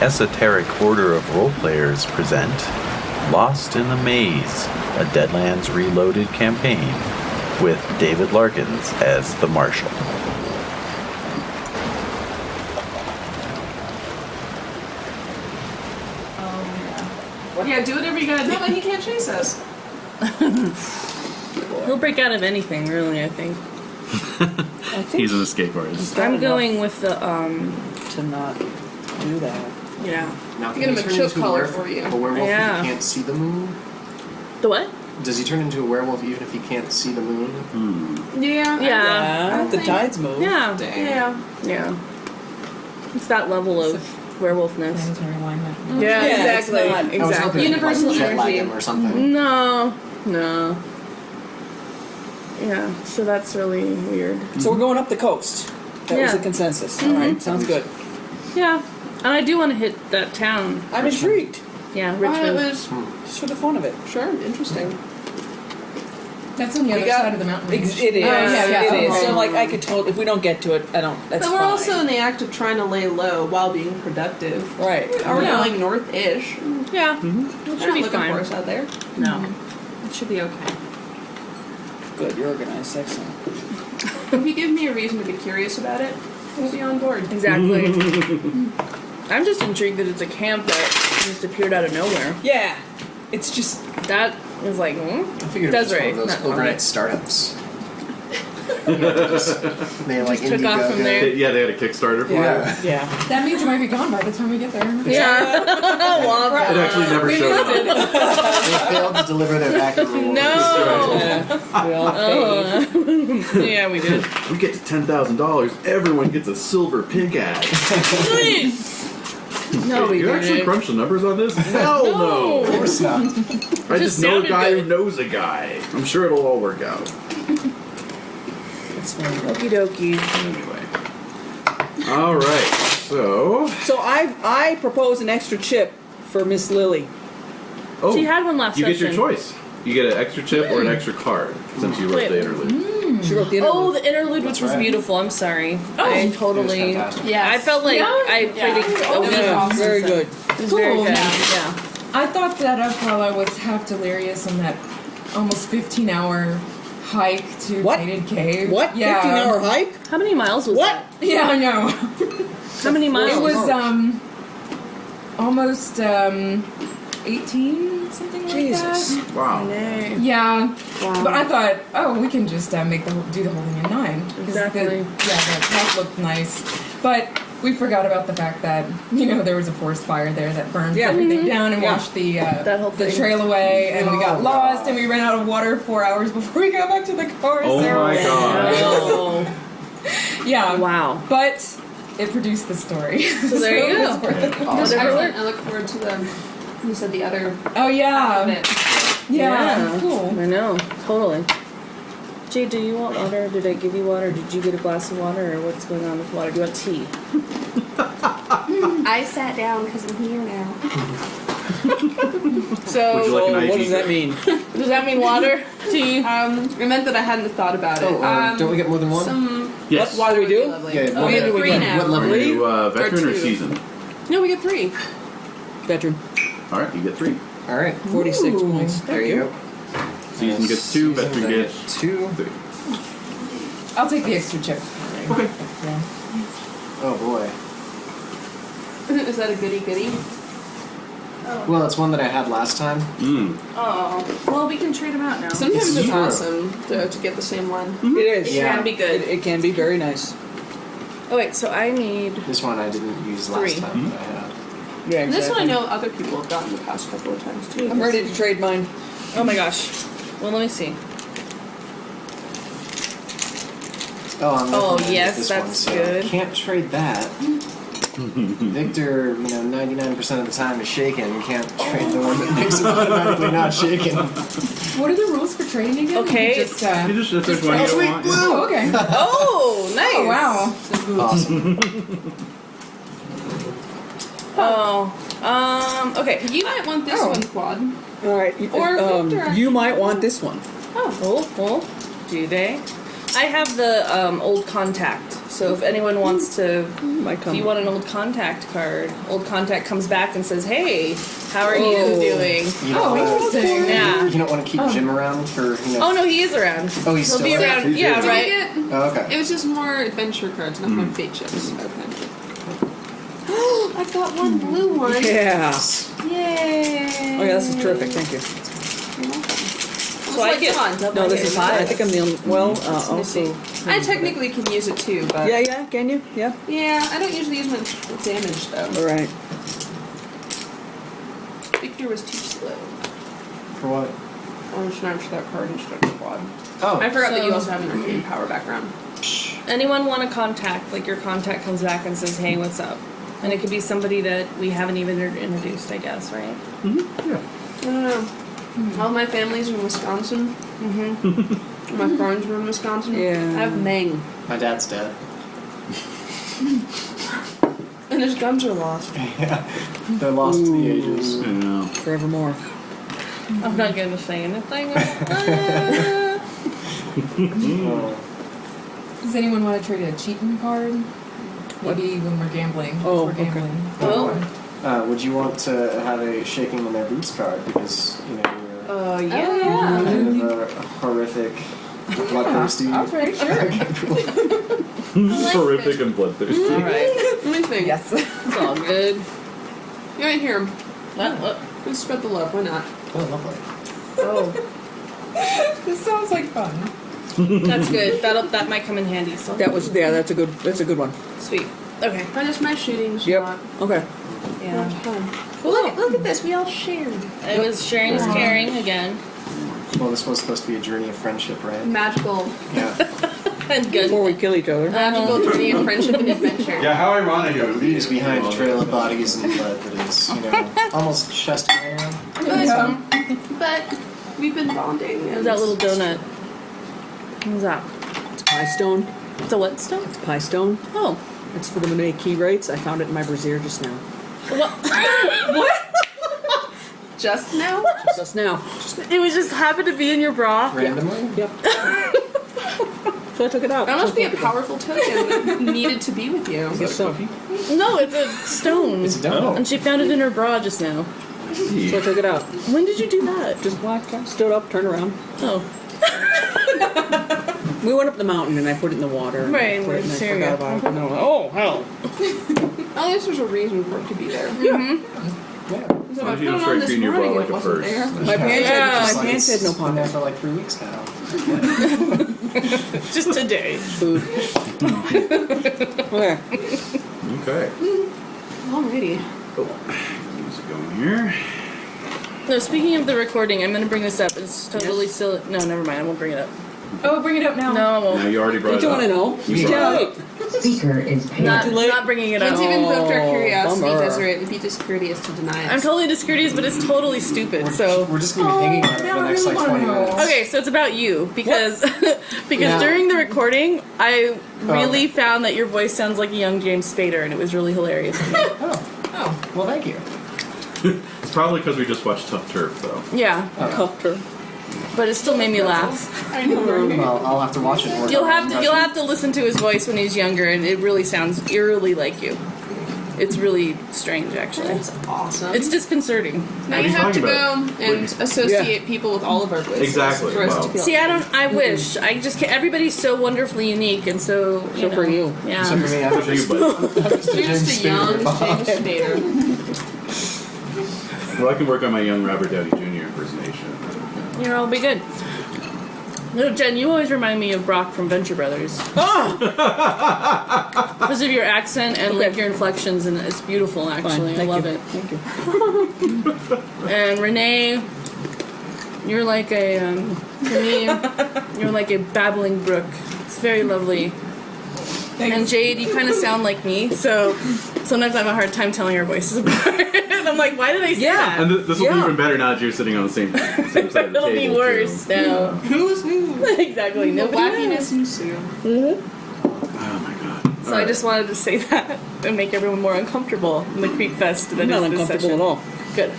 Esoteric Order of Roleplayers present Lost in the Maze, a Deadlands Reloaded campaign with David Larkins as the Marshal. Yeah, do whatever you gotta do, but he can't chase us. He'll break out of anything, really, I think. He's an escape artist. I'm going with the, to not do that. yeah. Now, Get him a choke collar for you. A werewolf Yeah. if he can't see the moon? The what? Does he turn into a werewolf even if he can't see the moon? Yeah. Yeah. The tides move. Yeah. Yeah. Yeah. It's that level of werewolfness. Planetary alignment. Yeah, Yeah, exactly. it's not- I was hoping Exactly. Universal like jet lag energy. him or something. No. Yeah, so that's really weird. So we're going up the coast. That was Yeah. the consensus. All right, sounds good. Yeah. And I do want to hit that town. I'm intrigued. Yeah, It Richmond. was Just for the fun of it. sure interesting. That's on the other side of the mountain. It is. Yeah, yeah, It is. okay. So like I could totally. If we don't get to it, I don't. That's But we're fine. also in the act of trying to lay low while being productive. right. Are we Yeah. going north-ish? Yeah. It They're should not be looking fine. for us out there. No. It should be okay. Good. You're organized. Excellent. If you give me a reason to be curious about it, we'll be on board. Exactly. I'm just intrigued that it's a camp that just appeared out of nowhere. Yeah. It's just. That is like, I figured it was Desiree, one of those not overnight startups. They like Just took off from there. Yeah, they had a Kickstarter for Yeah. it. Yeah. That means it might be gone by the time we get there. yeah. It actually never showed up. They failed to deliver their backing reward. No. We all paid. Yeah, we did. We get to $10,000. Everyone gets a silver pickaxe. No, we You actually didn't. crunch the numbers on this? Hell no. Of course not. I just know a sounded guy good. who knows a guy. I'm sure it'll all work out. It's fine. Okie dokie. Anyway. All right. So. So I propose an extra chip for Miss Lilly. Oh, She had one last you get your session. choice. You get an extra chip or an extra card since you wrote Wait. the interlude. She wrote the Oh, interlude. the interlude, which was right. beautiful. I'm sorry. I It was totally. fantastic. Yeah. I felt like Yeah. I played a week. Yeah, very good. It was very Cool. good. Yeah. Yeah. I thought that up while I was half delirious on that almost 15-hour hike to What? Gated Cave. What? Yeah. 15-hour hike? How many miles was What? that? Yeah, I know. How many miles? It was almost 18, something like Jesus. that. Wow. Nay. Yeah, Wow. but I thought, oh, we can just do the whole thing in 9. 'Cause Exactly. The path looked nice, but we forgot about the fact that there was a forest fire there that burned everything down and Yeah. washed the That whole the thing. trail away, and we got Oh, lost, God. and we ran out of water 4 hours before we got back to the car. Oh so, my god. Oh. Yeah. Wow. But it produced the story. So there you it go. was worth it. Excellent. I look forward to the. You said the other Oh half of yeah. it. Yeah. Cool. I know. Totally. Jade, do you want water? Did I give you water? Did you get a glass of water, or what's going on with water? Do you want tea? I sat down because I'm here now. So, Would you like an What IV does that drip? mean? does that mean water? Tea? It meant that I hadn't thought about it. Oh, don't we get more than one? Some Yes. What do we do? lovely. Yeah, Oh, we what- have three now. What level Are are you? you veteran or two. seasoned? No, we get 3. Veteran. All right, you get 3. All right. 46 points. There you go. Season gets 2, Season, veteran I gets get 2. 3. I'll take the extra chip. Okay. Yeah. Oh boy. Is that a goody? Well, it's one that I had last time. Oh. Well, we can trade them out now. Sometimes It's it's true. awesome to get the same one. It is. It Yeah. can be good. It can be very nice. Oh, wait, so I need... This one I didn't use last 3. time. But I had. Yeah, And this one I exactly. know other people have gotten the past couple of times too. I'm ready to trade mine. Oh my gosh. Well, let me see. Oh, I'm Oh, looking at yes, this that's one, so good. Can't trade that. Victor, 99% of the time is shaken. Can't trade the one that makes him automatically not shaken. What are the rules for trading again? Okay. Just, You just if there's one you don't want. oh, okay. Oh, nice. Oh, wow. Awesome. Oh. Okay. You might want this Oh. one, Quad. All right. Or Victor. You might want this one. Oh, do they? I have the old contact, So if anyone wants to, Might if come. you want an old contact card, old contact comes back and says, "Hey, how are you doing?" You don't wanna- interesting. Yeah. You don't want to keep Jim around for, you know. Oh no, he is around. Oh, he's He'll still be around? around. Yeah, Did we right. get- Oh, okay. It was just more adventure cards, not my fate chips. I've got one blue one. Yeah. Yay! Oh yeah, this is terrific. Thank you. So I get. No, this is. I think I'm the only. Well, also. I technically can use it too, but Yeah. Can you? Yeah. yeah, I don't usually use my damage though. All right. Victor was too slow. For what? I was trying to that card instead of Cuad. Oh. I forgot that you So- also have an arcane power background. Anyone want to contact? Like your contact comes back and says, "Hey, what's up?" And it could be somebody that we haven't even introduced, I guess, right? I don't know. All my family's in Wisconsin. Mm-hmm. My friends were in Wisconsin. Yeah. I have Meng. My dad's dead. And his guns are lost. Yeah. They're lost to the ages. Yeah. Forevermore. I'm not going to say anything. Oh. Does anyone want to trade a cheating card? Maybe when we're gambling. if Oh, we're okay. gambling. Would you want to have a shaking in their boots card because you know you're Yeah. kind of a horrific, bloodthirsty. Okay, sure. Horrific and bloodthirsty. Alright. Let me think. Yes. It's all good. You ain't hear him. What? Let's spread the love. Why not? Oh, lovely. Oh, This sounds like fun. that's good. That might come in handy. So That's a good one. sweet. Okay. That is my shooting Yep. slot. Okay. Yeah. Well, look at this. We all shared. It was sharing is caring again. Well, this was supposed to be a journey of friendship, right? Magical. Yeah. And good. Before we kill each other. Magical journey of friendship and adventure. Yeah, how ironic it would be. Leaves behind a trail of bodies and blood that is, you know, almost chest high now. But we've been bonding. What's that little donut? What's that? It's pie stone. It's a what stone? Pie stone. Oh. It's for the Renae key rates. I found it in my brassiere just now. Just now? Just now. It was just happened to be in your bra. Randomly? Yep. So I took it out. That must be a powerful token that needed to be with you. I guess so. No, it's a stone. It's a donut. And she found it in her bra just now. So I took it out. When did you do that? Just stood up, turned around. Oh. We went up the mountain and I put it in the water. and Right, put it, and I there you forgot go. about it. No, oh hell. At least there's a reason for it to be there. Yeah. So long as you I don't put it start on this cleaning your bra morning, like it a wasn't purse. there. My pants Yeah, had It's my pants had no been there pocket. for like 3 weeks now. Just today. Food. Okay. Okay. Alrighty. Music going here. No, speaking of the recording, I'm going to bring this up. It's totally silly. No, never mind. I won't bring it up. Oh, bring it up now. No, I Now won't. you already brought Don't it you up. want to know? You brought it up. Speaker is paid. Not, too late? not bringing it Once up. you've invoked our curiosity, bummer. Desiree, it would be discourteous to deny it. I'm totally discourteous, but it's totally stupid. So. We're just going to be hanging on it for the next like 20 minutes. Okay, so it's about you because Yeah. during the recording, I really okay. found that your voice sounds like a young James Spader, and it was really hilarious to me. Oh, well, thank you. It's probably because we just watched Tough Turf, though. Yeah, Cuffed her. but it still made me laugh. I know. Well, I'll have to watch it. You'll have to listen to his voice when he's younger, and it really sounds eerily like you. It's really strange, actually. That's awesome. It's disconcerting. now What are you you have to talking go about? and associate people with all of our voices. Exactly, For us well. to feel See, I wish. I just can't. Everybody's so wonderfully unique, and so. So for you. Yeah. So for me, I'm Good for you, just, buddy. You're just a young James Spader. Well, I can work on my young Robert Downey Jr. impersonation. You're all be good. No, Jen, you always remind me of Brock from Venture Brothers. Because of your accent and like your inflections, and it's beautiful. Actually, I love it. Thank you. And Renae, you're like a to me, you're like a babbling brook. It's very lovely. And Jade, you kind of sound like me, so sometimes I have a hard time telling our voices apart. I'm like, why did they say that? And this will be Yeah. even better now that you're sitting on the same side of the table. It'll be worse too. now. Who's who? Exactly. The Nobody wackiness ensue. Oh my god. So I just wanted to say that and make everyone more uncomfortable in the creep fest that I'm not is this uncomfortable session. at all. Good.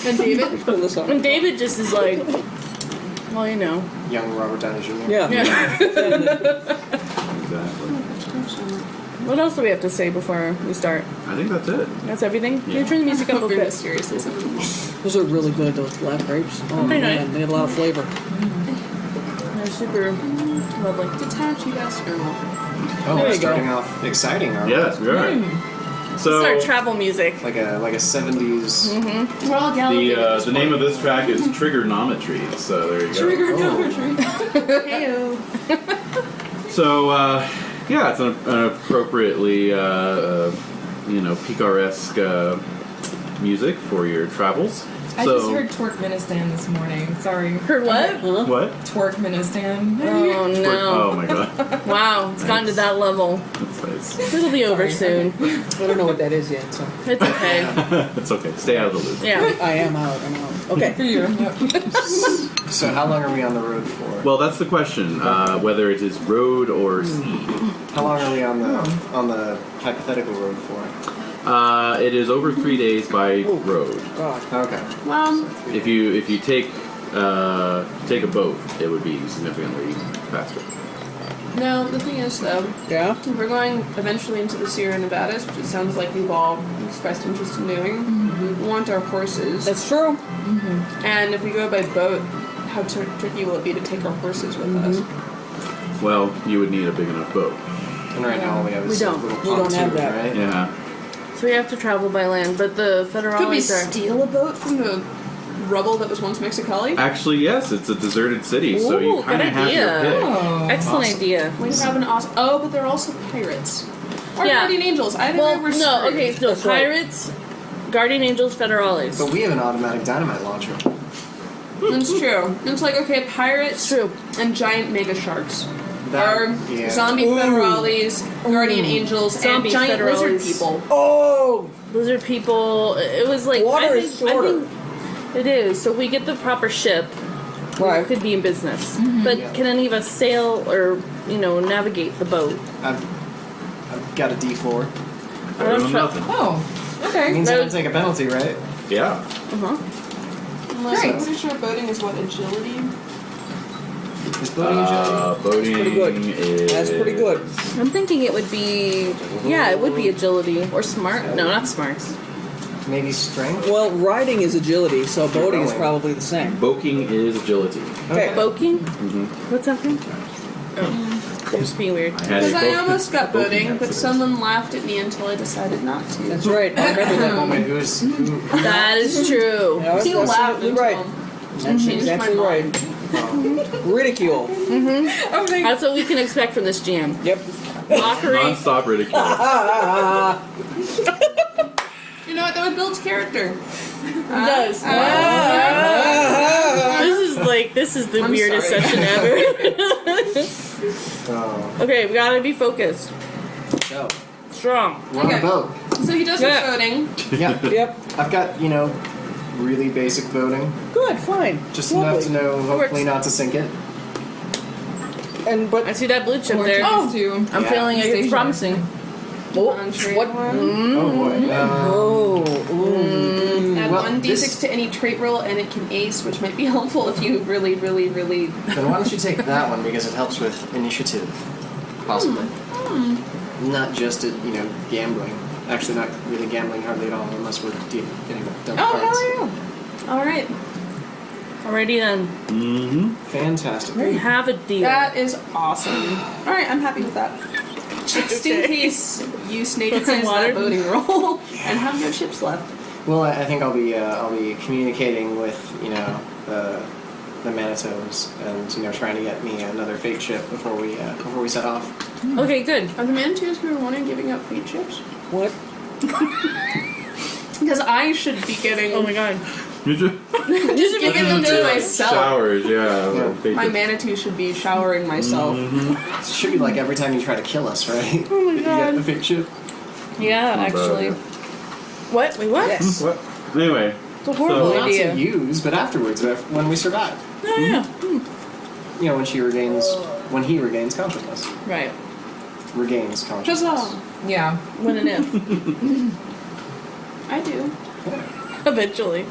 And David? Pull this up. And David just is like, well, you know. young Robert Downey Jr. Yeah. Yeah. Exactly. What else do we have to say before we start? I think that's it. That's everything? Can you turn the music up a bit? Seriously, something. Those are really good, those black grapes. Oh, Very man, nice. they had a lot of flavor. They're super lovely. Detach, you guys. Oh, There we're you go. starting off exciting, aren't we? Yes, we are. This is our So travel music. Like a 70s. We're all gallivanting. the name of this track is Trigonometry. So there you go. Heyo. So yeah, it's an appropriately picaresque music for your travels. I So just heard Turkmenistan this morning. Sorry. Heard what? Huh? what? Turkmenistan. Oh no. Oh my god, Wow, it's gotten to that level. that's nice. It'll be over soon. I don't know what that is yet, so. It's okay. It's okay. Stay out of the loop. Yeah. I am out, I'm out. Okay. For you. Yep. So how long are we on the road for? Well, that's the question. Whether it is road or sea. How long are we on the hypothetical road for? It is over 3 days by road. God. Okay. Well, If you take a boat, it would be significantly faster. no, the thing is, though, Yeah? if we're going eventually into the Sierra Nevadas, which it sounds like we've all expressed interest in doing, we want our horses. That's true. And if we go by boat, how tricky will it be to take our horses with us? Well, you would need a big enough boat. And right now all we have is We a don't. little We don't pontoon, have that. right? Yeah. So we have to travel by land, but the Could we federales are. steal a boat from the rubble that was once Mexicali? Actually, yes, it's a deserted city, so you Ooh, kind of good have your idea. pick. Oh. Excellent Awesome. idea. We have an awesome. Oh, but they're also pirates. Or Yeah. guardian angels. Either way, Well, we're no, screwed. okay, so That's right. pirates, guardian angels, federales. But we have an automatic dynamite launcher. It's true. It's like, okay, pirates It's true. and giant mega sharks. That- Or yeah. zombie Ooh. federales, guardian angels, Zombie and giant lizard federales. people. Oh! Lizard people. It was like Water I is think, shorter. I think it is. So if we get the proper ship, we Right. could be in business. But Yeah. can any of us sail or navigate the boat? I've got a D4. I Better don't than try- nothing. Oh. It Okay. means I Road- don't take a penalty, right? Yeah. Unless Great. I'm pretty sure boating is what, agility? Is boating agility? Boating pretty good. is... That's pretty good. I'm thinking it would be. Yeah, it would be agility or smart. No, not smarts. Maybe strength? Well, riding is agility, so boating is rowing. probably the same. Boaking is agility. Okay. Boaking? Mm-hmm. What's that from? Oh, just being weird. I had Because a I boat- almost got boating boating, but accident. someone laughed at me until I decided not to. That's right. I remember that Oh, moment. wait, who? That is true. Yeah, He that's laughed absolutely until right. That's changed my exactly right. mind. Ridicule. Oh, thanks. That's what we can expect from this jam. Yep. Mockery. Non-stop ridicule. You know what? That would build character. It does. This is the I'm weirdest sorry. session ever. Oh, Okay, we gotta be focused. so, Strong. we're on a Okay. boat. So he does Yeah. his boating. Yeah. Yep. I've got, really basic boating. Good, fine. Just Lovely. enough to know, hopefully, Works. not to sink it. But I see that blue chip More there. chickens too. I'm Yeah. feeling it's Station. promising. what? Entree What? one. Oh boy. Oh. Ooh. Add Well, 1d6 this- to any trait roll, and it can ace, which might be helpful if you really. Then why don't you take that one because it helps with initiative, possibly. Not just at gambling. Actually, not really gambling hardly at all, unless we're getting double Oh, cards. hell yeah! All right, Alrighty then. Mm-hmm. Fantastic. We have a deal. that is awesome. All right, I'm happy with that. Just in case you snake Put some eyes water. that boating roll and have no chips left. Well, I think I'll be communicating with the Manitos and trying to get me another fate chip before we set off. Okay, good. Are the Manitos who are wanting giving out fate chips? What? Because I should be getting. Oh my god. You just Just giving them to myself. showers, yeah. Yeah. My Manitou should be showering myself. It should be like every time you try to kill us, right? Oh my You get god. the fate chip. Yeah, actually. What? Wait, what? Yes. What? Anyway, It's a horrible Well, not idea. to use, but afterwards, when we survive. Oh, yeah. When he regains consciousness. Right. Regains consciousness. Huzzah! Yeah. When and if. I do. Eventually.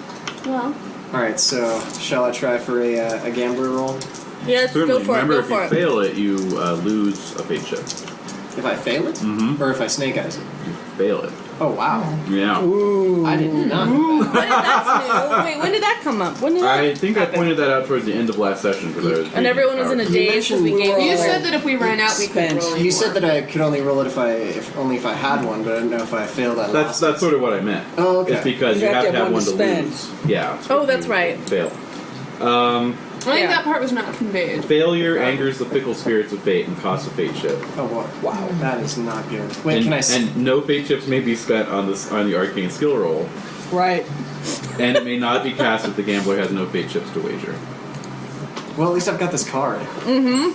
Well, Alright, so shall I try for a gambler roll? Yes, certainly. go for it. Remember, Go if you for it. fail it, you lose a fate chip. If I fail it? Mm-hmm. Or if I snake eyes it? Fail it. Oh, wow. Yeah. I did not know that. Wait, when did that come up? When did that I think I happen? pointed that out towards the end of last session because I was. And everyone was in a You daze because we mentioned gave we were You all- said that if we ran out, we could Spent. roll. You said that I could only roll it if I had one, but I don't know if I failed I That's lost. sort of what I meant. Oh, okay. It's because you have to have one to spend. lose. Yeah. Oh, if that's you right. Fail. I think that part was not conveyed. Failure angers the fickle spirits of fate and costs a fate chip. Oh, wow. That is not good. Wait, and, can I... and no fate chips may be spent on the arcane skill roll, Right. and it may not be cast if the gambler has no fate chips to wager. Well, at least I've got this card. Go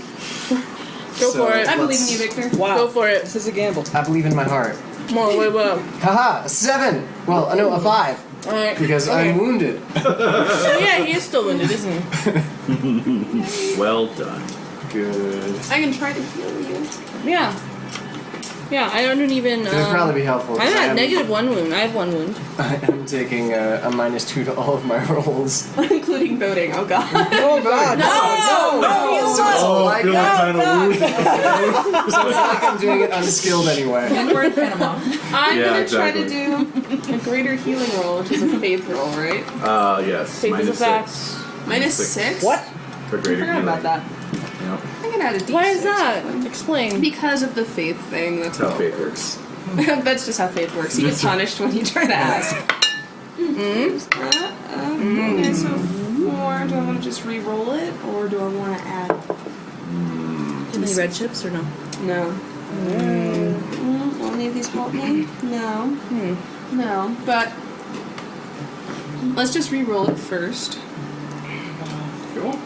for it. I believe in you, Victor. Wow. Go for it. This is a gamble. I believe in my heart. Come on, wait up. Haha, a 7! Well, no, a 5. Alright. Because I'm wounded. Oh, yeah, he is still wounded, isn't he? Well done. Good. I can try to heal you. Yeah. Yeah, I don't even. It would probably be helpful. I'm 'cause at negative 1 wound. I have 1 wound. I'm taking a -2 to all of my rolls. Including voting. Oh, God. Oh God! No! So it's like, kind of weird. so it's like I'm doing it unskilled anyway. And we're in Panama. I'm Yeah, gonna try to exactly. do a greater healing roll, which is a faith roll, right? Yes. Faith is a fact. -6. Minus 6? What? For I greater forgot about healing. that. Yep. I can add a D6. Why is that? Explain. Because of the faith thing. That's That's how fate works. That's just how faith works. You get punished when you try to ask. Okay, so 4. Do I want to just re-roll it, or do I want to add? Any red chips or no? No. Will any of these help me? No. No. But let's just re-roll it first. Cool.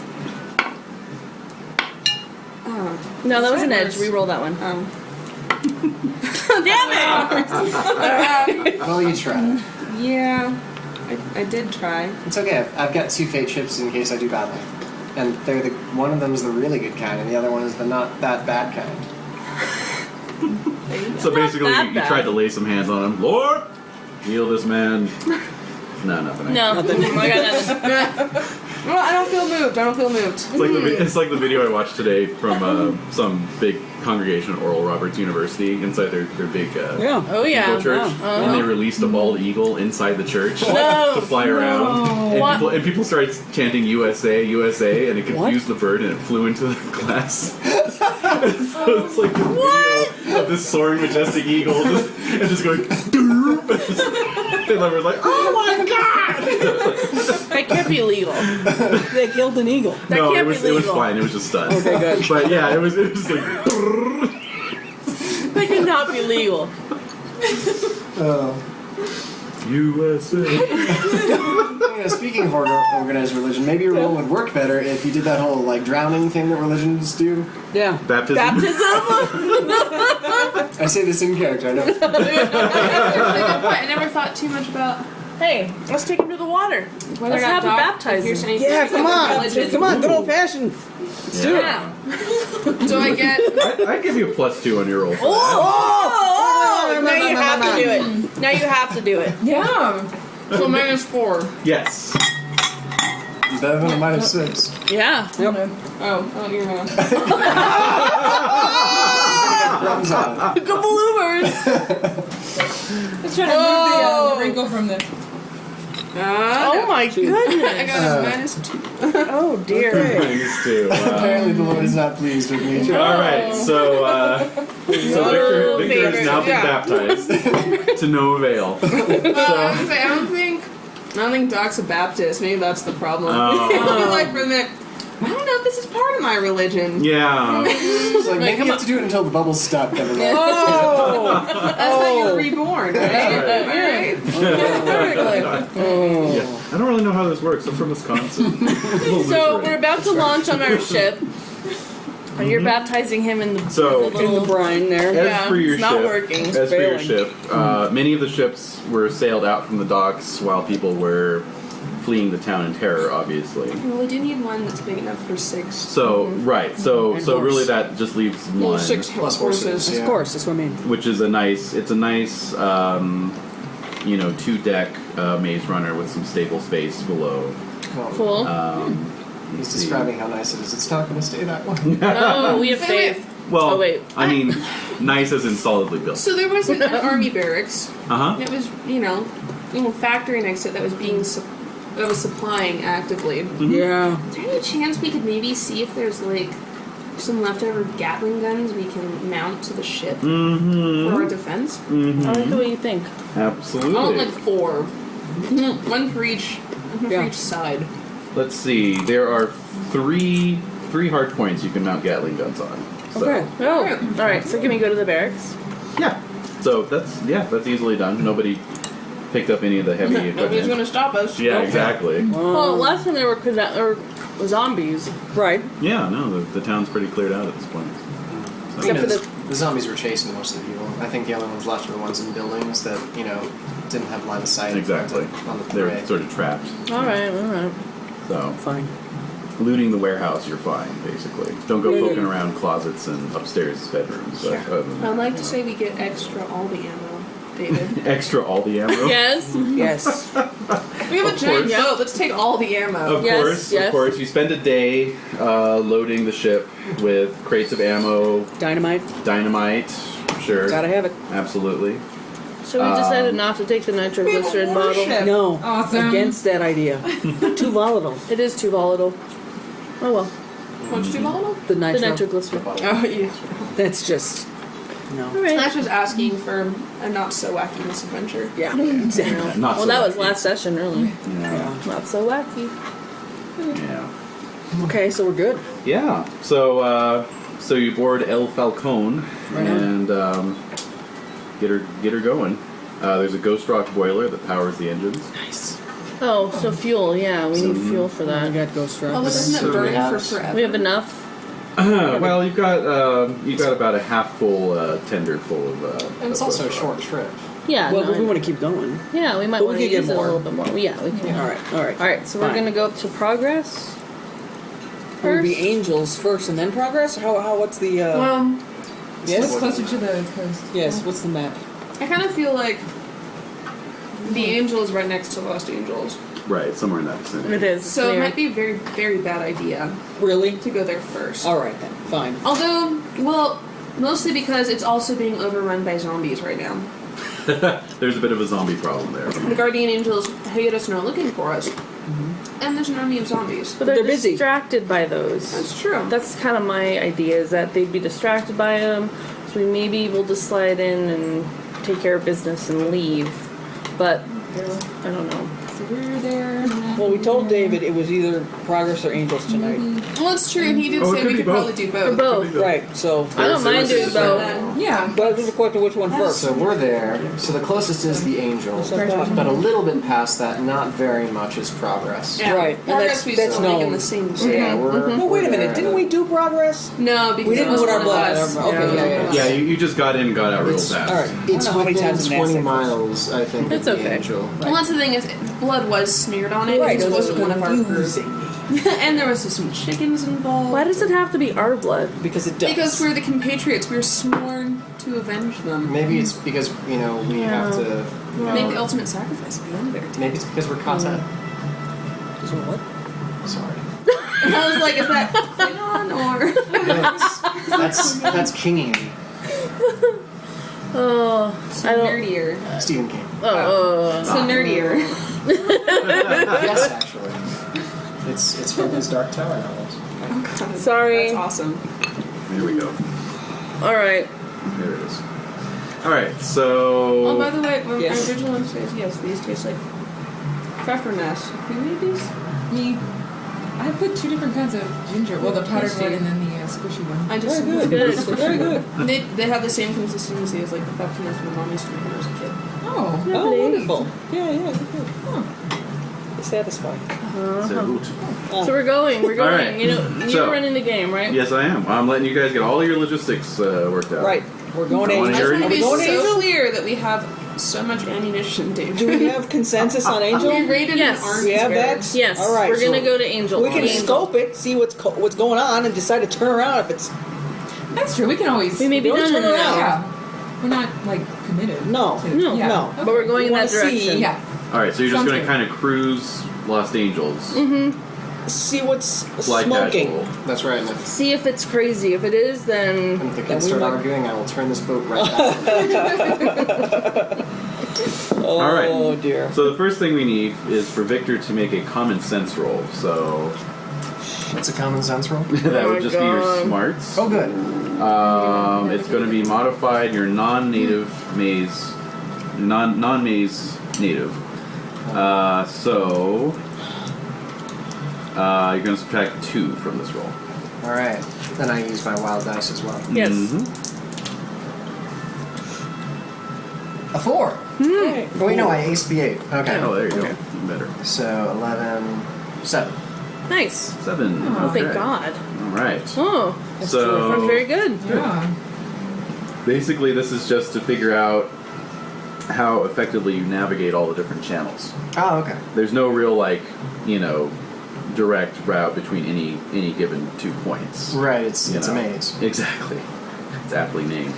Oh. No, that was an edge. Worse. Reroll that one. Oh. Damn it! Well, you tried. Yeah. I did try. It's okay. I've got 2 fate chips in case I do badly. And they're one of them is the really good kind, and the other one is the not that bad kind. So basically, that you bad. tried to lay some hands on him. Lord, heal this man. No, nothing. No. I got nothing. Well, I don't feel moved. It's like the video I watched today from some big congregation at Oral Roberts University inside their big Yeah. Oh, yeah. cathedral church, Uh-huh. and they released a bald eagle inside the church No. to fly around, What? and people started chanting USA, USA, and it confused the bird and it flew into the glass. So it's like a video of this soaring majestic eagle and just going doop, and everyone's like, oh my god! That can't be illegal. They killed an eagle. That No, can't it was be legal. fine. It was just stunned. Okay, good. But yeah, it was like. That cannot be legal. USA. Speaking of organized religion, maybe your role would work better if you did that whole like drowning thing that religions do. Yeah. Baptism. I say this in character. I know. I never thought too much about Hey, let's take him to the water. whether Let's or have not him Doc baptize hears him. anything Yeah, come about on. religion. Come on, good old fashioned. Yeah. Do I get? I'd give you a +2 on your roll. For that. Oh! Now you have to do it. Now you have to do it. Yeah. So -4. Yes. Better than a -6. Yeah. Yep. Oh, you're wrong. Thumbs up. Bloomers. Let's try to remove the wrinkle from the. Oh my I goodness. got a -2. Oh dear. -2. Wow. Apparently, the Lord is not pleased with me. All right, so Victor has now been baptized to no avail. I don't think Doc's a Baptist. Maybe that's the problem. Like for a minute, I don't know if this is part of my religion. Yeah. It's like, maybe you have to do it until the bubble's stuck. That's how you're reborn, right? Right. Yeah. I don't really know how this works. I'm from Wisconsin. So we're about to launch on our ship. And you're baptizing him in the, So- in the In the little... brine there. Yeah, for your it's not ship, working. It's As for your failing. ship, many of the ships were sailed out from the docks while people were fleeing the town in terror, obviously. Well, we do need one that's big enough for 6. So right, so And so horse. really that just leaves Well, one, 6 Plus horses, horses. yeah. Of course, that's what I mean. which is a nice 2-deck maze runner with some stable space below. Cool. He's describing how nice it is. It's not going to stay that way. Oh, we have Wait, faith. Well, Oh, wait. I mean, nice as in solidly built. So there was an army barracks. Uh And it was, little factory next to it that was being that was supplying actively. Yeah. Is there any chance we could maybe see if there's like some leftover Gatling guns we can mount to the ship for our defense? I like the way you think. Absolutely. I want like 4, one for each side. Let's see. There are three hard points you can mount Gatling guns on. So, Okay. Oh, all right. So can we go to the barracks? Yeah. So that's easily done. Nobody picked up any of the heavy Nobody's equipment. gonna stop us. Yeah, exactly. Well, last time there were zombies. Right. Yeah, no, the town's pretty cleared out at this point. So, Except for The zombies were chasing most of the people. I think the only ones left are the ones in buildings that, didn't have line of sight exactly. on the They're prey. sort of trapped. All right. So Fine. looting the warehouse, you're fine, basically. Don't go poking around closets and upstairs bedrooms. But other than I'd that, like to say we get extra all the ammo, David. extra all the ammo. Yes. Yes. We have a Of giant course. boat. Let's take all the ammo. Of Yes, course, yes. of course. You spend a day loading the ship with crates of ammo, Dynamite. dynamite. Sure. Gotta have it. Absolutely. So we decided not to take the nitroglycerin bottle. No. Awesome. Against that idea. Too volatile. It is too volatile. Oh well. What's too volatile? The The nitro. nitroglycerin. Oh, yeah. That's just no. All right. That's just asking for a not so wacky misadventure. Yeah. Exactly. Not Well, so that was wacky. last session, really. Yeah. Not so wacky. Yeah. Okay, so we're good. Yeah. So you board El Falcone and get her going. There's a ghost rock boiler that powers the engines. Nice. Oh, so fuel. Yeah, we need fuel for I that. got Ghost Oh, Rock. but doesn't So it we burn have- for forever? We have enough. Well, you've got about a half full tender full of. And it's of also a ghost rock. short trip. Yeah. Well, no, but we want to keep going. yeah, we might but we want to could get use it a more. little bit more. Yeah, we can. All right. All right. So we're Fine. gonna go up to progress. It would be First. angels first and then progress? How what's the Well, What's yes? closer to the coast? Yes, what's the map? I kind of feel like the angel is right next to Lost Angels. Right, somewhere in that vicinity. It is. So it near. might be a very, very bad idea Really? to go there first. Alright then. Fine. Although, well, mostly because it's also being overrun by zombies right now. There's a bit of a zombie problem there. The guardian angels hate us and are looking for us. And there's an army of zombies. But they're They're busy. distracted by those. That's true. That's kind of my idea, is that they'd be distracted by them, so we may be able to slide in and take care of business and leave. But I don't know. So we're there. Well, we told David it was either progress or angels tonight. Well, it's true, and he did Oh, it say could we be could probably both. do Or both. both. Right, so I don't mind doing both. Yeah. but there's a question which one first. So we're there. So the closest is the angel. That's what I thought. But a little bit past that, not very much is progress. Yeah. Right, and Progress that's- we that's still make in known. the same So yeah, city. we're. No, wait a we're minute. there. Didn't we do progress? No, because We didn't it was put our one of blood. us. Okay, yeah. Yeah, you just got in and got out real It's- fast. Alright. It's I don't know how many within times in 20 Mass miles, I think, It's of the okay. angel. Well, that's the thing is, blood was smeared on it. Right, It it was wasn't one of our group. confusing me. And there was some chickens involved. Why does it have to be our blood? Because it does. Because we're the compatriots. We were sworn to avenge them. Maybe it's because, we have to. Make the ultimate sacrifice at the end there. Maybe it's because we're Cuad. So what? Sorry. And I was like, is that Klingon or? That's Kinging. Oh, So I don't. nerdier. Stephen King. So nerdier. Yes, actually. It's from his Dark Tower novels. Oh, God. Sorry. That's awesome. Here we go. All right. There it is. Alright, so. Oh, by the way, when Yes. my original one says yes, these taste like pfeffernuss. Who made these? Me. I put 2 different kinds of ginger. Well, the powdered one and then the squishy one. I just Very good. Very good. They have the same consistency as like the pfeffernuss my mom used to make when I was a kid. Oh. Oh, Lovely. wonderful. Yeah, good. It's satisfying. So, hoot. So we're going. We're going. All right. You're So- running the game, right? Yes, I am. I'm letting you guys get all of your logistics worked out. Right. We're going I wanna angels. hear I it. just want Are to we be going so angels? clear that we have so much ammunition, David. Do we have consensus on angel? We rated Yes. an arms We have barracks. that? Yes. All right, We're gonna so go to Angel. We can Angel. scope it, see what's going on, and decide to turn around if it's That's true. We can always. We may be Don't done in turn an around. hour. Yeah. We're not like committed. no, to- No. Yeah. no. But we're going in We that wanna see- direction. Yeah. Alright, so you're just Sounds going to good. kind of cruise Lost Angels. see what's Fly smoking. casual. That's right. And See if it's crazy. If it is, then if the Then kids we start might- arguing, I will turn this boat right back. Oh All right. dear. So the first thing we need is for Victor to make a common sense roll. So What's a common sense roll? that Oh would my just be your God. smarts. Oh, good. It's going to be modified your non-native maze, non-maze native. So you're going to subtract 2 from this roll. All right. Then I use my wild dice as well. yes. Mhm. A 4. Right. Oh, wait, no, I aced the 8. Okay. Oh, there you Okay. go. Even better. So 11, 7. Nice. 7. Oh, thank Okay. God. All right. Oh, So that's very good. Yeah. basically, this is just to figure out how effectively you navigate all the different channels. Oh, okay. There's no real direct route between any given 2 points. Right, it's You a know. maze. Exactly. It's aptly named.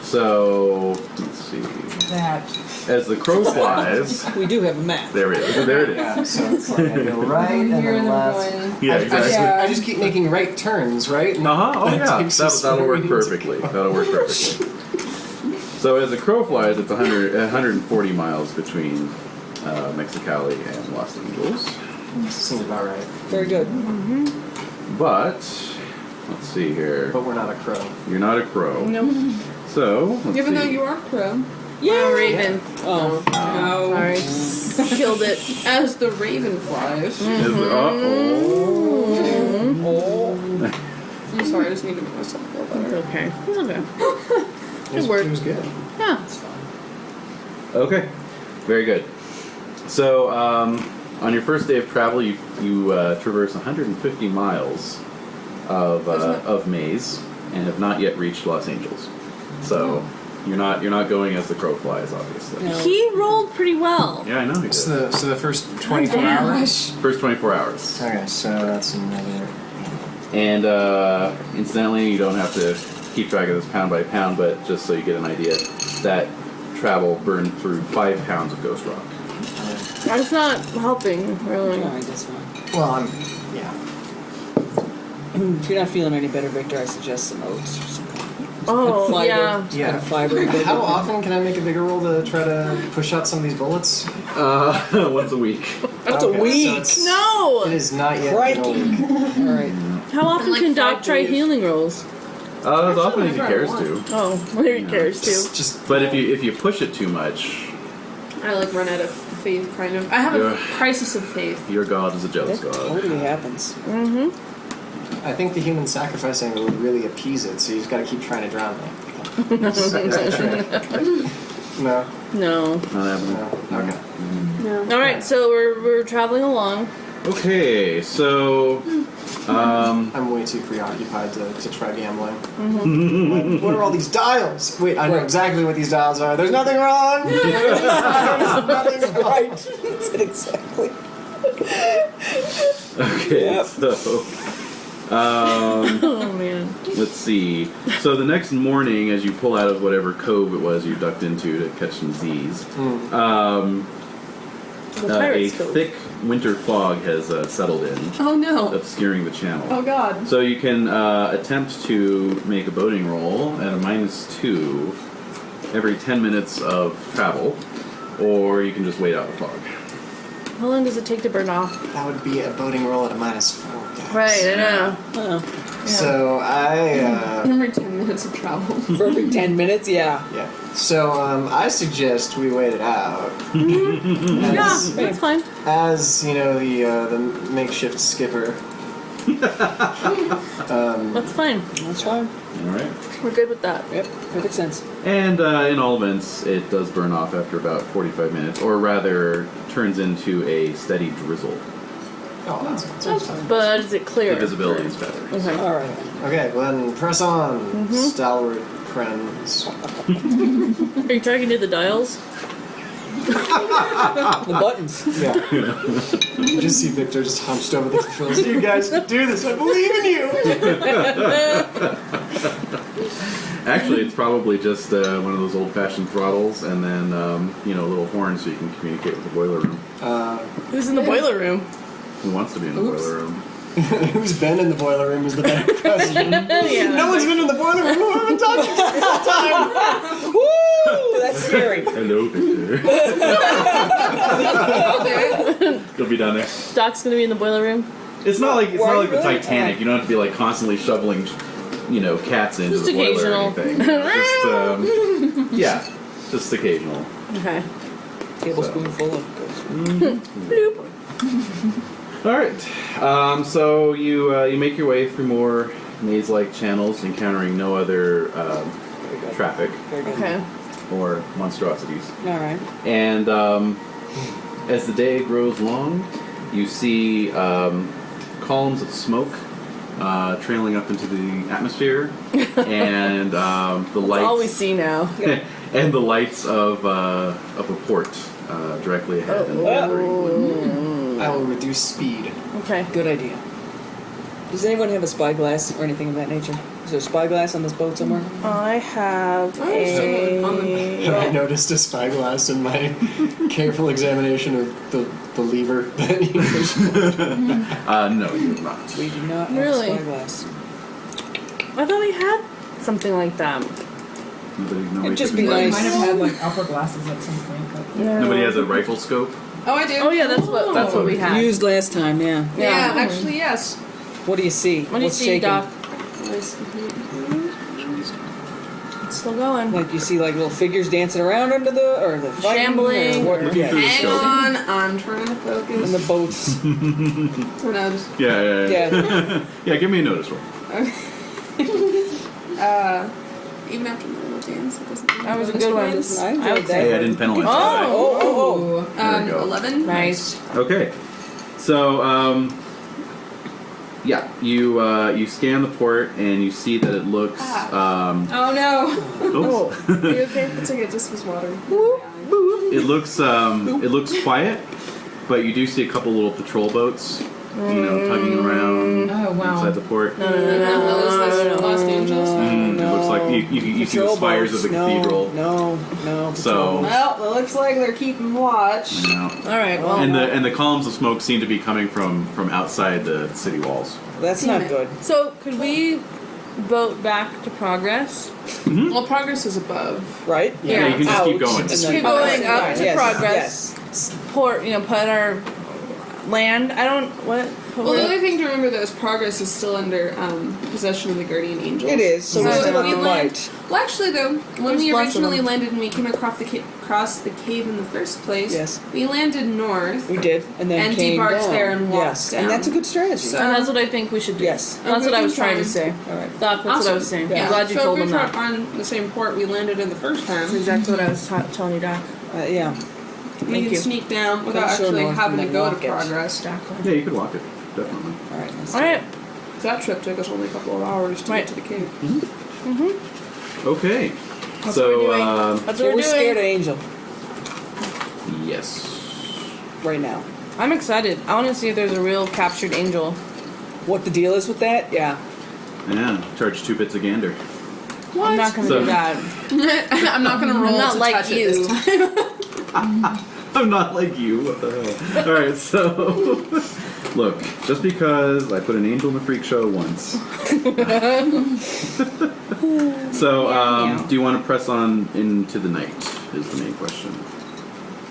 So let's see. That. As the crow flies, We do have a map. there it is. There it is. Yeah, so it's like I go right and Here then and left. then Yeah, exactly. Yeah. I just keep making right turns, right? And Oh that yeah. takes us That'll where work we need to perfectly. go. That'll work perfectly. So as the crow flies, it's 140 miles between Mexicali and Los Angeles. Seems about right. Very good. But let's see here. But we're not a crow. You're not a crow. Nope. So let's Even though see. you are crow. Yeah, Raven. Oh. Sorry. Killed it. As the raven flies. Is the- Oh. I'm sorry, I just need to make myself feel better. Okay. It's okay. It was, work. it was good. Yeah. Okay, very good. So, on your first day of travel, you traverse 150 miles of maze and have not yet reached Los Angeles. So, you're not going as the crow flies, obviously. No. He rolled pretty well. Yeah, I know. You did. So the first 24 damn. hours? First 24 hours. Okay, so that's another... And incidentally, you don't have to keep track of this pound by pound, but just so you get an idea, that travel burned through 5 pounds of ghost rock. That's not helping, really. Alright, that's fine. Well, yeah. If you're not feeling any better, Victor, I suggest some oats or some kind of Oh, fiber. yeah. Some kind of fiber. How often can I make a bigger roll to try to push out some of these bullets? Once a week. That's Okay, a week. so it's- No! It is not yet Crikey. been a week. Alright. How often like can Doc 5 try days. healing rolls? As often as he I cares want. to. Oh, well, he cares too. Just But if you push it too much, I like run out of faith, kind of. I have Yeah. a crisis of faith. your god is a jealous That god. totally happens. I think the human sacrificing would really appease it, so you just gotta keep trying to drown me. Is that true? No? No. Not happening. No. Okay. All right, so we're traveling along. Okay, so I'm way too preoccupied to try gambling. Like, what are all these dials? Wait, I know exactly what these dials are. There's nothing wrong! There's nothing wrong. Right. That's it exactly. okay, Yep. so Oh man. let's see. So the next morning, as you pull out of whatever cove it was you ducked into to catch some Z's, The a pirates cove. thick winter fog has settled in, Oh no. obscuring the channel. Oh god. So you can attempt to make a boating roll at a -2 every 10 minutes of travel, or you can just wait out the fog. How long does it take to burn off? That would be a boating roll at a -4, guys. Right, I know. Oh. So Every 10 minutes of travel. For every 10 minutes, yeah. yeah. So I suggest we wait it out. Yeah, As, that's fine. as you know, the makeshift skipper. That's fine. That's fine. All right. We're good with that. Yep, perfect sense. And in all events, it does burn off after about 45 minutes, or rather, turns into a steady drizzle. Oh, that's fine. But is it clear? The visibility is better. Okay. Alright. Okay, well then press on, stalwart friends. Are you talking to the dials? The buttons. Yeah. You just see Victor just hunched over the controls. You guys can do this. I believe in you. Actually, it's probably just one of those old-fashioned throttles, and then a little horn so you can communicate with the boiler room. Who's in the boiler room? Who wants to be in the boiler room? Who's been in the boiler room is the better question. Yeah. No one's been in the boiler room. Who have been talking to this whole time? Woo! That's scary. Hello, Victor. You'll be down there. Doc's gonna be in the boiler room. It's not like the really? Titanic. You don't have to be like constantly shoveling, cats into Just the boiler occasional. or anything. Just occasional. Okay. Tablespoonful of All right. So you make your way through more maze-like channels, encountering no other traffic Okay. or monstrosities. All right. And as the day grows long, you see columns of smoke trailing up into the atmosphere, and the lights. All we see now. And the lights of a port directly ahead. And I will reduce speed. Okay. Good idea. Does anyone have a spyglass or anything of that nature? Is there a spyglass on this boat somewhere? I have Have I noticed a spyglass in my careful examination of the lever that you pushed? No, you have not. We do not have Really? a spyglass. I thought we had something like that. Nobody It'd just took be it. We nice. might have had like upper glasses at some point, but Nobody has a rifle scope. Oh, I do. Oh yeah, that's what we had. Used last time, yeah. Yeah, actually, yes. What do you see? What do you What's see, shaking? Doc? It's still going. Like you see like little figures dancing around under the fighting, Shambling. or what? Looking Yeah. through the Hang scope. on, I'm trying to focus. And the boats. Tornadoes. Yeah. Yeah. Yeah, give me a notice roll. Even after my little dance, it doesn't. That was a good one. Points. I enjoyed I would that. say. Hey, I didn't penalize Oh. There we go. 11. Nice. that. Okay. So, you scan the port and you see that it looks. Oh no. Oops. Are you okay? It's okay. It just was water. It looks quiet, but you do see a couple little patrol boats, tugging around oh wow. inside the port. Lost Angels. It looks like you see the Patrol spires boats. of the cathedral. No. So, Well, it looks like they're keeping watch. you know. All right. Well, And the columns of smoke seem to be coming from outside the city walls. That's not good. so could we boat back to Progress? Well, progress is above. Right? Yeah, you can just keep Ouch. going. And Just then- keep going up Right, to yes, Progress. Port, put our land. I don't what. Well, the other thing to remember though is progress is still under possession of the guardian angels. It is, so we So still if have we to land- fight. Well, actually, though, when There's we lots of originally them. landed and we came across the cave in the first place, Yes. we landed north. We did, and then And came debarked down. there and walked yes, down. and that's a good strategy. So- And that's what I think we should do. Yes. That's what I was Okay, trying to fine. say. All right. Doc, that's what I was saying. Yeah. I'm glad you so told if them we that. were on the same port we landed in the first time, That's exactly what I was telling you, Doc. Yeah. we Thank can you. sneak down without Go so actually north having and to then go walk to it. progress. Exactly. Yeah, you could walk it, definitely. All right. Let's All right. That trip took us only a couple of hours to Right. get to the cave. Okay. That's so, what we're doing. That's So what we're we're scared of doing. Angel yes. right now. I'm excited. I want to see if there's a real captured angel. What the deal is with that? Yeah. Yeah, charge 2 bits a gander. I'm not going to So- do that. I'm not gonna roll not to like touch you. it this time. I'm not like you. What the hell? Alright, so. Look, just because I put an angel in the freak show once. So, do you want to press on into the night? Is the main question.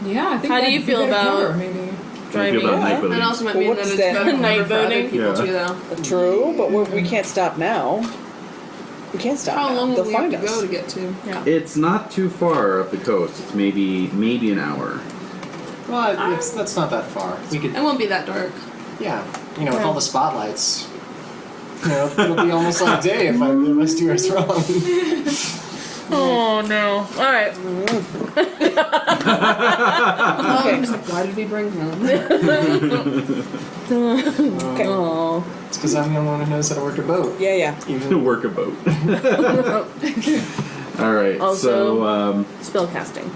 Yeah, I think How do that'd you be feel better about cover, maybe. How do you Driving. feel about night That boating? also might But mean what's that it's that? better Night cover for other boating? people Yeah. too, though. True, but we can't stop now. We can't stop How now. long will They'll we have find to us. go to get to? It's not too far up the coast. It's maybe an hour. Well, that's not that far. We could, It won't be that dark. yeah. With all the spotlights, it'll be almost like day if I steer us wrong. Oh, no. All right. Okay. Why did we bring him? Okay. Oh. It's because I'm the only one who knows how to work a boat. Yeah. Even Work a boat. Alright, Also- Spell casting.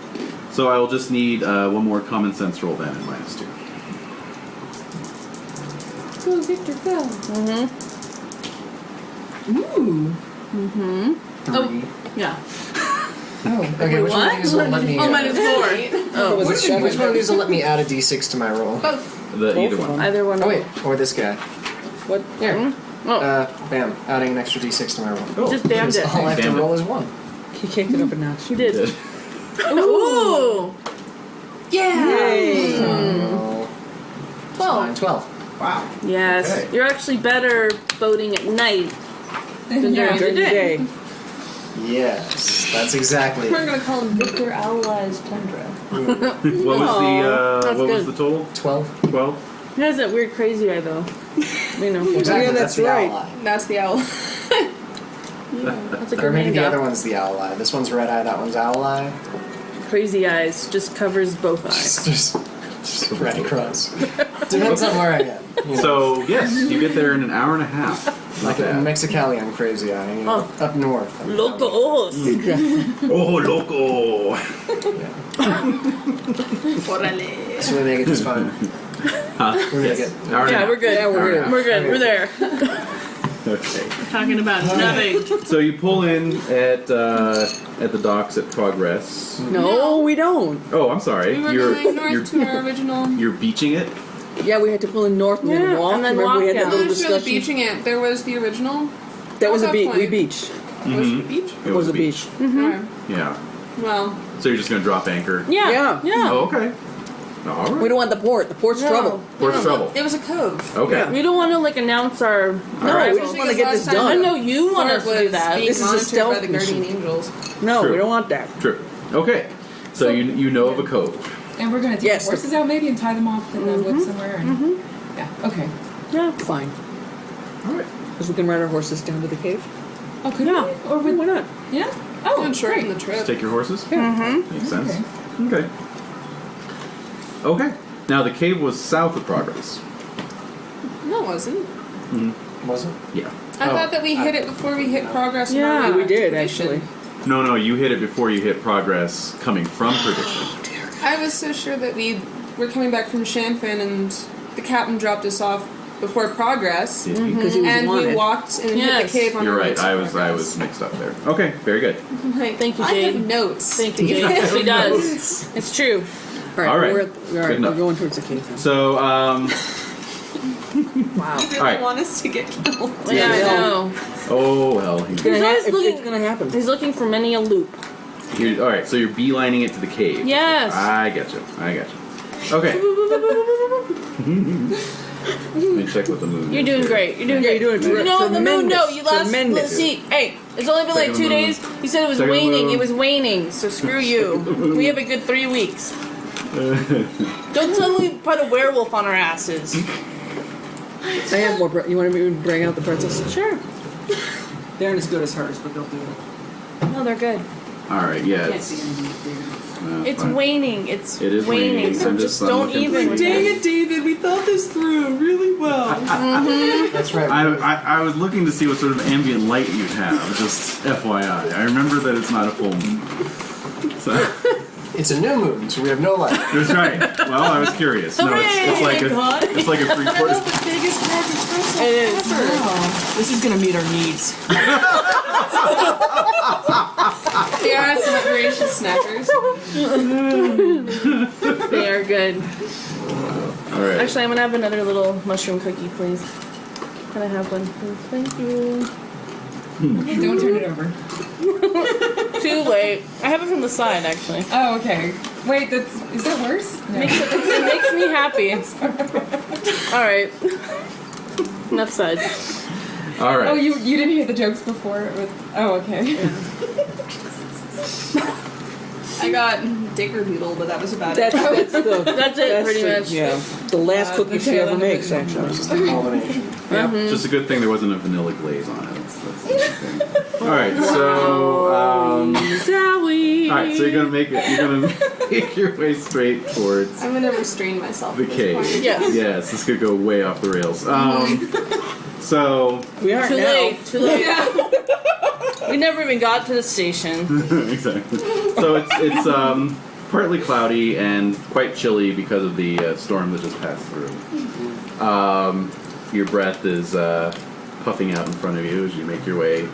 so I will just need one more common sense roll then in -2. Go, Victor, go. Ooh. 3. Yeah. Oh. Okay, which one of these will let me? Oh, minus 4. Was it Which one of these will let me add a d6 to my roll? Both. Either one. Either one. Oh wait, or this guy. What? Here. Oh, Bam. Adding an extra d6 to my roll. Oh, just damned Because it. all I have to Damned it. roll is 1. He kicked it up a notch. He did. Good. Ooh. Yay! So, 12. 12. Wow. Yes. Okay. You're actually better boating at night than Yeah. during the day. Yes, that's exactly We're it. gonna call him Victor Allies Tundra. What was that's what was good. the total? 12. 12. He has that weird crazy eye though. You know. Exactly, Yeah, that's that's the right. owl eye. That's the owl. That's a Or good maybe name, the though. other one's the owl eye. This one's red eye, that one's owl eye. Crazy eyes just covers both eyes. Just right across. Depends on where I am. You know. So yes, you get there in an hour and a half. Like in Mexicali, I'm crazy eye. You know, up north. I'm Loco ojos. Oh, loco! Órale. So we make it just fine. Huh? We're gonna Yes. get. Hour and a Yeah, half. we're good. Yeah, we're good. We're good. We're there. Okay. Talking about nothing. So you pull in at the docks at Progress. No, we don't. Oh, I'm sorry. We were going north to our original. You're beaching it. Yeah, we had to pull in north and Yeah, then walk. and then Remember we walk had that down. little Not sure the discussion? beaching it. There was the original. That was a At beach. point. We beached. Was it the beach? It was a beach. Okay. Yeah. Well, So you're just gonna drop anchor. Yeah. Yeah. Yeah. Oh, okay. All right. We don't want the port. The port's No. trouble. Port's trouble. it was a cove. Okay. We don't want to like announce our. No, arrival. we just want to get this I done. know you want us to do that. Being This is a monitored stealth by the guardian mission. angels. No, True. we don't want that. True. Okay. So you know of a cove. And we're gonna take Yes, the horses out maybe and tie them off in the woods somewhere. And, Yeah. Okay. Yeah. Fine. All right. Because we can ride our horses down to the cave. Oh, could Yeah. we? Or would Why not? Yeah. Oh, And shorten great. the trip. Take your horses. Mm-hmm. Makes sense. Okay. Okay. Okay. Now the cave was south of Progress. No, it wasn't. Was it? Yeah. I thought that we hit it before we hit progress. on Yeah, our We did, expedition. actually. No, you hit it before you hit Progress coming from Perdition. I was so sure that we were coming back from Shanfin and the captain dropped us off before progress. Did he? Because he was And wanted. we walked and hit Yes. the cave on You're our way right. to I was Progress. mixed up there. Okay. Very good. Like, Thank you, I have Jade. notes. Thank you, Jade. She does. It's true. All right, All right. We're, Good enough. we're going towards the cave then. So Wow. You really Alright. want us to get killed. Yeah, I know. oh well. It's gonna, always looking- it's gonna happen. He's looking for many a loop. All right. So you're beelining it to the cave. Yes. I get you. Okay. Let me check what the moon. You're is doing here. great. You're doing Yeah, great. you're doing You know what, the moon? No, you last. tremendous. Let's see. Hey, it's only been like Second 2 moon. days. You said it was Second waning. moon. It was waning. So screw you. We have a good 3 weeks. Don't suddenly put a werewolf on our asses. I have more. You want me to bring out the pretzels? Sure. They aren't as good as hers, but they'll do it. No, they're good. All right. Yeah. Can't It's, see anything big enough. It's fine. waning. It's It is waning. So I'm just I'm don't looking even. for- Dang it, David, we thought this through really well. That's right. I was looking to see what sort of ambient light you'd have. Just FYI. I remember that it's not a full moon. So. It's a new moon, so we have no light. That's right. Well, I was curious. No, it's like a it's like a 3/4. The biggest bag of pretzels It is. ever. This is gonna meet our needs. They are some voracious snackers. They are good. All right. Actually, I'm gonna have another little mushroom cookie, please. Can I have one, please? Thank you. Don't turn it over. Too late. I have it from the side, actually. Oh, okay. Wait, is that worse? No. It makes me happy. All right. Enough said. All right. Oh, you didn't hear the jokes before? Okay. I got Dickerdoodle, but that was about That's it. that's the. That's it, pretty much. Yeah, the last cookie the she tail ever end of makes, it. actually. It's just a culmination. Yeah. Just a good thing there wasn't a vanilla glaze on it. That's the thing. All right. So. Zowie. All right. So you're gonna make your way straight towards I'm gonna restrain myself. the at this cave. point. Yes. Yes. This could go way off the rails. So. We aren't Too now. late. Too late. We never even got to the station. Exactly. So it's partly cloudy and quite chilly because of the storm that just passed through. Your breath is puffing out in front of you as you make your way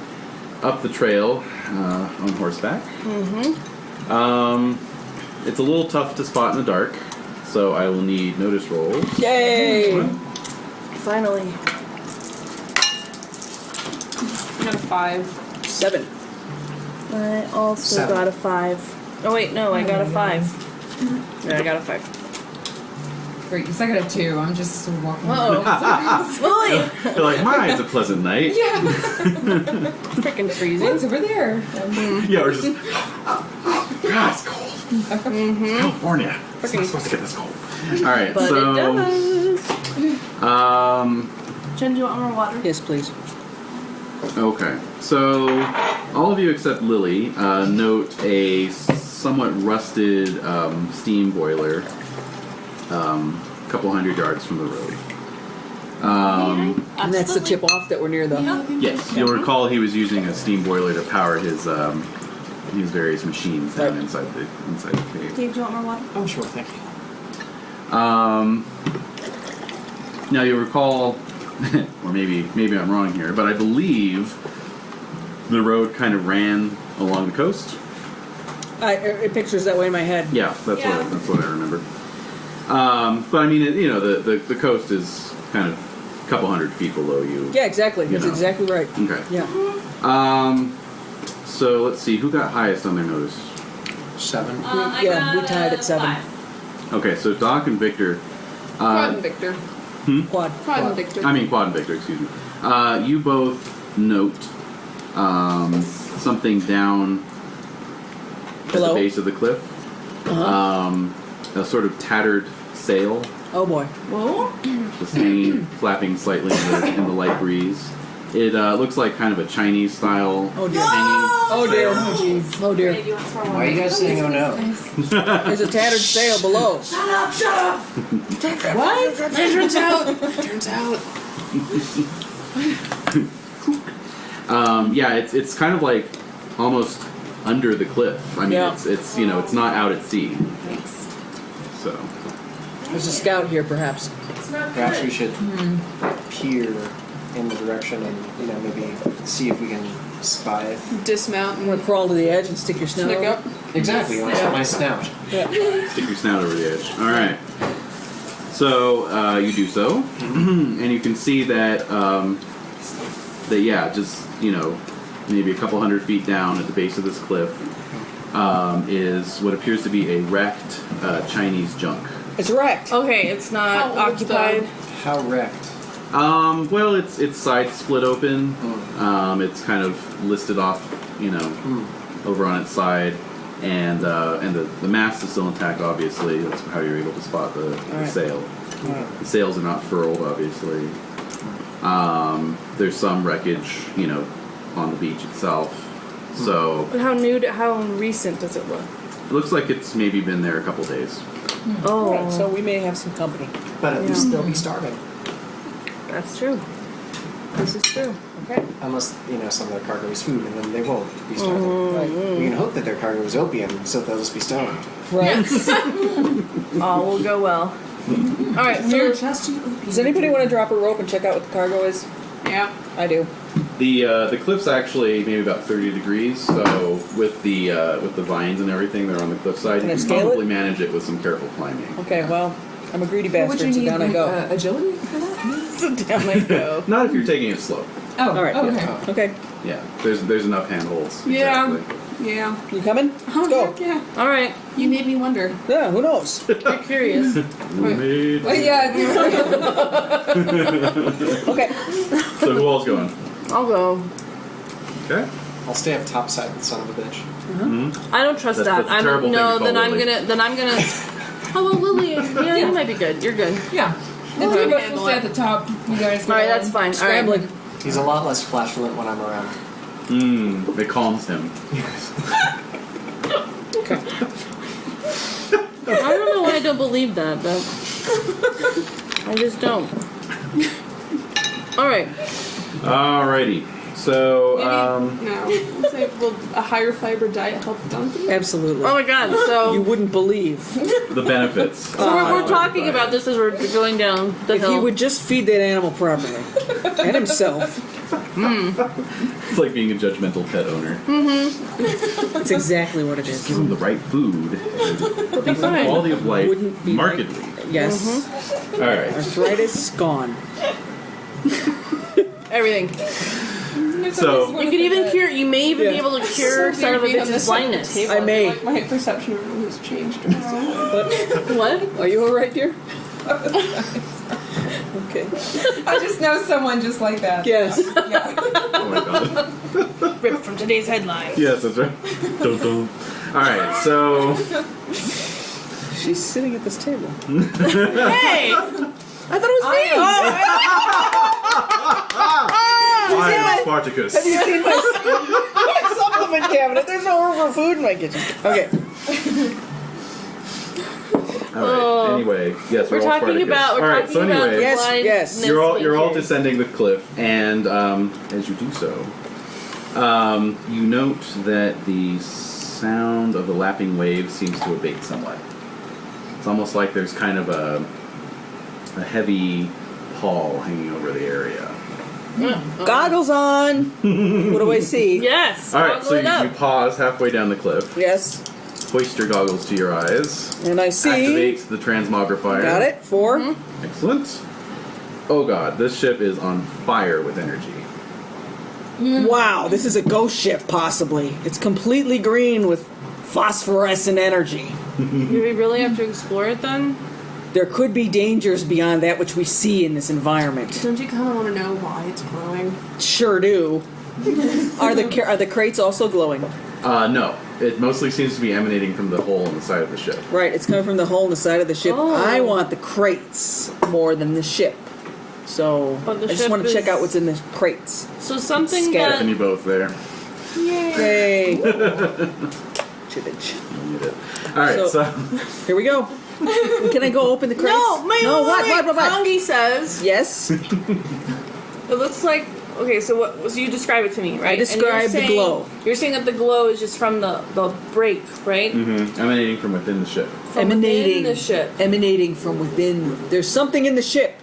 up the trail on horseback. It's a little tough to spot in the dark, So I will need notice rolls. Yay! Finally. I got a 5. 7. I also 7. got a 5. Oh wait, no, I got a 5. Yeah, I got a 5. Great, because I got a 2. I'm just sort of walking. Uh-oh. Lily! You're like, mine's a pleasant night. Yeah. Freaking freezing. What's over there? Yeah, we're just. God, it's cold. California. It's not supposed to get this cold. All right, But so. it does. Jen, do you want more water? Yes, please. Okay, so all of you except Lily note a somewhat rusted steam boiler, a couple hundred yards from the road. And that's the tip off that we're near the. Yes, you'll recall he was using a steam boiler to power his various machines down inside the cave. Dave, do you want more water? Oh, sure, thank you. Now you'll recall, or maybe I'm wrong here, but I believe the road kind of ran along the coast. It pictures that way in my head. Yeah, that's what I remember. But I mean, the coast is kind of a couple hundred feet below you. Yeah, exactly. That's know. exactly right. Okay. Yeah. So let's see, who got highest on their notice? 7. We tied at 7. 5. Okay, so Doc and Victor. Quad and Victor. Quad. Quad and Victor. I mean, Quad and Victor, excuse me. You both note something down at Below? the base of the cliff. A sort of tattered sail, Oh boy. Whoa. just hanging, flapping slightly in the light breeze. It looks like kind of a Chinese style Oh dear. hanging. Oh dear. Oh, jeez. Oh dear. Why are you guys saying oh no? There's a tattered sail below. What? Turns out. Yeah, it's kind of like almost under the cliff. I mean, Yeah. it's it's not out at sea. Thanks. So There's a scout here, perhaps. Perhaps we should peer in the direction and maybe see if we can spy it. Dismount I'm gonna crawl to the edge and stick your snout sneak over. up. Exactly. You want to my snout. Yeah. stick your snout over the edge. All right. So you do so, and you can see that just maybe a couple hundred feet down at the base of this cliff is what appears to be a wrecked Chinese junk. It's wrecked. Okay, it's not How old's occupied. How wrecked? Well, its sides split open. It's kind of listed off, over on its side, and the mast is still intact. Obviously, that's how you're able to spot the right. sail. Alright. The sails are not furled, obviously. There's some wreckage, on the beach itself. So But how recent does it look? it looks like it's maybe been there a couple days. Oh, Right, so we may have some company. But at least they'll be starving. that's true. This is true. Okay. Unless, some of their cargo is food, and then they won't be starving. Right. We can hope that their cargo is opium, so they'll just be stoned. Right. All will go well. All right, so Does anybody want to drop a rope and check out what the cargo is? Yeah. I do. The cliff's actually maybe about 30 degrees, so with the vines and everything that are on the cliffside, Can you I can scale probably it? manage it with some careful climbing. Okay, well, I'm a greedy Would bastard, you so need down I go. agility for that? so down I go. Not if you're taking it slow. Oh, All right. okay. Okay, Yeah, there's enough handholds. Yeah. Exactly. Yeah. you coming? Oh, Let's go. heck yeah. All right, You made me wonder. Yeah, who knows? you're curious. Made- Well, yeah. Okay. So who all's going? I'll go. Okay. I'll stay up topside, the son of a bitch. I don't trust That's that. a terrible thing no. to Then call I'm Lily. gonna. Oh well, Lily. Yeah, you might be good. You're good. Yeah. The two of us will stay at the top. You guys go All right, down. that's fine. All right. Scrambling. He's a lot less flatulent when I'm around. It calms him. I don't know why I don't believe that, but I just don't. All right. Alrighty. So No. Say, will a higher fiber diet help Donkey? Absolutely. Oh my God. So. You wouldn't believe. the benefits. So we're talking about this as we're going down the If hill. he would just feed that animal properly. And himself. It's like being a judgmental pet owner. That's exactly what it Give is. them the right food. Decent fine. quality of life, Wouldn't be markedly. Yes. All right. Arthritis gone. Everything. So You could even cure. You may even be Yeah. able to cure some of a bitch's blindness. I may. Like my perception of room has changed. What? Are you alright, dear? Okay. I just know someone just like that. Yes. Yeah. oh my god. Ripped from today's headline. Yes, that's right. Dun, dun. All right. So She's sitting at this table. Hey! I thought it was me. I am Spartacus. Have you seen my supplement cabinet? There's no room for food in my kitchen. Okay. All right. Anyway, yes, We're all talking Spartacus. about. All We're right. talking So about anyway, the Yes, blindness yes. you're all makers. descending the cliff, and as you do so, you note that the sound of the lapping waves seems to abate somewhat. It's almost like there's kind of a heavy pall hanging over the area. Goggles on. What do I see? Yes. All right, so goggle it you up. pause halfway down the cliff, Yes. hoist your goggles to your eyes, And I see. activate the transmogrifier. Got it. 4. Excellent. Oh god, this ship is on fire with energy. Wow, this is a ghost ship, possibly. It's completely green with phosphorescent energy. Do we really have to explore it then? There could be dangers beyond that which we see in this environment. Don't you kind of want to know why it's glowing? Sure do. Are the crates also glowing? No. It mostly seems to be emanating from the hole in the side of the ship. Right, it's coming from the hole in the side of the ship. Oh. I want the crates more than the ship. So But the I just ship want to check is- out what's in the crates. So something Scatter. And you both there. Yay! Chibbage. You did. Alright, so Here we go. Can I go open the crates? No, wait, no. wait, wait. What? Kangee says Yes. it looks like. Okay, so what? So you describe it to me, right? I describe And you're the saying- glow. You're saying that the glow is just from the break, right? emanating from within the ship. From Emanating within the ship. Emanating from within. There's something in the ship,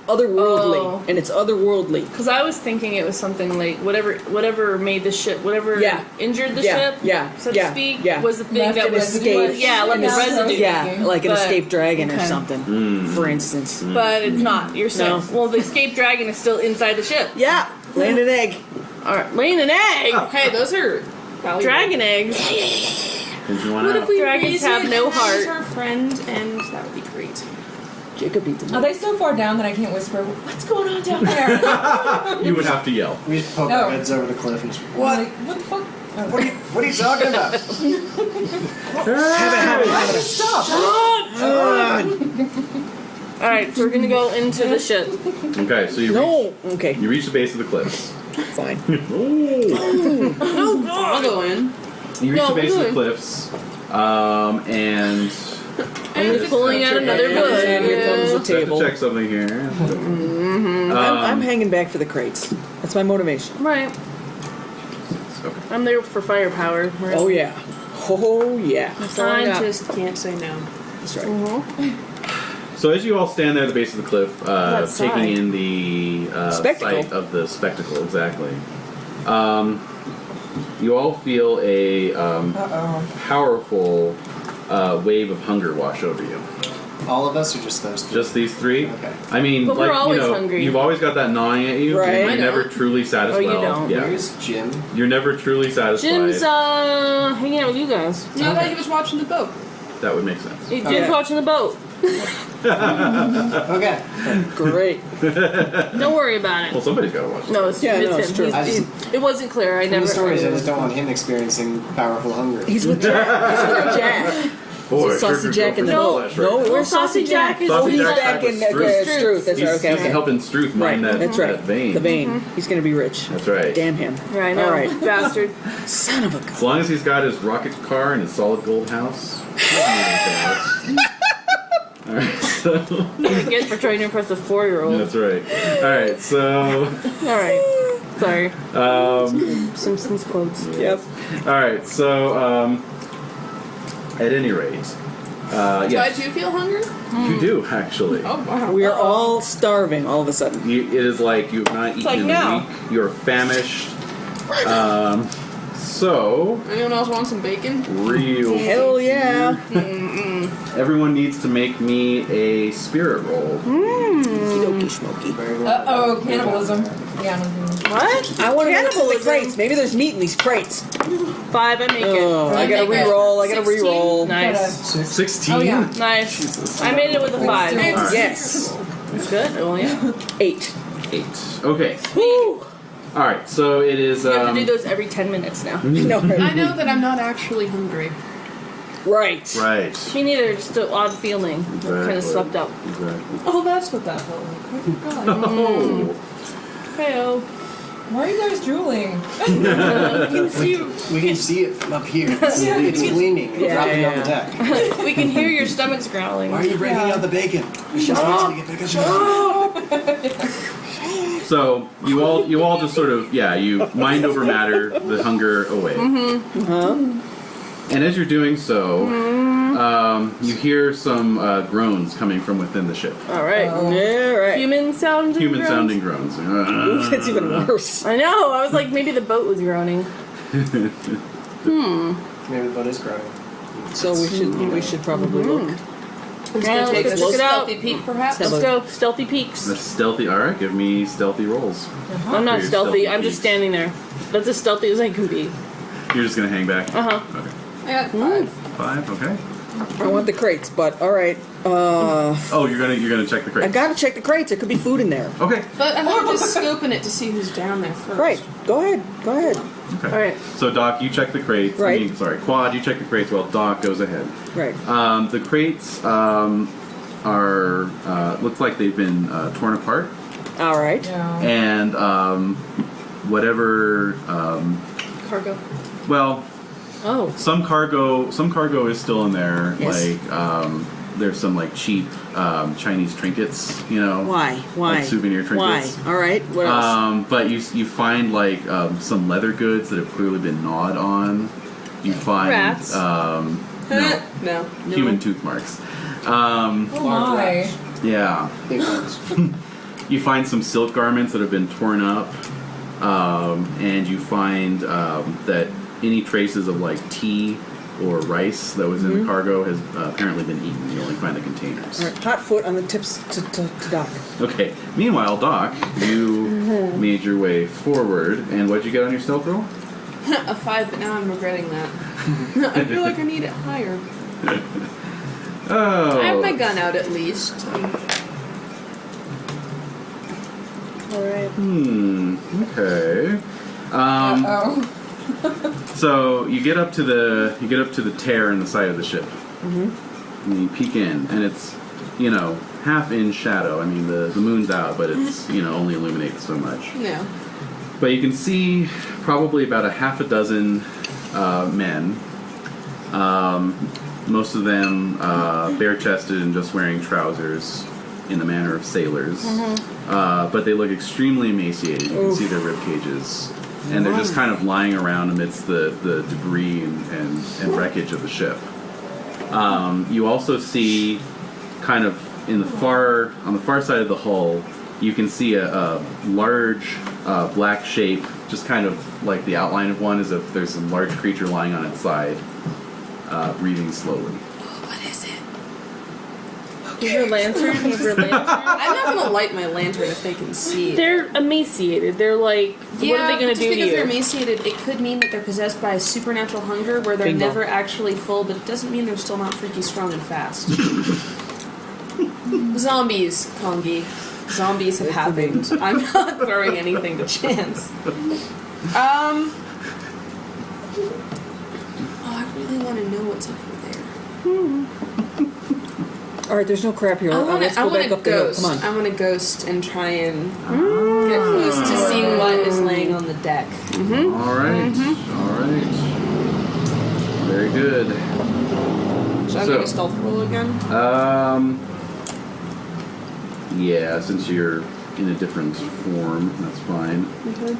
otherworldly, Oh. and it's otherworldly. Because I was thinking it was something like whatever made the ship, whatever Yeah. injured the Yeah, ship, yeah, so yeah, to speak, yeah. was the thing Left that an was escape. left a Yeah, residue. Yeah, like an But- escaped dragon or okay. something, for instance. But it's not. You're saying, No. well, the escaped dragon is still inside the ship. Yeah, laying an egg. All right, laying an egg. Hey, those are valuable. Dragon eggs. Did you want What out? if we Dragons raise have it no as heart. our friend, and that would be great. Jacob beat them. Are they so far down that I can't whisper? What's going on down there? You would have to yell. We just poke No. our heads over the cliff and just, What? Like, what the fuck? Oh. what are you talking about? Stop! All right, so we're gonna go into the ship. Okay, so you No. Okay, reach, you reach the base of the cliffs. fine. I'll go in. You reach No, the base of the good. cliffs, and I'm just pulling out another And book. here comes the I have to table. check something here. I'm hanging back for the crates. That's my motivation. Right, Okay. I'm there for firepower. Right? Oh yeah. Oh yeah. That's all I I got. just can't say no. That's right. So as you all stand there at the base of the cliff, That taking side. in the Spectacle. sight of the spectacle, exactly, you all feel a powerful wave of hunger wash over you. All of us or just those three? Just these three? Okay. I mean, But we're like, always you know, hungry. you've always got that gnawing at you. Right. You're I never don't. truly satisfied. Oh, you don't. Yeah. Where's Jim? You're never truly satisfied. Jim's hanging out with you guys. No, that he was watching the boat. That would make sense. Jim's Okay. watching the boat. Okay. Great. Don't worry about it. Well, somebody's got to watch. No, it's, Yeah, it's no, him. it's true. It wasn't clear. I From never. the stories, I just don't want him experiencing powerful hunger. He's with Jack. He's with Jack. Boy, Saucy sure Jack could in go the for boat. flesh right No, now. where's Saucy Jack? is Saucy Oh, he's Jack's back back in with Struth. Struth. That's He's, right. Okay, he's okay. helping Struth mine that, That's right. that vein. The vein. He's gonna be rich. That's right. Damn him. Right now, All right. bastard. Son of a gun. As long as he's got his rocket car and his solid gold house. he doesn't need anything else. Alright, so. Again for trying to impress a 4-year-old. That's right. Alright, so. All right. Sorry. Simpsons quotes. Yep. Alright, so. At any rate. Do I Yes. do feel hunger? You do, actually. Oh, wow. We are all starving all of a sudden. It is like you've not eaten like in now. a week. You're famished. So, Anyone else want some bacon? real. Hell yeah. Everyone needs to make me a spirit roll. Okie smoky. Very well. Oh, cannibalism. Yeah. What? I want to get to the crates. Maybe there's meat in these crates. 5, I make it. I gotta make it. re-roll. I gotta 16. re-roll. Nice. 16? Oh, yeah. Nice. Jesus. I made it with a 5. Alright. Yes. That's good. Oh, yeah. 8. 8. Okay. Woo. Alright, so it is. You have to do those every 10 minutes now. No, I know that I'm not actually hungry. right. Right. Me neither, just an odd feeling. I'm kind Exactly. of slept out. Exactly. Oh, that's what that felt like. Oh, God. Oh. Heyo. Why are you guys drooling? We can see it from up here. It's gleaming and dropping on the deck. We can hear your stomachs growling. Why are you breaking out the bacon? We should wait till you get back up. So you all just sort of you mind over matter the hunger away. And as you're doing so, you hear some groans coming from within the ship. All right. Yeah, right. Human sounding Human sounding groans. It's even worse. I know. I was like, maybe the boat was groaning. Maybe the boat is growing. So we should probably look. Let's Yeah, go take a let's check it out. stealthy peek, perhaps. Let's go. Stealthy peeks. The stealthy. All right, give me stealthy rolls. I'm not Your stealthy. stealthy I'm just peeks. standing there. That's as stealthy as I can be. You're just gonna hang back. Uh-huh. Okay. I got 5. 5. Okay. I want the crates, but all right. Oh, you're gonna check the crates. I gotta check the crates. There could be food in there. Okay. But I'm just scoping it to see who's down there first. Right. Go ahead. Go ahead. Okay. All right. So Doc, you check the crates. Right. Quad, you check the crates while Doc goes ahead. Right. The crates are looks like they've been torn apart, All right. Yeah. and whatever. Cargo. Well, Oh. some cargo is still in there. Yes. Like there's some like cheap Chinese trinkets. Why? Like souvenir trinkets. Why? All right. What else? But you find like some leather goods that have clearly been gnawed on. You find Rats. No, No. human tooth marks. Oh my. Yeah. Big ones. You find some silk garments that have been torn up, and you find that any traces of like tea or rice that was in the cargo has apparently been eaten. You only find the containers. All right. Hot foot on the tips to Doc. Okay. Meanwhile, Doc, you made your way forward, and what'd you get on your stealth roll? A 5, but now I'm regretting that. I feel like I need it higher. Oh. I have my gun out at least. All right. Okay. Oh. So you get up to the tear in the side of the ship, and you peek in, and it's half in shadow. I mean the moon's out, but it's only illuminates so much. No. But you can see probably about a half a dozen men. Most of them bare-chested and just wearing trousers in the manner of sailors. But they look extremely emaciated. You can see their rib cages. And they're just kind of lying around amidst the debris and wreckage of the ship. You also see kind of on the far side of the hull, you can see a large black shape, just kind of like the outline of one, as if there's some large creature lying on its side, breathing slowly. What is it? Is your lantern? Is your lantern? I'm not gonna light my lantern if they can see. They're emaciated. They're like, what are they gonna just do to because they're you? emaciated, it could mean that they're possessed by a supernatural hunger where they're Bingo. never actually full, but it doesn't mean they're still not freaky strong and fast. Zombies, Kangee. Zombies have happened. I'm not throwing anything to chance. Oh, I really want to know what's over there. All right. There's no crap here. Let's go back up the hill. ghost. Come on. I want to ghost and try and get close to see what is laying on the deck. All right. All right. Very good. So I'm going to stealth roll again. Yeah, since you're in a different form, that's fine. Okay.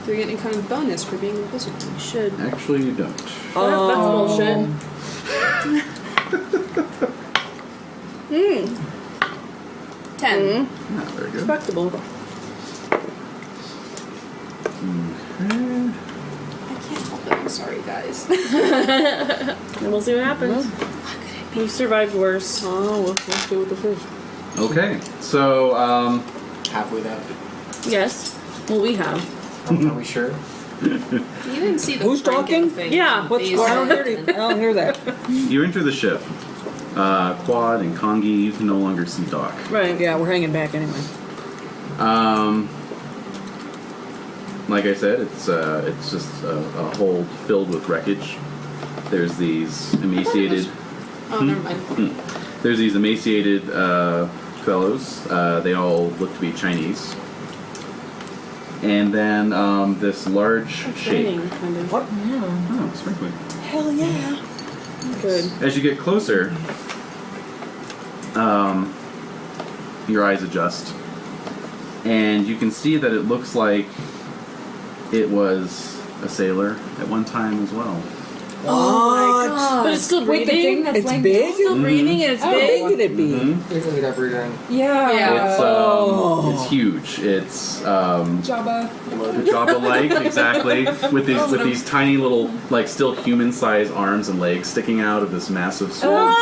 Do we get any kind of bonus for being invisible? You should. Actually, you don't. That's bullshit. 10. Not very good. Respectable. Okay. I can't help sorry, guys. And we'll see what happens. We've survived worse. Oh, we'll see what this is. Okay, so Halfway there. Yes. Well, we have. Are we sure? You didn't see the Who's Franken talking? thing. Yeah. What's They going on? said- I don't hear that. you enter the ship. Cuad and Kangee, you can no longer see Doc. Right. Yeah, we're hanging back anyway. Like I said, it's just a hold filled with wreckage. There's these emaciated. Oh, never mind. There's these emaciated fellows. They all look to be Chinese. And then this large shape. Training, kind of. What? Oh, sprinkling. Hell yeah. Good. As you get closer, your eyes adjust, and you can see that it looks like it was a sailor at one time as well. Oh my god. But it's still Wait, the thing breathing? that's It's laying big? down? Still breathing and it's How big? big could it be? Here's a up reading. Yeah. Yeah. It's huge. It's Jabba. Jabba-like, exactly, with these tiny little, like, still human-sized arms and legs sticking out of this massive sword.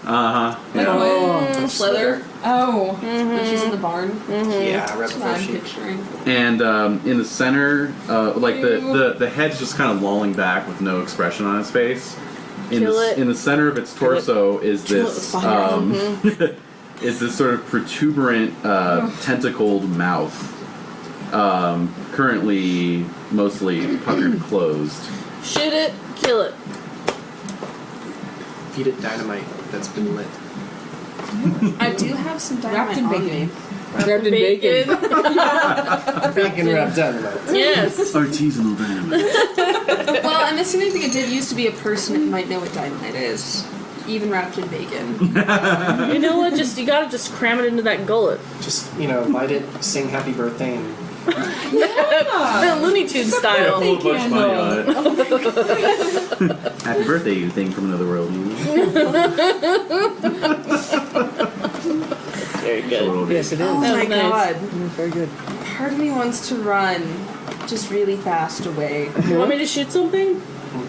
Uh-huh. Yeah. Slither. Oh. When she's in the barn. Yeah, right That's what before I'm she. picturing. And in the center, like the head's just kind of lolling back with no expression on its face. In the center of its torso is this is this sort of protuberant, tentacled mouth, currently mostly puckered closed. Shoot it, kill it. Feed it dynamite that's been lit. I do have some Wrapped dynamite in on bacon. me. Wrapped in bacon. Bacon wrapped dynamite. Yes. Artisanal dynamite. Well, I'm assuming if it did used to be a person, it might know what dynamite is. Even wrapped in bacon. You know what? You gotta just cram it into that gullet. Just, light it, sing happy birthday, and Looney Tunes style. A whole bunch of money on it. Happy birthday, you thing from another world. You. Very good. Yes, it is. Oh That my was nice. god. Very good. Part of me wants to run just really fast away. You want me to shoot something?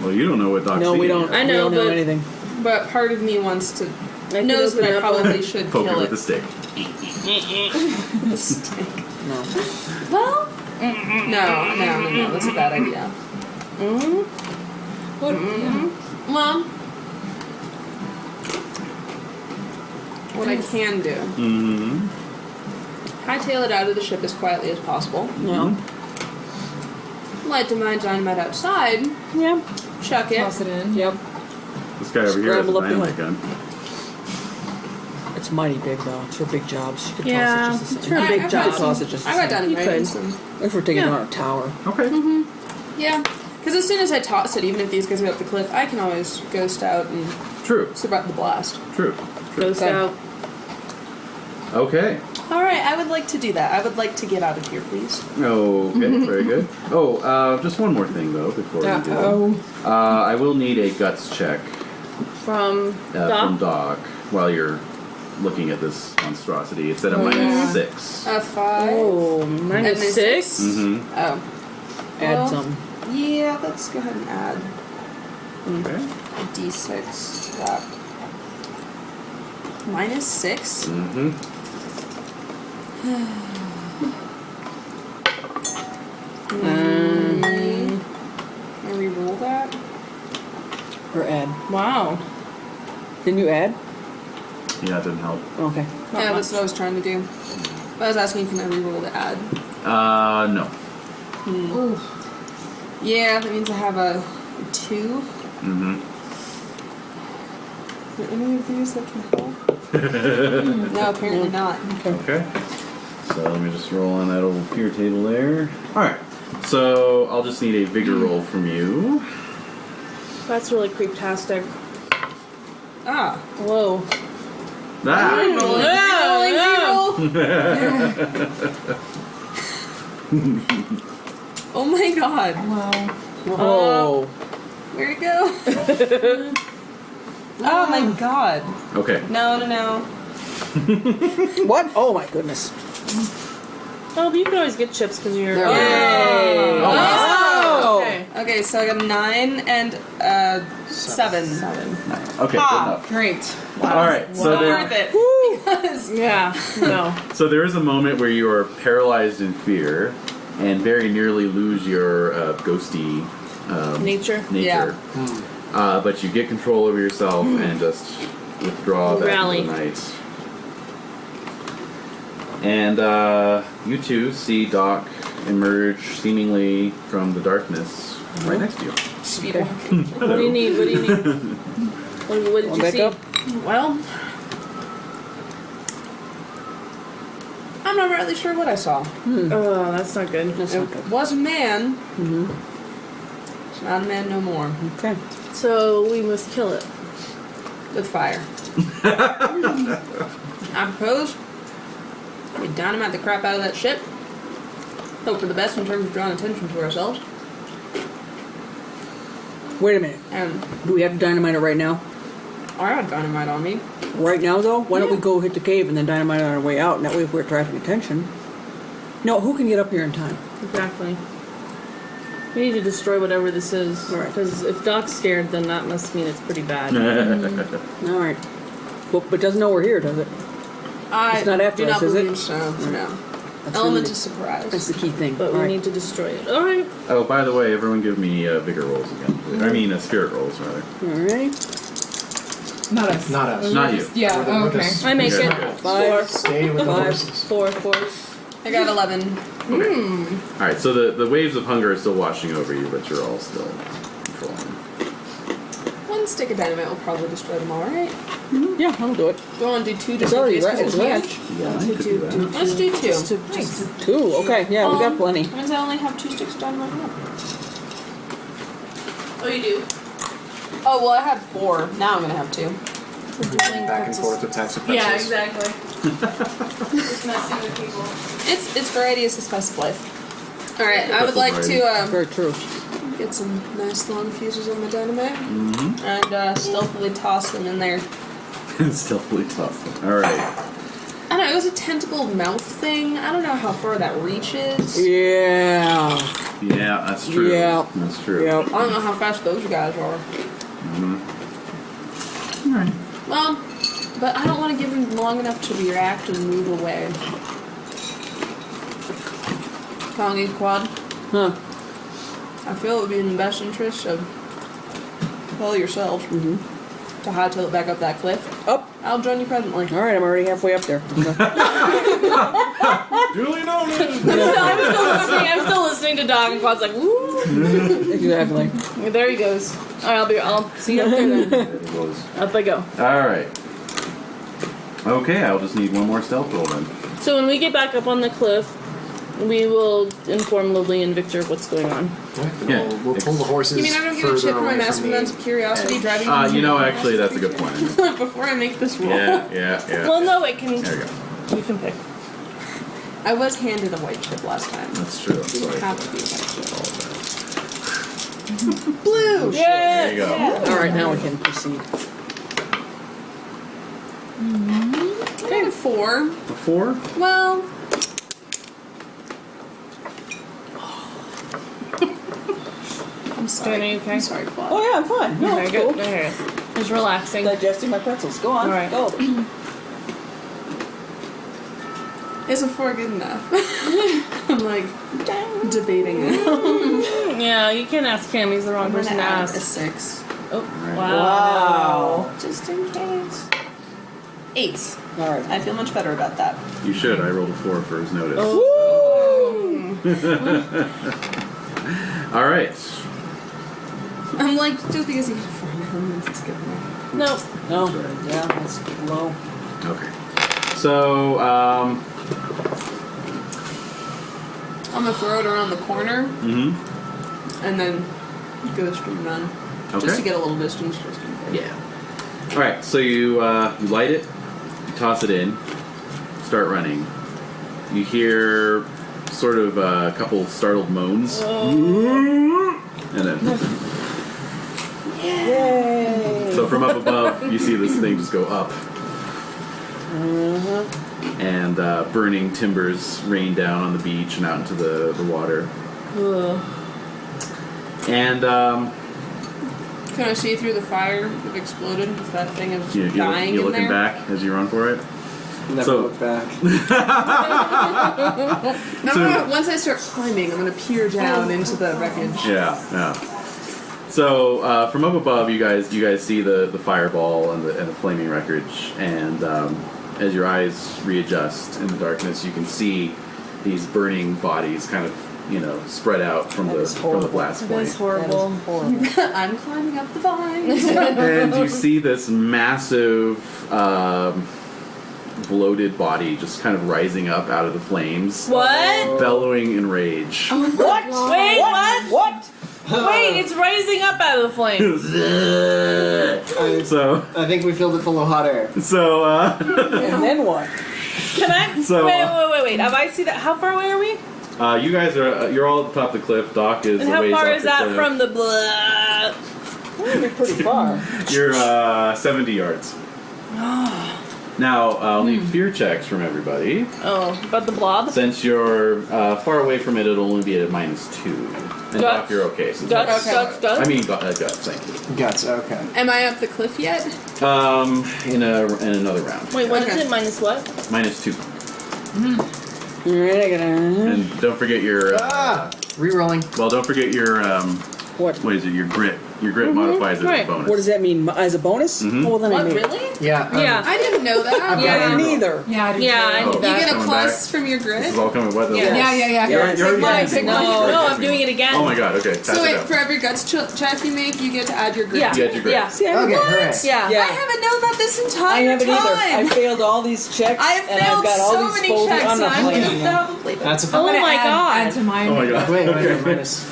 Well, you don't know what Doc's No, we eating don't. yet. I know, we don't know but- anything. But part of me wants to can knows that open I up probably should Poke kill it it. with a stick. The stick. No. Well, no, that's a bad idea. What? Well, what I can do, hightail it out of the ship as quietly as possible. No. Light my dynamite outside, Yeah. chuck it. Toss it in. Yep. This guy over here has a Scramble up the dynamite hill. gun. It's mighty big though. It's her big job. She could Yeah, toss it just the it's same. her big I've job. got Toss it just the I got same. You dynamite. could. So. If we're taking Yeah. down a tower. Okay. Yeah, because as soon as I toss it, even if these guys are up the cliff, I can always ghost out and True. survive the blast. True. Ghost out. Okay. All right, I would like to do that. I would like to get out of here, please. Okay. Very good. Oh, just one more thing though before we do. Oh. I will need a guts check From from Doc. Doc while you're looking at this monstrosity. It's at a -6. A 5. Oh, And minus then 6? Mm-hmm. Oh. Add Well, some. Yeah, let's go ahead and add Okay. a d6 to that. -6? Mm-hmm. Can we roll that? Or add. Wow. Didn't you add? Yeah, it didn't help. Okay. Yeah, that's what I was trying to do. But I was asking, can I re-roll to add? No. Yeah, that means I have a 2. Mm-hmm. Are there any of these that can help? No, apparently not. Okay. So let me just roll on that old fear table there. Alright. So I'll just need a vigor roll from you. That's really creeptastic. Ah. Whoa. Ah! Oh my god. Wow. Oh. Where'd it go? Oh my god. Okay. No. What? Oh my goodness. Oh, but you can always get chips because you're. There we Yay! go. Oh! Oh. Okay. Okay, so I got a 9 and 7. Okay, good enough. Great. All right, so Not there, worth it. Because Yeah. No. so there is a moment where you are paralyzed in fear and very nearly lose your ghosty Nature. nature. But you get control over yourself and just withdraw back Rally. into the night. And you two see Doc emerge seemingly from the darkness right next to you. speed Okay. walking. What do you need? What do you need? What did Wanna you back see? up? Well, I'm not really sure what I saw. Oh, that's not good. It was a man. It's not a man no more. Okay. So we must kill it. With fire. I propose we dynamite the crap out of that ship. Hope for the best in terms of drawing attention to ourselves. Wait a minute. And Do we have to dynamite it right now? I had dynamite on me. Right now, though? Why don't we go hit the cave and then dynamite on our way out? And that way, if we're attracting attention. No, who can get up here in time? Exactly. We need to destroy whatever this is. Right. Because if Doc's scared, then that must mean it's pretty bad. All right. Well, but doesn't know we're here, does it? I It's not after do us, not is it? believe so. No. That's Element really- of surprise. That's the key thing. But All we right. need to destroy it. Alright. Oh, by the way, everyone give me vigor rolls again. Please. I mean, spirit rolls, rather. All right. Not us. Not us. Not you. Yeah, We're the- we're the okay. s- I make Okay. it. Five. Stay with the Five. horses. Four. I got 11. All right, so the waves of hunger are still washing over you, but you're all still controlling. One stick of dynamite will probably destroy them all, right? Yeah, I'll do it. Do you want to do 2 It's just in already case? 'Cause right. it's It's right. huge? Yeah, I could do that. Let's do 2. Just 2. Okay. Yeah, we got plenty. That means I only have 2 sticks of dynamite left. Oh, you do? Oh, well, I had 4. Now I'm going to have 2. Back and forth with attacks of Yeah, pretzels. exactly. Just messing with people. It's variety is the spice of life. Alright, I would Pretzel like variety. to Very true. get some nice long fuses on my dynamite and stealthily toss them in there. Stealthily tough. All right. I don't know, it was a tentacled mouth thing. I don't know how far that reaches. Yeah. Yeah, that's true. Yeah. That's true. Yep. I don't know how fast those guys are. All right. Well, but I don't want to give them long enough to react and move away. Kangee, Cuad, Huh. I feel it would be in the best interest of well yourselves to hightail it back up that cliff. Up. I'll join you presently. All right, I'm already halfway up there. Duly noted. I'm still listening to Dog, and Quad's like, woo. Exactly. There he goes. Alright, I'll see you up there then. There it goes. Up I go. All right. Okay, I'll just need one more stealth roll then. So when we get back up on the cliff, we will inform Lilly and Victor of what's going on. Yeah. We'll pull the horses. You mean I don't get a further chip for my away massive from the- amounts of curiosity driving? You know, actually, that's a good plan. Before I make this roll, Yeah. Well, no, it can. There you go. You can pick. I was handed a white chip last time. That's true. I'm It didn't sorry. have to be a white chip. Blue. Yeah. There you go. All right, now we can proceed. Okay, 4. A 4? Well, I'm sorry. Are you okay? I'm sorry, Claude. Oh yeah, I'm fine. No, Very it's good. cool. Okay. Just relaxing. Digesting my pretzels. Go on. All right. Go. Is a 4 good enough? I'm like debating it. Yeah, you can't ask him. He's the wrong I'm gonna person to add a ask. 6. Oh, right. wow. Just in case. 8. All right. I feel much better about that. You should. I rolled a 4 for his notice. Oh. All right. I'm like, just because he's a 4 never means it's good enough. No. No. Yeah, that's low. Okay. So, I'm gonna throw it around the corner mhm. and then go straight run. Okay. Just to get a little distance. Just in case. Yeah. All right. So you light it, you toss it in, start running. You hear sort of a couple startled moans, and then. Yay! So from up above, you see this thing just go up. And burning timbers rain down on the beach and out into the water. Ugh. And Can I see through the fire that exploded if that thing is you're dying in looking there? back as you run for it. Never So- look back. Once I start climbing, I'm gonna peer down into the wreckage. Yeah. So from up above, you guys see the fireball and the flaming wreckage, and as your eyes readjust in the darkness, you can see these burning bodies kind of spread out from the blast point. That's horrible. I'm climbing up the vines. And you see this massive bloated body just kind of rising up out of the flames, What? bellowing in rage. What? Wait, what? What? Wait, it's rising up out of the flames. So I think we filled it full of hot air. And then what? Can I? So, wait. Have I seen that? How far away are we? you guys you're all at the top of the cliff. Doc is And a how ways far up is the that cliff. from the blah? We're pretty far. You're 70 yards. Now, I'll need fear checks from everybody. Oh, about the blob? Since you're far away from it, it'll only be at -2. And Guts. Doc, you're okay. Since Guts, Okay. guts. I mean, guts, thank you. Guts, okay. Am I up the cliff yet? In another round. Wait, what is Okay. it? Minus what? -2. You're gonna. And don't forget your, Rerolling. don't forget your, What? what is it, your grit. Your grit modifies it as a right. bonus. What does that mean? As a bonus? Mhm. Oh, well, then I What, made it. really? Yeah. Yeah. I didn't know that. I've Yeah. got a reroll. Neither. Yeah, I do Yeah, I too. knew Oh. You that. get a Coming plus back. from your grit? This is all coming with Yeah. Yeah. Yeah. You're Take already mine, using take it. mine. No, I'm doing it again. Oh my god, okay. Pass So it wait, down. for every guts check you make, you get to add your grit. Yeah. You had your grit. Yeah. See, I Okay, what? hooray. Yeah. Yeah. I haven't known that this I entire haven't time. either. I failed all these checks, I have and I've failed got all so these many folded. checks, I'm and not I'm playing gonna them. probably. That's a I'm fun. gonna my add God. to mine. Oh my god. Wait, Okay. minus.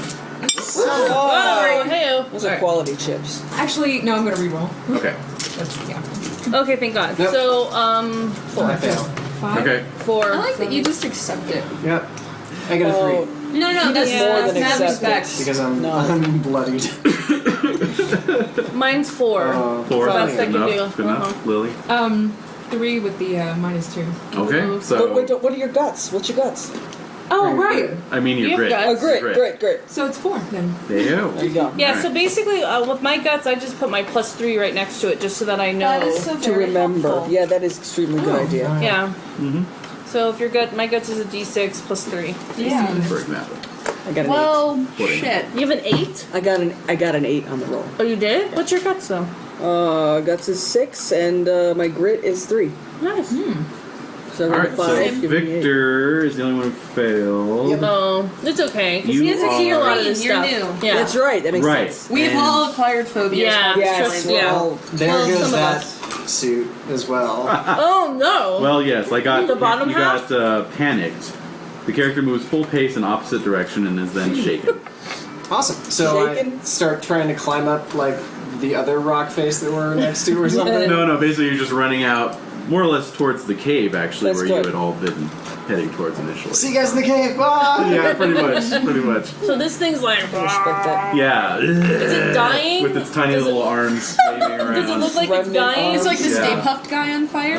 Oh, hey. Those are quality chips. Actually, no, I'm gonna reroll. Okay. That's, yeah. Okay, thank God. Yep. So, I fail. 5. Okay. 4. I like that you just accept it. Yep. I get a 3. Oh, No, He that's does more than mad accept respect. Because I'm No. bloodied. Mine's 4. 4. Best I Good can enough. do. Good enough. Lily. 3 with the -2. Okay. But So wait, what are your guts? What's your guts? Oh, right. I mean your You've grit. got- Oh, great. So it's 4 then. There you go. There you go. Yeah, Alright. so basically, with my guts, I just put my +3 right next to it just so that I know. That is so To very remember. helpful. Yeah, that is extremely good idea. Yeah. Mm-hmm. So if your my guts is a D6 +3. Yeah. For example. I got an Well, Pudding. shit. You have an 8? 8. I got an 8 on the roll. Oh, you did? What's your guts though? Guts is 6, and my grit is 3. Nice. So I got a Alright, 5. so give me 8. Victor is the only one who failed. Oh, it's okay because he You hasn't seen a lot of this You're stuff. new. Yeah. That's right. That makes Right. sense. We've And- all acquired phobias. Yeah. Yes, Trust- we're yeah. all- There Well, goes some of that us. suit as well. Oh no. Well, yes, I got The bottom you half? got panicked. The character moves full pace in opposite direction and is then shaken. Awesome. So Shaken? I start trying to climb up like the other rock face that we're next to or something. No, basically you're just running out more or less towards the cave, actually, That's where you good. had all been heading towards initially. See you guys in the cave. Bye. Yeah, pretty much. So this thing's like. Respect that. Yeah. Is it dying? With its tiny Does it- little arms waving around. Does it look like it's Remnant dying? It's like the Yeah. Stay Puft guy on fire.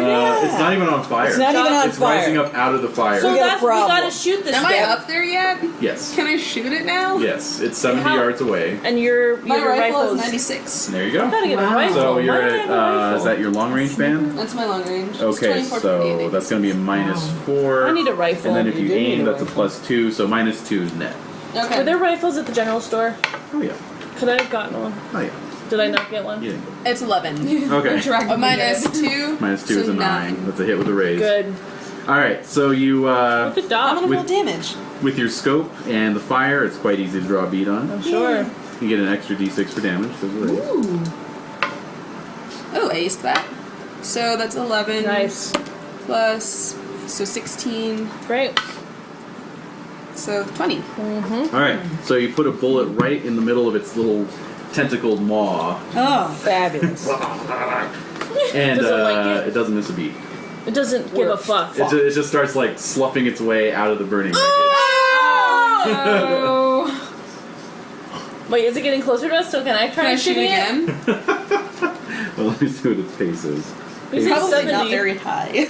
It's not even on fire. It's not even on It's fire. rising up out of the fire. So We got a that's we problem. gotta shoot this Am I thing. up there yet? Yes. Can I shoot it now? Yes. It's 70 How- yards away. And your My rifle rifle's is 96. There you go. Gotta get a Wow. rifle. So you're Why at, do I have a rifle? is that your long range band? That's my long range. It's Okay, 24 so 48. that's going to be a -4. I need a rifle. And then if You you do need aim, a that's a rifle. +2, so -2 is net. Okay. Are there rifles at the general store? Oh, yeah. Could I have gotten one? Oh, yeah. Did I not get one? Yeah. It's 11. Okay. A minus 2. -2 is so a 9. That's a hit with a raise. Good. Alright, so you, Look at I'm Doc. gonna With- roll damage. with your scope and the fire, it's quite easy to draw a bead on. I'm sure. You get an extra d6 for damage. Because of the raise. Oh, I aced that. So that's 11. Nice. Plus, so 16. Great. So 20. Alright, so you put a bullet right in the middle of its little tentacled maw, Oh. Fabulous. and Does it like it? it doesn't miss a beat. It doesn't give a fuck. It just starts like sloughing its way out of the burning wreckage. Oh. Wait, is it getting closer to us? So can I try Can I shoot shooting it? again? Well, let me see what its pace is. It's Probably 70. not very high.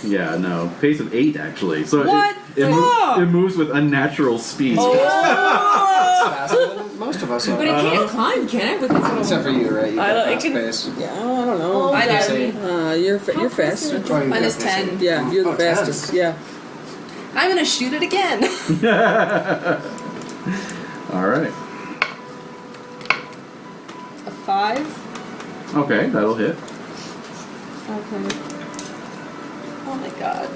Yeah, no. Pace of 8, actually. So What? It moves with unnatural speed. It's faster than most most of us are. But it can't climb, can it? With its little... Except for you, right? You I got don't- fast it can- pace. Yeah, I don't know. Oh, I God. Say, You're fast. oh, you Minus got 10. Yeah, you're the Oh, 10. fastest. Yeah. I'm gonna shoot it again. All right. A 5. Okay, that'll hit. Okay. Oh my god.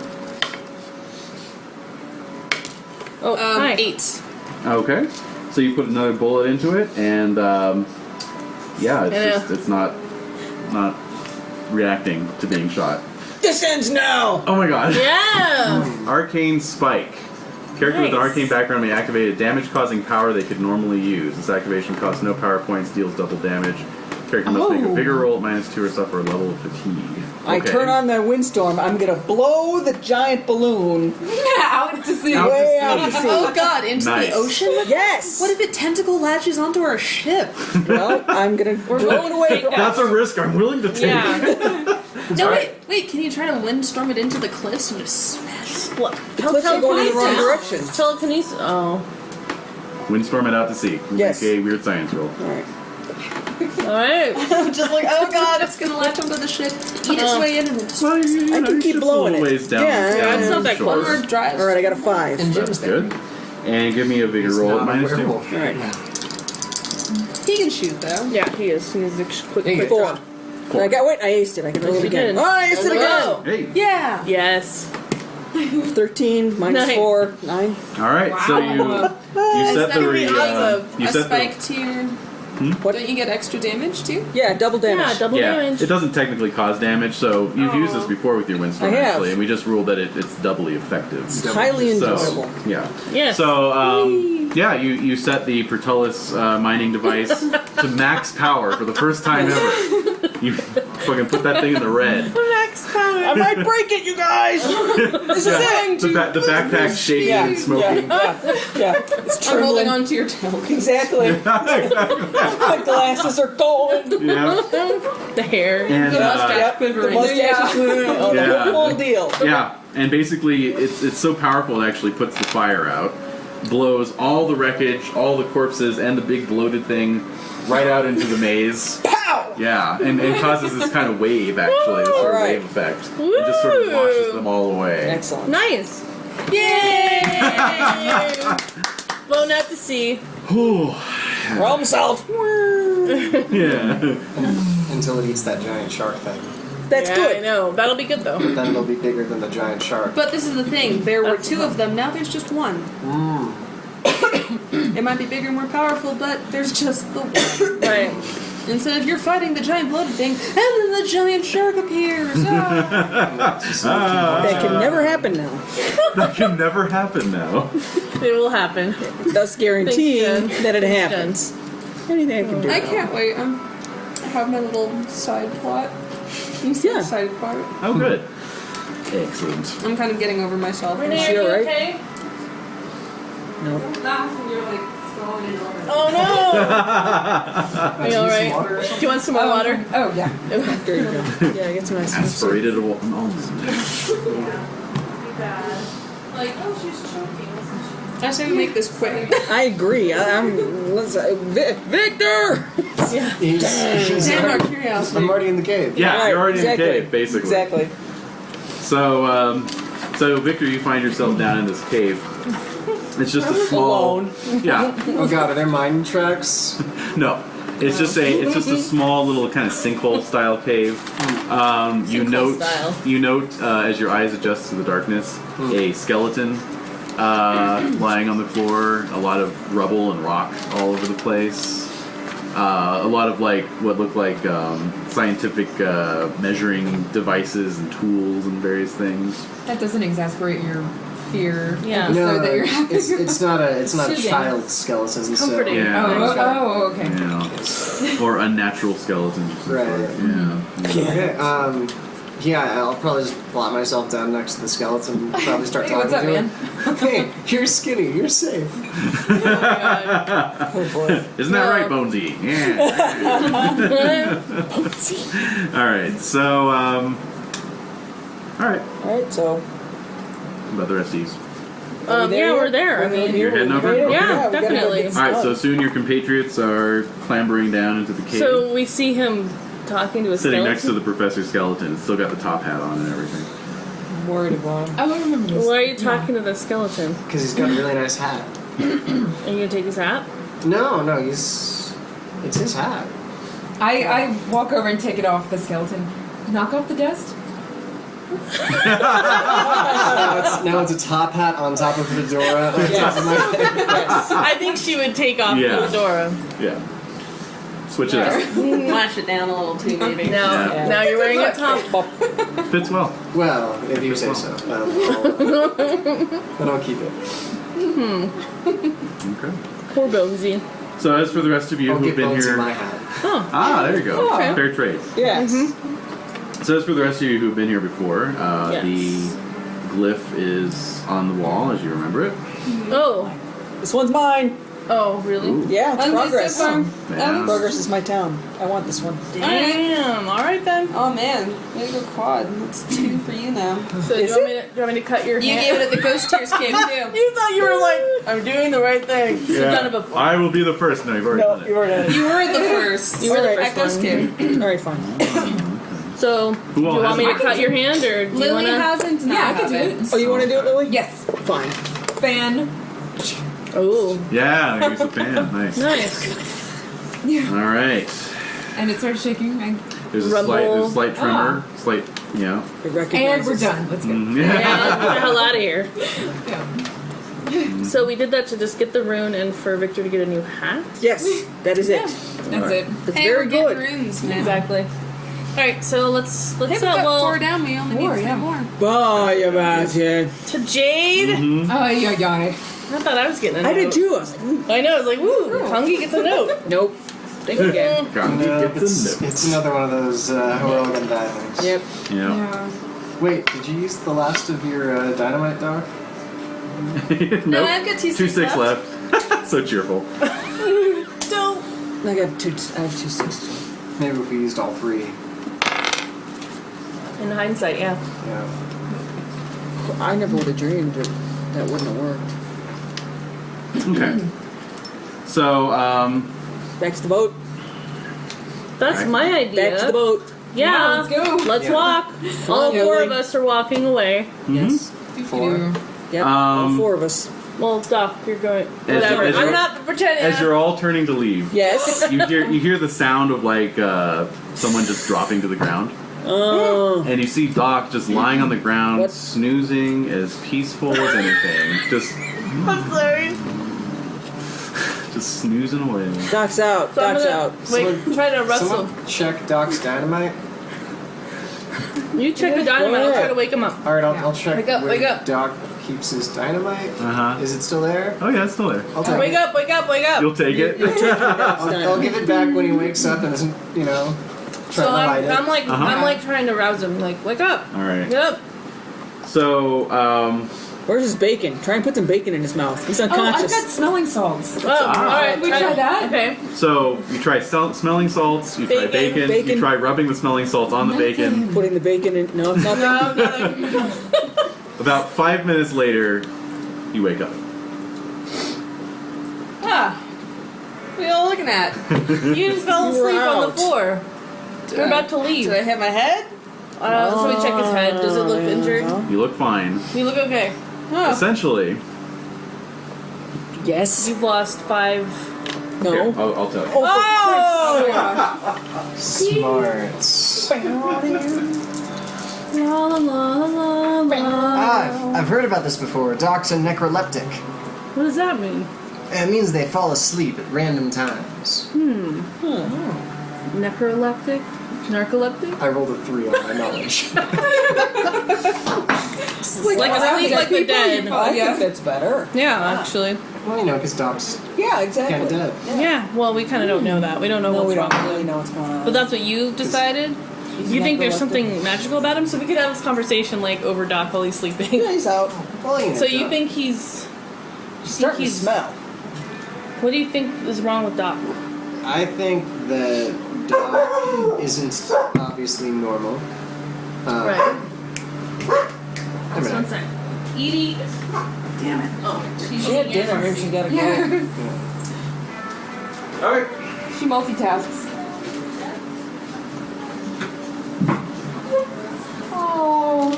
Oh, hi. 8. Okay, so you put another bullet into it, and yeah, it's Yeah. just it's not reacting to being shot. This ends now. Oh my god! Yeah. Arcane Spike. Character with an Nice. arcane background may activate a damage-causing power they could normally use. This activation costs no power points, deals double damage. Character must make a vigor roll at -2 or suffer a level of fatigue. I Okay. turn on the windstorm. I'm gonna blow the giant balloon out to sea. Out to way sea. out to sea. Oh god, into Nice. the ocean? Yes. What if it tentacle latches onto our ship? Well, I'm gonna blow it away from That's a risk I'm willing to take. Yeah. No, wait, can you try to windstorm it into the cliffs and just smash it? What? The cliffs are going in the wrong direction. Telekinesis. Oh. Windstorm it out to sea. Yes. Make a weird science roll. All right. All right. I'm just like, oh god, it's gonna latch onto the ship, eat its way in, and then just Well, you I know, can you keep ship's a blowing little it. ways down. Yeah, it's not that shore. close. one more drive. All right, I got a 5. And That's good. And give me a vigor He's roll at not a -2. werewolf. All right. He can shoot though. Yeah, he is. He's a quick. Hey, quick. 4. I got. Wait, I aced it. I can roll it you again. did. Oh, I aced it again. Oh. Hey. Yeah. Yes. 13 minus Nice. 4, 9. All right. So you Is set that the really awesome? you A set spike to your... What? Don't you get extra damage too? Yeah, double damage. Yeah, double yeah. damage. It doesn't technically cause damage, so you've used this before with your windstorm I have. actually, and we just ruled that it's doubly effective. Highly So enjoyable. yeah. Yes. So yeah, you set the Pertullus mining device to max power for the first time ever. You fucking put that thing in the red. Max power. I might break it, you guys. This is it. The backpack's shaking Yeah, and smoking. yeah. It's I'm holding trembling. on to your tail. Exactly. My glasses are going. Yeah. The hair. And mustache The quivering. mustache is oh, Yeah. the whole deal. yeah, and basically it's so powerful it actually puts the fire out, blows all the wreckage, all the corpses, and the big bloated thing right out into the maze. Pow! Yeah, and causes this kind of wave actually, this sort of Alright. wave effect. It just sort of washes them all away. Excellent. Nice. Yay! Blown out to sea. Whew. Problem solved. Yeah. Until it eats that giant shark thing. That's Yeah, good. I know. That'll be good though. Then it'll be bigger than the giant shark. But this is the thing. There were 2 of them. Now there's just 1. It might be bigger and more powerful, but there's just the one. Right. Instead of you're fighting the giant bloated thing, and then the giant shark appears. Ah. That can never happen now. That can never happen now. It will happen. Thus guaranteeing Thanks, Jen. that it happens. Anything I can do. I can't wait. I have my little side plot. You see the side part? Oh, good. Excellent. I'm kind of getting over myself. Renae, she are you alright? okay? No. Laugh and you're like scrolling it over. Oh no! Are you alright? Do you want some more water? Oh, yeah. There you go. Yeah, get some nice Aspirated almond. Like, oh, she's choking. I say we make this quick. I agree. Let's Victor. Yeah. He's Damn our I'm curiosity. already in the cave. Yeah, Right, you're already exactly. in the cave, basically. Exactly. So, so Victor, you find yourself down in this cave. It's just a small. Alone. Yeah. Oh god, are there mine tracks? No. It's just a small little kind of sinkhole style cave. You note as your eyes adjust to the darkness a skeleton lying on the floor, a lot of rubble and rock all over the place. A lot of like what look like scientific measuring devices and tools and various things. That doesn't exasperate your fear. Yeah. So that you're happy. it's not a Soothing. child skeleton. It's comforting. Yeah. Oh, okay. Yeah. Or unnatural skeletons. of some Right. sort. Yeah. Okay. Yeah, I'll probably just plot myself down next to the skeleton and probably start Hey, talking what's up, to man? him. Hey, you're skinny. You're safe. Oh boy. Isn't that right, Bonesy? Yeah. All right. So, all right. All right. So What about the rest of these? Yeah, we're there. I mean, You're heading over? Yeah, we gotta go definitely. get All right, some- so soon your compatriots are clambering down into the cave. So we see him talking to a Sitting skeleton. next to the professor skeleton. It's still got the top hat on and everything. I'm worried about him. Oh, I remember this. Why are you talking to the skeleton? Because he's got a really nice hat. Are you gonna take his hat? No, it's his hat. I walk over and take it off the skeleton. Knock off the dust. Now it's a top hat on top of a fedora on top of my head. I think she would take off Yeah. the fedora. Yeah. Switch it up. Lash it down a little too, maybe. Now, Yeah. now you're wearing a top. Fits well. Well, if you say so. But I'll keep it. Okay. Poor Bonesy. So as for the rest of you I'll who've get been bones in here, my hat. there you go. Okay. Fair trade. Yes. So as for the rest of you who've been here before, Yes. the glyph is on the wall, as you remember it. Oh. This one's mine. Oh, really? Ooh. Yeah, it's progress. Yeah. Progress is my town. I want this one. Damn. All right then. Oh man, way to go quad. That's 2 for you now. So do you want me to cut your You hand? gave it at the Ghost Tears Cave too. You thought you were like, I'm doing the right thing. You've done it before. I will be the first. No, you've already No, done you it. already done it. You were the first. You were the Alright, at Ghost Cave. Alright, fine. So, do you all want me to hasn't? cut your hand, or do you Lily want to? hasn't. Yeah, I could do it. Oh, you want to do it, Lily? Yes. Fine. Fan. Oh, Yeah, here's a fan. Nice. nice. All right. And it starts shaking. There's a Rumble. slight tremor. Slight, It And recognizes. we're done. Let's go. Yeah, let's get the hell out of here. Yeah. So we did that to just get the rune and for Victor to get a new hat. Yes, that is it. That's it. That's Hey, very we're getting good. runes, man. Exactly. All right, so let's Hey, we got 4 down. We only Four, need 3 yeah. more. Bye, you bastard. to Jade. Oh, yeah. I thought I was getting a note. I did too. I was like, I know. I was like, woo, Kangee gets a note. nope. Think again. Kangee No, gets a note. it's another one of those we're all gonna die things. Yep. Yeah. Yeah. Wait, did you use the last of your dynamite, dog? Nope. I've got 2 2 sticks sticks left. So cheerful. Don't. I have 2 sticks. Maybe if we used all 3. In hindsight, yeah. Yeah. I never would have dreamed that wouldn't have worked. Okay. So, Back to the boat. That's Right. my idea. Back to the boat. Yeah. Let's go. Let's Yeah. walk. All Yeah, 4 we- of us are walking away. Yes. 4. Yep. All Um, 4 of us. Well, Doc, you're going. As- Whatever. as I'm you're- not pretending. as you're all turning to leave, Yes. you hear the sound of like someone just dropping to the ground, Oh. and you see Doc just lying on the ground, What? snoozing as peaceful as anything, I'm sorry. just snoozing away. Doc's out. So I'm Doc's gonna out. wait. Try to wrestle. Someone check Doc's dynamite. You check the dynamite. I'll try to wake him up. Alright, I'll check Wake up, where wake up. Doc keeps his dynamite. Uh-huh. Is it still there? Oh yeah, it's still there. I'll take Wake it. up! Wake up! Wake up! You'll take it. I'll give it back when he wakes up and isn't, trying So to hide I'm it. like Uh-huh. I'm like trying to rouse him. Like, wake up! All right. Get up! So, Where's his bacon? Try and put some bacon in his mouth. He's Oh, I've unconscious. got smelling salts. Oh, all right. We try that? Okay. so you try smelling salts. You try Bacon. bacon. You Bacon. try rubbing the smelling salts on the bacon. Putting the bacon in. No, nothing. No, no. About 5 minutes later, you wake up. Ah. What are you all looking at? You just fell You were asleep on the out. floor. We're about to leave. Did I hit my head? So we check his head. Does it look injured? You look fine. You look okay. Essentially, Yes. You've lost 5. No. here, I'll tell you. Oh, Smarts. La la la la la. I've heard about this before. Doc's a necroleptic. What does that mean? It means they fall asleep at random times. Necroleptic? Narcoleptic? I rolled a 3 on my knowledge. Like asleep like the dead. I think that's better. Yeah, actually. Well, because Doc's Yeah, kind exactly. of dead. Yeah, well, we kind of don't know that. We don't know No, what's we wrong don't with really him. know what's going on. But that's what you've decided? You think there's something magical about him? So we could have this conversation like over Doc while he's sleeping. Yeah, he's out. Well, So you think he's... Starting to he's- smell. What do you think is wrong with Doc? I think that Doc isn't obviously normal. Right. I Just mean, one sec. Edie, damn it. Oh, She had dinner. She gotta go. Alright. She multitasks. Oh.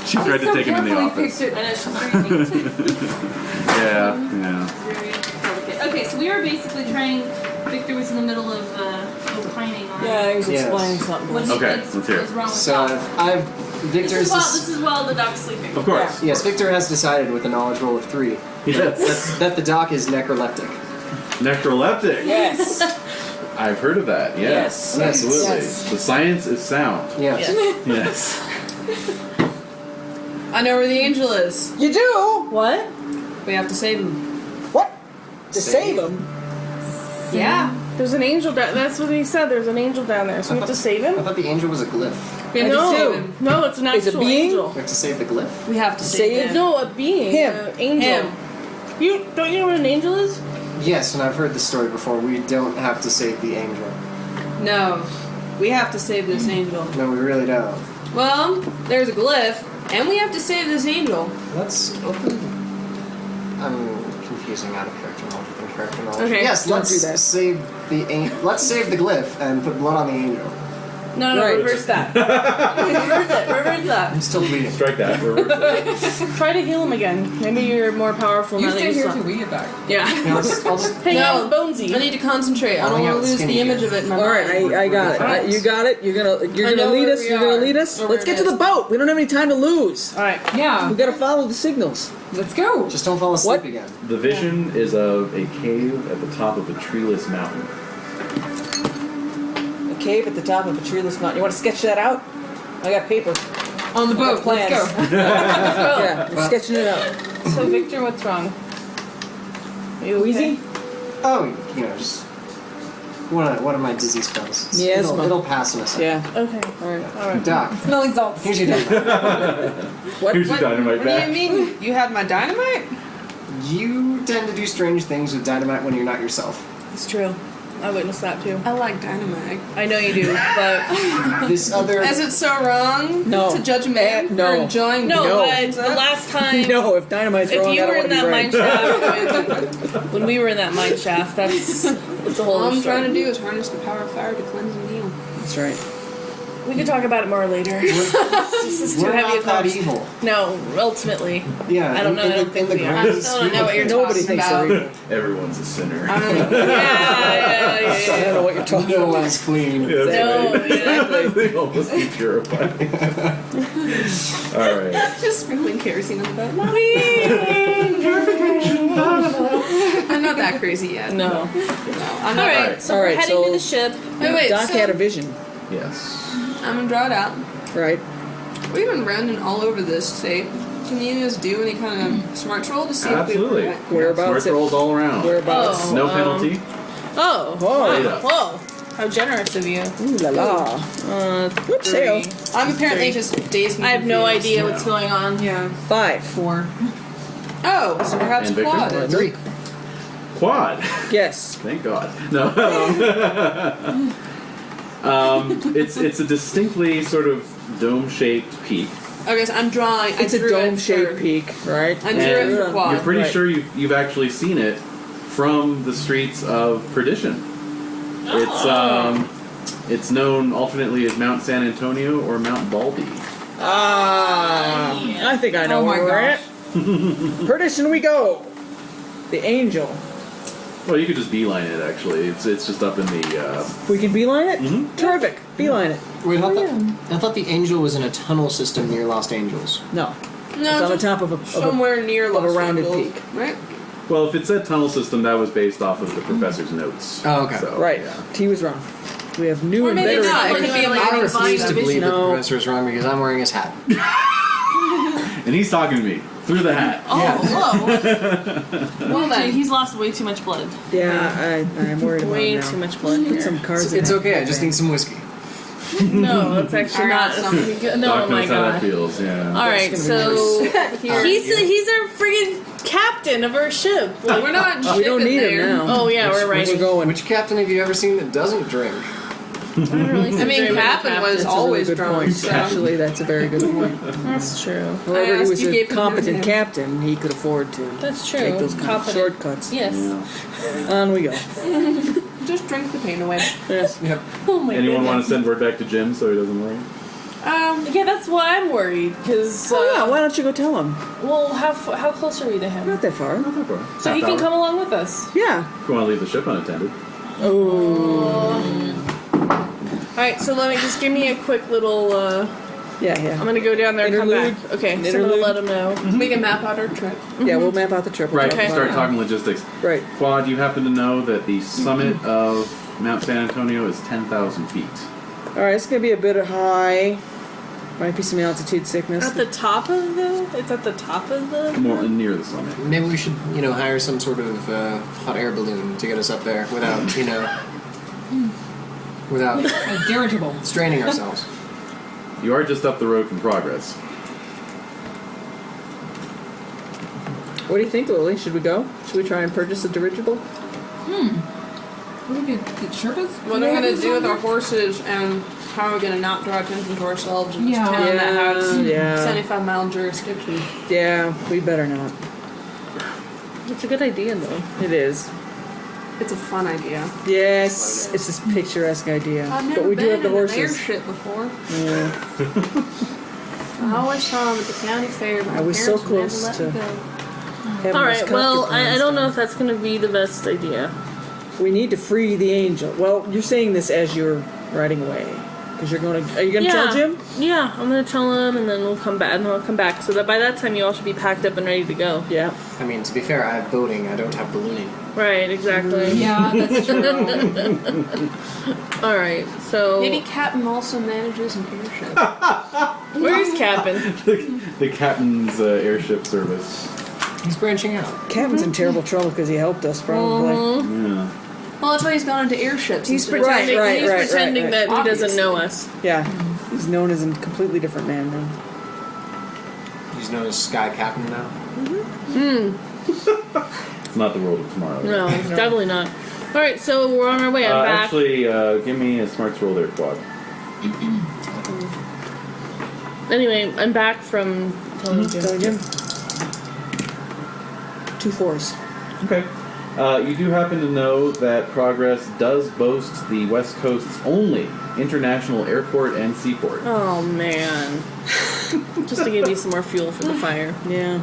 She tried to take him in the office. I know, she's very neat. Yeah. Very delicate. Okay, so we were basically trying. Victor was in the middle of opining on. Yeah, he was Yes. explaining something. What do you Okay, think let's hear it. is wrong with So Doc? I've Victor's. This is while the dog's sleeping. Of course. Yes, Victor has decided with a knowledge roll of 3 Yes. that the doc is necroleptic. Necroleptic. Yes. I've heard of that. Yes. Yes. Absolutely. Yes. The science is sound. Yes. Yes. I know where the angel is. You do? What? We have to save him. What? To save him? Yeah. There's an angel down. That's what he said. There's an angel down there. So we have to save I him. thought the angel was a glyph. We have to save him. No, it's an It's a actual being? angel. We have to save the glyph. We have to Save save him. No, a being. Him. Angel. Him. You don't you know what an angel is? Yes, and I've heard this story before. We don't have to save the angel. No. We have to save this angel. No, we really don't. Well, there's a glyph, and we have to save this angel. Let's open. I'm confusing out of character knowledge with character knowledge. Okay, Yes, don't let's do that. save the let's save the glyph and put blood on the angel. No, Right. reverse that. Reverse it. Reverse that. I'm still bleeding. Strike that. Reverse it. Try to heal him again. Maybe you're more powerful You now that stay you here saw. till we get back. Yeah. I'll just Hang No. out with Bonesy. I need to concentrate. I I'll don't hang out want to with lose the Skinny image again. of it in my All right, mind. I got it. Friends. You got it. You're I gonna know lead where us. we You're gonna are. lead us. Or Let's where get it to the is. boat. We don't have any time to lose. All right. Yeah. We gotta follow the signals. Let's go. Just don't fall asleep What? again. The vision is of a cave at the top of a treeless mountain. A cave at the top of a treeless mountain. You want to sketch that out? I got paper. On the I got boat. plans. Let's go. Yeah, we're sketching it out. So Victor, what's wrong? Are you Wheezy? Oh, you know, just one of my dizzy spells. Yes, it'll, Mom. it'll pass in a second. Yeah. Okay. All right. All right. Doc, Smelling salts. here's your dynamite. What? Here's your dynamite What back. do you mean? You had my dynamite? You tend to do strange things with dynamite when you're not yourself. It's true. I witnessed that too. I like dynamite. I know you do, but This other. Is it so wrong No. to judge a man No. for enjoying no. No. But the last time, No, if dynamite's if wrong, you I were don't in want to that be mine right. shaft, when we were in that mine shaft, that's a whole. All I'm other trying to story. do is harness the power of fire to cleanse and heal. That's right. We can talk about it more later. This is too We're heavy a not that conversation. evil. No, ultimately. Yeah, I don't know. I don't think the we are. grand I still don't know what you're Nobody talking thinks about. they're evil. Everyone's a sinner. I don't know. Yeah. I don't know what you're talking No about. one's clean. Yeah, that's No, right. exactly. They all must be purified. Alright. Just sprinkling kerosene on the boat. I'm not that crazy yet. No. No, I'm All not. right. So All we're right, heading so- to the ship. Wait, Doc so had a vision, Yes. I'm gonna draw it out. right? We've been rounding all over this state. Can you guys do any kind of smarts roll to see Absolutely. if we Whereabouts? Smart rolls all around. Whereabouts? Oh. No penalty. Oh. Oh. Data. Whoa. How generous of you. Ooh la la. Whoops, hey. I'm apparently just dazed and I have no confused. idea what's going on. Yeah. 5. 4. Oh, so perhaps And Victor? Quad. 3. Quad. Yes. Thank God. No. It's a distinctly sort of dome-shaped peak. Okay, so I'm drawing. It's a drew it dome-shaped for- peak, right? I drew it And for Quad. you're pretty Right. sure you've actually seen it from the streets of Perdition. It's known alternately as Mount San Antonio or Mount Baldy. I think I know Oh my where we're gosh. at. Perdition we go. The angel. Well, you could just beeline it. Actually, it's just up in the. We can beeline it? Mhm. Terrific. Beeline it. Wait, I thought the angel was in a tunnel system near Lost Angels. No. No, It's on the just top of a somewhere near of a Lost rounded Angels, peak. right? Well, if it said tunnel system, that was based off of the professor's notes. Oh, okay. So, Right. Yeah. He was wrong. We have new Or and maybe better not. It information. could be a I like refuse to believe that the No. professor is wrong because I'm wearing his hat. And he's talking to me through the hat. Oh, whoa. Well then, He's lost way too much blood. Yeah, I'm worried about Way him now. too much blood Get here. some cards in It's it. okay, I just need some whiskey. No, that's actually I not got something good. No, Doc oh my knows how that god. feels. Yeah. Alright, That's so Here. he's our friggin' captain of our ship. Like, we're not We don't shipping need there. him now. oh yeah, we're We're right. going. Which captain have you ever seen that doesn't drink? don't really see I mean, very many Captain was captains. always That's a really drunk. good point. So. Actually, that's a very good point. That's true. Whoever asked, was you a gave him competent his captain, he could afford to That's true. take those kind of Confident. shortcuts. Yes. On we go. Just drink the pain away. Yes. Yep. Oh my Anyone want goodness. to send word back to Jim so he doesn't worry? Yeah, that's why I'm worried. Because, Oh yeah, why don't you go tell him? well, how close are we to him? Not that far. Not that far. So he Half can hour. come along with us. Yeah. If you want to leave the ship unattended. Alright, so let me just give me a quick little, Yeah, I'm yeah. gonna go down there and come Interlude. back. Okay, so I'm gonna Interlude. let him know. We can map out our trip. Yeah, we'll map out the trip. We'll Right, talk Okay. about start it. talking logistics. Right. Quad, you happen to know that the summit of Mount San Antonio is 10,000 feet. Alright, it's gonna be a bit high. Might be some altitude sickness. At the top of the... It's at the top of the... More near the summit. Maybe we should, hire some sort of hot air balloon to get us up there without, without A dirigible. straining ourselves. You are just up the road from Progress. What do you think, Lily? Should we go? Should we try and purchase a dirigible? We could get Sherpas. What are we gonna do with our horses, and how are we gonna not draw attention to ourselves in this Yeah. town that has Yeah. 75-mile jurisdiction? Yeah, we better not. It's a good idea, though. It is. It's a fun idea. Yes, it's this picturesque idea. I've never But we do been have the in an horses. airship before. Yeah. I always saw them at the county fair. But I my was so parents would never close let me to- go. Having Alright, those well, copter I plans don't know done. if that's gonna be the best idea. We need to free the angel. Well, you're saying this as you're riding away. Because you're going to... Are you going to tell Jim? Yeah, I'm gonna tell him, and then we'll come back, and I'll come back, so that by that time you all should be packed up and ready to go. Yeah. I mean, to be fair, I have boating, I don't have ballooning. Right, exactly. Yeah, that's true. Alright, so... Maybe Captain also manages an airship. Where's Captain? The captain's airship service. He's branching out. Captain's in terrible trouble because he helped us, probably. Yeah. Well, that's why he's gone into airships. He's instead of- pretending, Right, he's right, pretending right. that he doesn't know us. Yeah. He's known as a completely different man now. He's known as Sky Captain now. It's not the world of tomorrow. No, definitely not. Alright, so we're on our way. I'm back. Actually, give me a smarts roll there, Quad. Anyway, I'm back from telling Jim. Tell Jim. 2 4s. Okay. You do happen to know that Progress does boast the West Coast's only international airport and seaport. Oh man. Just to give you some more fuel for the fire. Yeah.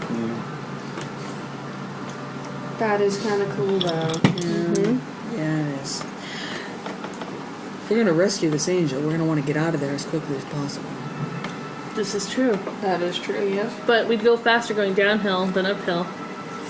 That is kind of cool, though. Yeah, it is. If we're going to rescue this angel, we're going to want to get out of there as quickly as possible. This is true. That is true, yes. But we'd go faster going downhill than uphill.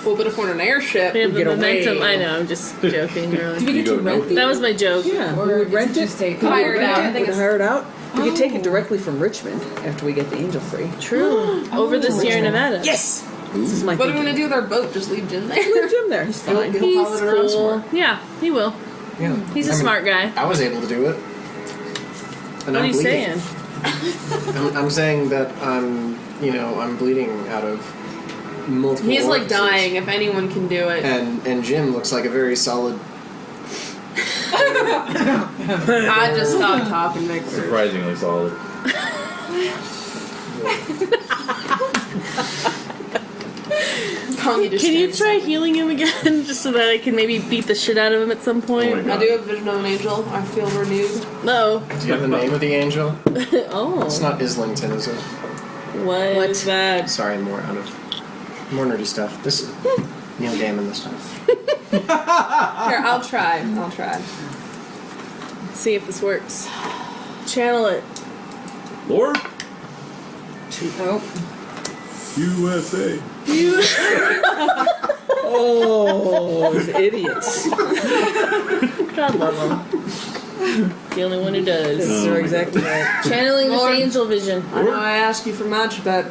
Well, but if we're in an airship, We have the get away. momentum. I know, I'm just joking, Do really. we get You to go rent no- the That was my joke. Yeah, Or we would is rent it it. just take Hire it out. I We think could it's hire it out. We could take it directly from Richmond after we get the angel free. True. Over the Sierra Nevada. Yes! This is my what are we thinking. gonna do with our boat? Just leave Jim there? Leave Jim there. He's fine. He'll He's pilot it around cool. somewhere. Yeah, he will. Yeah. He's a smart guy. I was able to do it. And What are I'm you bleeding. saying? I'm saying that I'm bleeding out of multiple He's like orifices. dying. If anyone can do it, And Jim looks like a very solid. I just stopped talking, Victor. Surprisingly solid. Kangee just Can you stands try there. healing him again, just so that I can maybe beat the shit out of him at some Oh point? my God. I do have vision of an angel. I feel renewed. No. Do you have the name of the angel? Oh. It's not Islington, is it? What is that? Sorry, more nerdy stuff. This is Neil Gaiman. This stuff. Here, I'll try. Let's see if this works. Channel it. Lord, Nope. USA. Oh, those idiots. God love him. The only one who does. You're exactly right. Channeling this Lord. angel vision. I know I ask you for much, but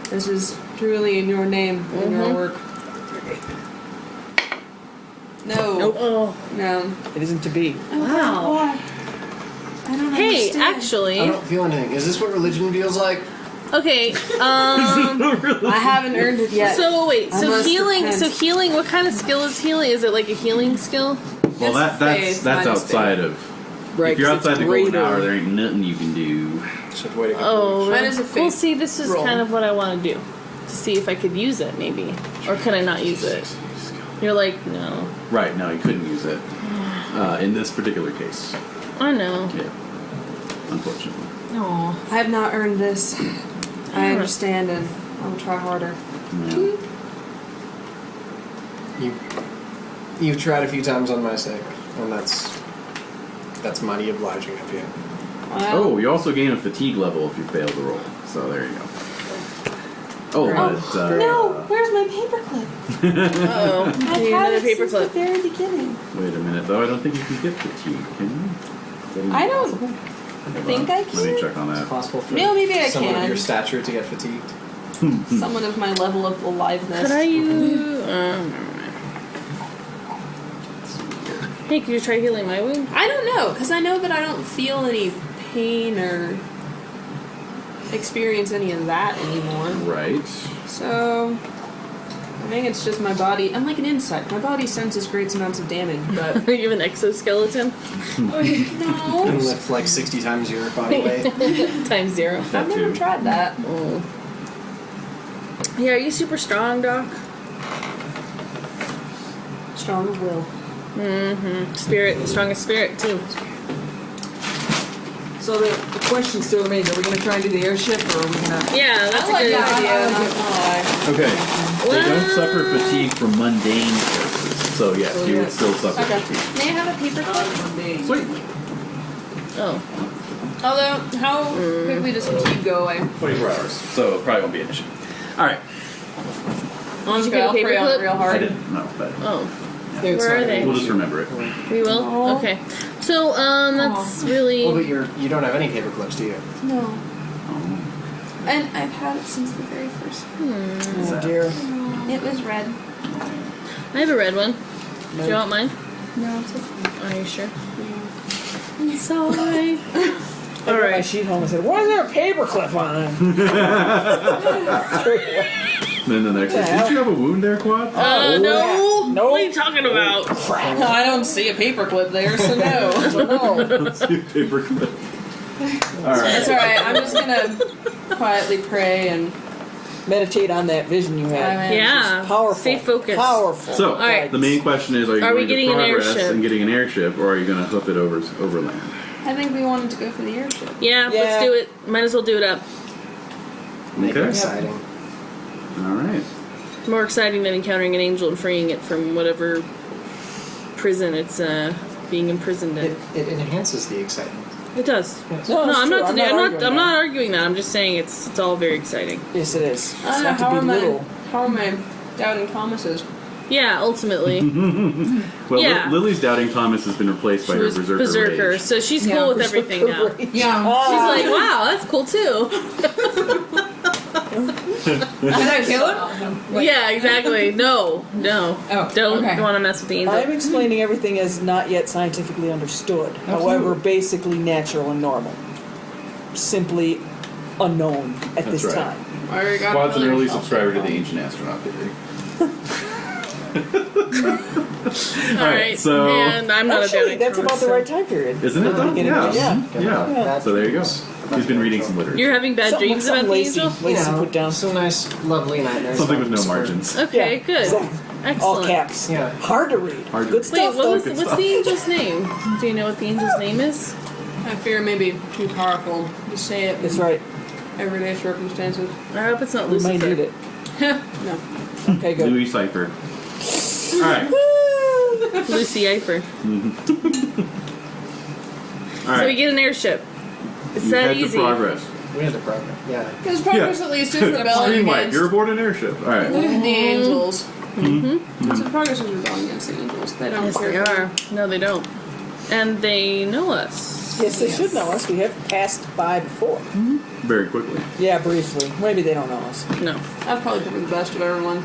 this is truly in your name, in your work. No. Nope. Oh, No. It isn't to be. wow. I don't Hey, understand. actually, I don't feel anything. Is this what religion feels like? okay. I haven't earned it yet. So wait. I So must healing. repent. So healing. What kind of skill is healing? Is it like a healing skill? Well, It's that's faith that's minus outside of Right, If you're 'cause it's outside the golden greater. hour, there ain't nothing you can do. Should wait a couple Oh, weeks. Mine is a well, faith see, this is roll. kind of what I want to do. To see if I could use it, maybe. Or can I not use it? You're like, no. Right, no, you couldn't use it. In this particular case. I know. Yeah. Unfortunately. No, I have not earned this. I understand, and I'll try harder. Yeah. You've tried a few times on my sake, and that's mighty obliging of you. Oh, you also gain a fatigue level if you fail to roll. So there you go. Oh, but No, where's my paperclip? Oh, I've need had another it since the paperclip. very beginning. wait a minute though. I don't think you can get fatigue, can you? Is that even I don't possible? think I Let me can. check on It's that. possible for No, maybe I someone can. of your stature to get fatigued. Someone of my level of aliveness. Could I use... never mind. Hey, could you try healing my wound? I don't know, because I know that I don't feel any pain or experience any of that anymore. Right. So, I think it's just my body. I'm like an insect. My body senses great amounts of damage, but You have an exoskeleton? You no. can lift like 60 times your body weight. Times 0. I've never too. tried that. Oh. Yeah, are you super strong, Doc? Strong of will. Mm-hmm. Spirit, strongest spirit, too. So the question still remains: are we going to try and do the airship, or are we going to? Yeah, that's a like good that idea. idea. Okay. They don't suffer fatigue from mundane forces. So yes, you would still suffer Okay. fatigue. May I have a paperclip? Sweet. Oh. Although, how quickly does fatigue go away? 24 hours. So it probably won't be an issue. All right. Did you Okay, get a I'll pray on it paperclip? real I hard. didn't know, but Oh. It's Where are not- they? we'll just remember it. We will? Oh. Okay. So, that's really... Well, but you don't have any paper clips, do you? No. Oh. And I've had it since the very first. Oh dear. It was red. I have a red one. Do you want mine? No, it's okay. Are you sure? I'm sorry. I got my sheet home and said, "Why is there a paperclip on it?" Then the next one. Did you have a wound there, Cuad? No. Nope. What are you talking about? I don't see a paperclip there, so no. No. Paper clip. All right. That's alright. I'm just gonna quietly pray and. Meditate on that vision you had. Yeah. Powerful. Stay focused. Powerful. So, right. the main question is, are you Are we going getting to an progress airship? and getting an airship, or are you going to hoof it over land? I think we wanted to go for the airship. Yeah, Yeah. let's do it. Might as well do it up. Make it Okay. exciting. All right. More exciting than encountering an angel and freeing it from whatever prison it's being imprisoned in. It enhances the excitement. It does. No, No, it's I'm true. not. I'm not arguing I'm that. not arguing that. I'm just saying it's all very exciting. Yes, it is. It's I don't know, not to how am I? belittle. How am I doubting Thomas's? Yeah, ultimately, Well, Yeah. Lily's doubting Thomas has been replaced by she her was berserker rage. so she's cool with everything now. She's Yeah. like, wow, that's cool too. Did I kill him? Yeah, exactly. No, Oh, don't okay. want to mess with the angel. I'm explaining everything as not yet scientifically understood. However, basically natural and normal. Simply unknown at That's this right. time. I already got Quad's an really- early subscriber to the Ancient Astronaut Theory. All right, so- and I'm not Actually, a doubting that's Thomas, about the so- right time period. Isn't it? though? Yeah. Yeah. So there you go. He's been reading some literature. You're having bad dreams about the Lacey, angel? Lacey put down. Some nice, lovely nightmares. Something with no Squirt. margins. Okay, Yeah, good. exactly. Excellent. All caps. Yeah. Hard to read. Hard to Good read. stuff, Wait, though. what's the angel's name? Do you know what the angel's name is? I fear it may be too powerful to say it That's in right. everyday circumstances. I hope it's not We Lucifer. might need it. No. Okay, good. Louis Cipher. All right. Lucy Eifer. All So we right. get an airship. It's You've that had easy. the progress. We had the program. Yeah. Because progress at least is rebelling Green light. against You're aboard an airship. All right. the angels. Mm-hmm. So progress is rebelling against the angels. They don't Yes, care. they are. No, they don't. And they know us. Yes, they should know us. We have passed by before. Very quickly. Yeah, briefly. Maybe they don't know us. No. I've probably covered the best of everyone.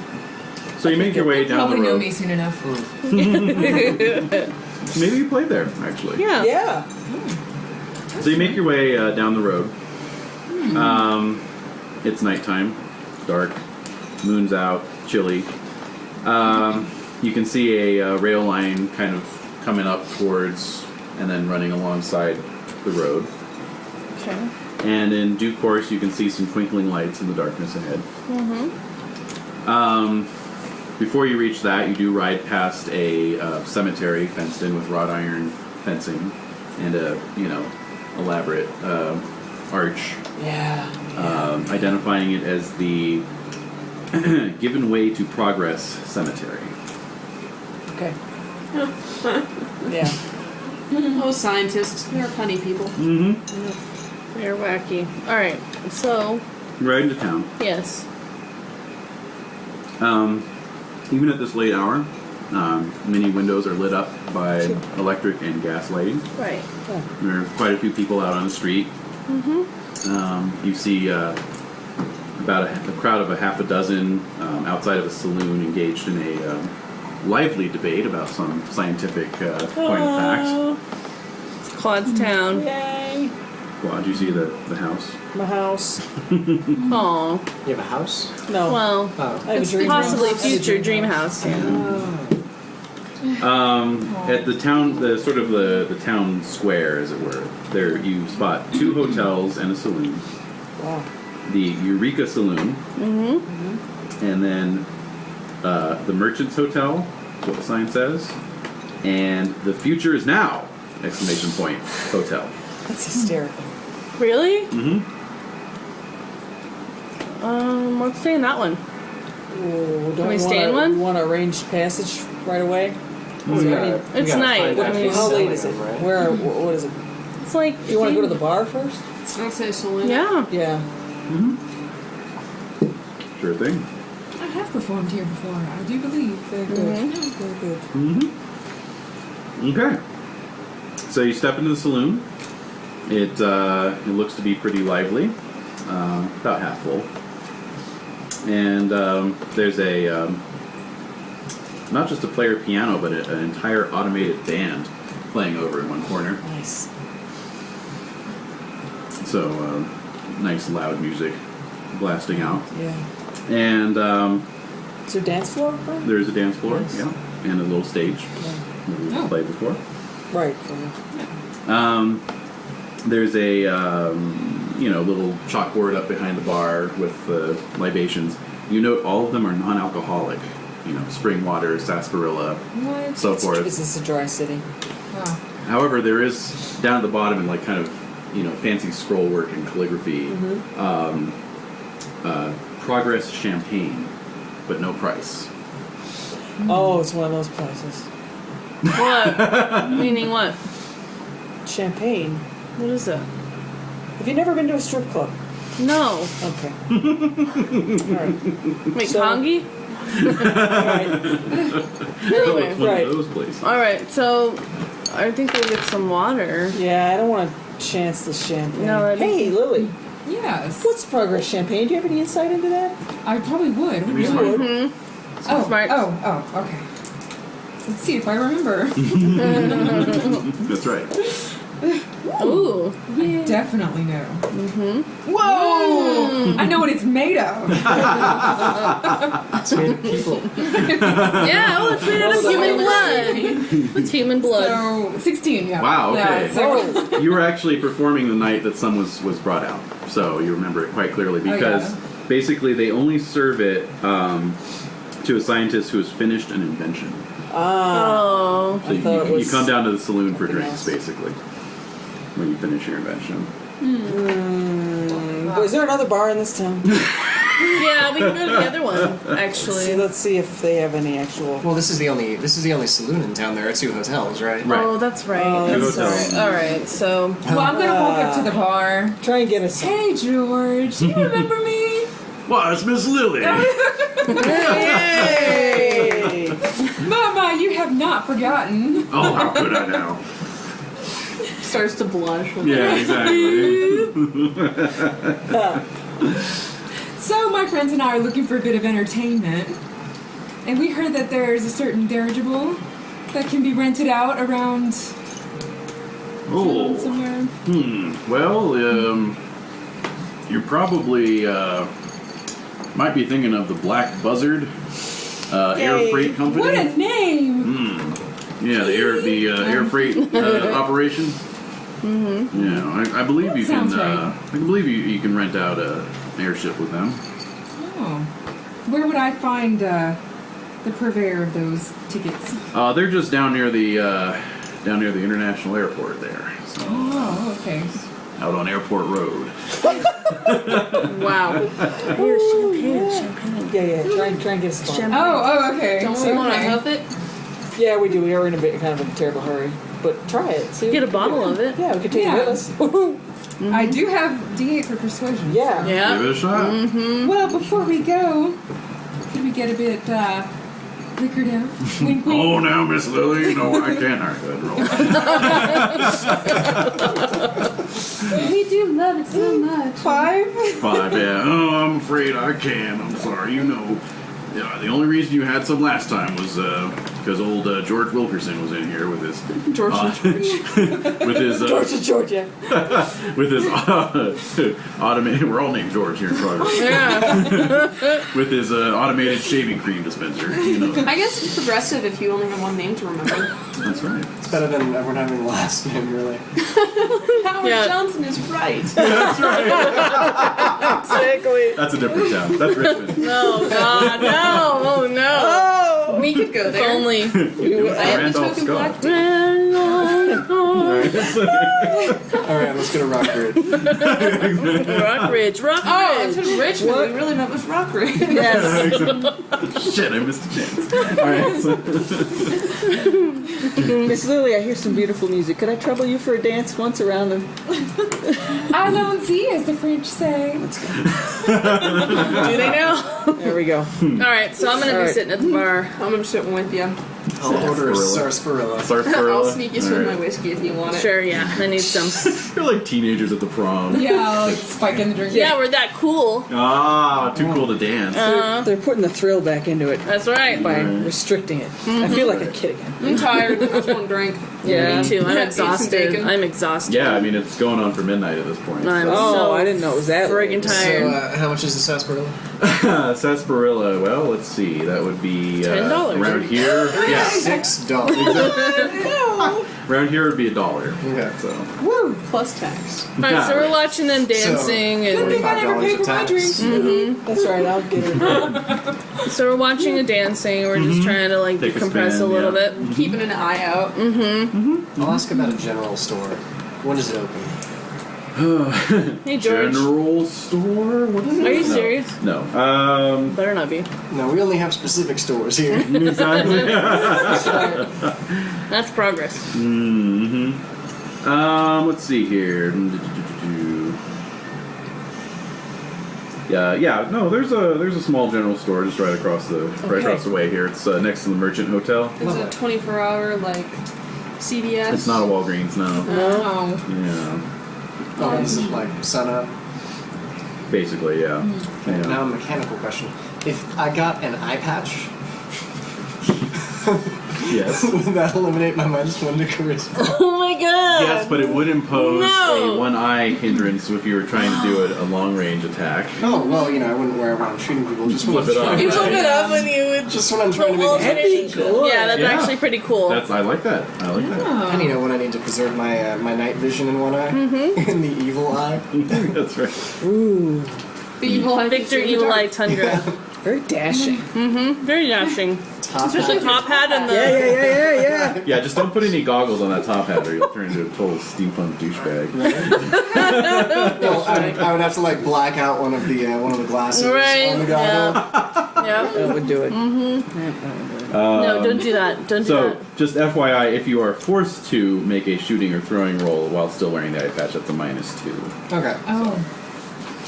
So you make your way down the Probably know road. me soon enough. Maybe you played there, actually. Yeah. Yeah. So you make your way down the road. It's nighttime, dark, moon's out, chilly. You can see a rail line kind of coming up towards and then running alongside the road. Okay. And in due course, you can see some twinkling lights in the darkness ahead. Before you reach that, you do ride past a cemetery fenced in with wrought iron fencing and a elaborate arch, identifying it as the Given Way to Progress Cemetery. Okay. Yeah. Oh, scientists. They're funny people. Mm-hmm. They're wacky. Alright, so... Right into town. Yes. Even at this late hour, many windows are lit up by electric and gas lighting. Right. There are quite a few people out on the street. You see about a crowd of a half a dozen outside of a saloon engaged in a lively debate about some scientific point of fact. It's Cuad's town. Yay. Well, do you see the house? My house. Aww. You have a house? No. Well, Oh. I have it's a dream possibly house. future dream house. Yeah. At the town, the town square, as it were, there you spot 2 hotels and a saloon. Wow. The Eureka Saloon, and then the Merchants Hotel, is what the sign says, and the Future is Now! Exclamation point hotel. That's hysterical. Really? Mm-hmm. Let's stay in that one. Ooh, Can we stay in one? You want to arrange passage right away? It's night. I mean, How late is it? Right? What is it? it's like... Do you want to go to the bar first? I'll say saloon. Yeah. Yeah. Sure thing. I have performed here before, I do believe. Very good. Very good. Okay. So you step into the saloon. It looks to be pretty lively, about half full. And there's a not just a player piano, but an entire automated band playing over in one corner. Nice. So nice loud music blasting out. Yeah. And Is there a dance floor? Right? there's a dance floor, Nice. yeah, and a little stage that we've played before. Right. There's a little chalkboard up behind the bar with the libations. You note all of them are non-alcoholic. Spring water, sarsaparilla, What? so forth. Is this a dry city? Wow. However, there is down at the bottom in kind of fancy scroll work and calligraphy, Progress Champagne, but no price. Oh, it's one of those places. What? Meaning what? Champagne. What is it? Have you never been to a strip club? No. Okay. All right. Wait, So- Kangee? Right. Anyway. It's one Right. of those places. Alright, so I think we'll get some water. Yeah, I don't want to chance the champagne. No, I think- Hey, Lily. Yes. What's Progress Champagne? Do you have any insight into that? I probably would. Be wouldn't smart. you? Oh, Smart. oh, okay. Let's see if I remember. That's right. Ooh. I definitely know. Whoa! I know what it's made of. It's made of people. Yeah, oh, it's made out of human blood. It's human blood. So 16, yeah. Wow, okay. Yeah, so, You were actually performing the night that Sun was brought out, so you remember it quite clearly because basically they only serve it to a scientist who has finished an invention. Oh. So I thought it you was come down to the saloon for something drinks, else. basically, when you finish your invention. Is there another bar in this town? Yeah, we can go to the other one, actually. Let's see if they have any actual. Well, this is the only saloon in town. There are 2 hotels, right? Right. Oh, that's right. Oh, That's hotels. right. Alright, so... well, I'm gonna walk up to the bar. Try and get us. Hey, George, do you remember me? Well, it's Miss Lilly. Hey! Mama, you have not forgotten. Oh, how could I now? Starts to blush. Yeah, exactly. So my friends and I are looking for a bit of entertainment, and we heard that there's a certain dirigible that can be rented out around Oh. somewhere. Well, you're probably might be thinking of the Black Buzzard Air Yay. Freight Company. What a name! Yeah, the air freight operation. Mm-hmm. Yeah, I believe you can. Sounds right. I believe you can rent out an airship with them. Oh. Where would I find the purveyor of those tickets? They're just down near the international airport there. So, Oh, okay. out on Airport Road. Wow. Here, champagne. Yeah. Try and get us started. Oh, okay. Don't we want to Okay. huff it? Yeah, we do. We are in a bit, kind of a terrible hurry, but try it. See, Get a bottle of it. Yeah, we can take it with us. Woohoo! I do have D8 for persuasion. Yeah. Give Yeah. it a shot. Well, before we go, can we get a bit liquored out? Wink, wink. Oh, now, Miss Lilly, no, I can't. All right, go ahead, roll. We do love it so much. 5? 5, yeah. Oh, I'm afraid I can't. I'm sorry. Yeah, the only reason you had some last time was because old George Wilkerson was in here with his George with his Georgia. with his automated. We're all named George here in progress. Yeah. With his automated shaving cream dispenser. You know. I guess it's progressive if you only have one name to remember. That's right. It's better than everyone having the last name, really. Howard Yeah. Johnson is right. That's right. Exactly. That's a different town. That's Richmond. Oh God, no! Oh no! We could go If there. only. I have the Randolph token Scott. black. All right, let's go to Rockridge. Rockridge, Rockridge. Oh, I said Richmond. We really meant was Rockridge. Yes. Shit, I missed a chance. All right. So, Miss Lily, I hear some beautiful music. Could I trouble you for a dance once around the... Allons-y, as the French say. Do they know? There we go. All right, so I'm gonna be Alright. sitting at the bar. I'm sitting with you. I'll order a Sarsaparilla. sarsaparilla. Sarsaparilla. I'll sneak you some of All my right. whiskey if you want it. Sure, yeah, I need some. You're like teenagers at the prom. Yeah, like spike in the drink. Yeah, we're that cool. Ah, too cool to dance. They're putting the thrill back into it That's right. by restricting it. I feel like a kid again. I'm tired. I just want to drink. Yeah, me too. I'm Yeah, exhausted. bacon. I'm exhausted. Yeah, I mean it's going on for midnight at this point. I'm Oh, so I didn't know it was that friggin' late. tired. So, how much is the sarsaparilla? Sarsaparilla. Well, let's see. That would be $10. around here. Yeah, $6. around here would be $1. Okay. So Woo! Plus tax. All right, so we're watching them dancing, I don't think I never $45 paid a for my tax. drinks. That's right, I'll get it. and so we're watching the dancing. We're just trying to like Take a decompress spin, a little yeah. bit. Keeping an eye out. I'll ask about a general store. When is it open? Hey George, general store. What is it? are you No. serious? No. Better not be. No, we only have specific stores here. Exactly. That's progress. Mm-hmm. Let's see here. Yeah. No, there's a small general store just right across the way here. It's next to the Merchant Hotel. Is it a 24-hour like CVS? It's not a Walgreens, no. Oh. Yeah, Oh, is it like sun up? basically, yeah. Yeah. Now a mechanical question. If I got an eye patch, Yes. would that eliminate my -1 to charisma? Oh my god! Yes, but it would impose No. a one-eye hindrance if you were trying to do a long-range attack. Oh, well, I wouldn't wear it when I'm shooting people. Just when Flip it I'm off. trying You to- flip it up when you would. Just when I'm trying to make it That'd be cool. Yeah, that's Yeah. actually pretty cool. I like that. I like that. And when I need to preserve my my night vision in one eye, in the evil eye. That's right. Ooh, The evil eye. Victor Evil Eye Tundra. very dashing. Very dashing. Top Especially top hat and the. Yeah. Yeah, just don't put any goggles on that top hat or you'll turn into a total steampunk douchebag. Well, I would have to like black out one of the glasses Right, on the goggle. Yeah. That would do it. No, don't do that. Don't do So, that. just FYI, if you are forced to make a shooting or throwing roll while still wearing the eye patch, that's a -2. Okay. Oh.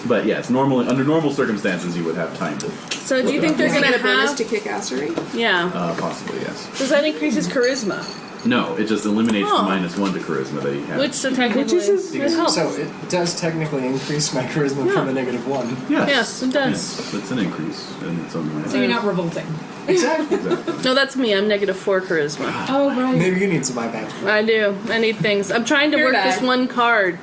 But yes, under normal circumstances, you would have time to. So, do you think they're Is it gonna a bonus have? to kick assery? Yeah. Possibly, yes. Does that increase his charisma? No, it just eliminates Oh. the -1 to charisma that he has. Which so technically it helps. So it does technically increase my charisma from a -1. Yes, it does. Yes, it's an increase in its own way. So you're not revolting. Exactly. No, that's me. I'm -4 charisma. Oh, right. Maybe you need some eye patch. I do. I need things. I'm trying to Here, work Dad. this one card.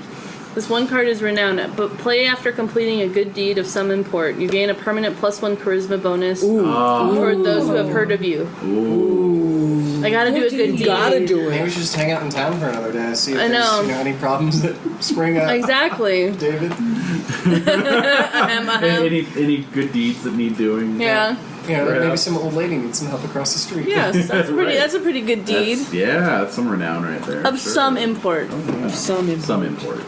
This one card is renowned, but play after completing a good deed of some import. You gain a permanent +1 charisma bonus for those who have heard of you. Ooh. I gotta do a good deed. You gotta do Maybe we it. should just hang out in town for another day. See if I know. there's any problems that spring up. Exactly. David. Any good deeds that need doing? Yeah. Maybe Perhaps. some old lady needs some help across the street. Yes, that's Right. that's a pretty good deed. That's some renown right there. Of sure. some import. Of some import. Some import.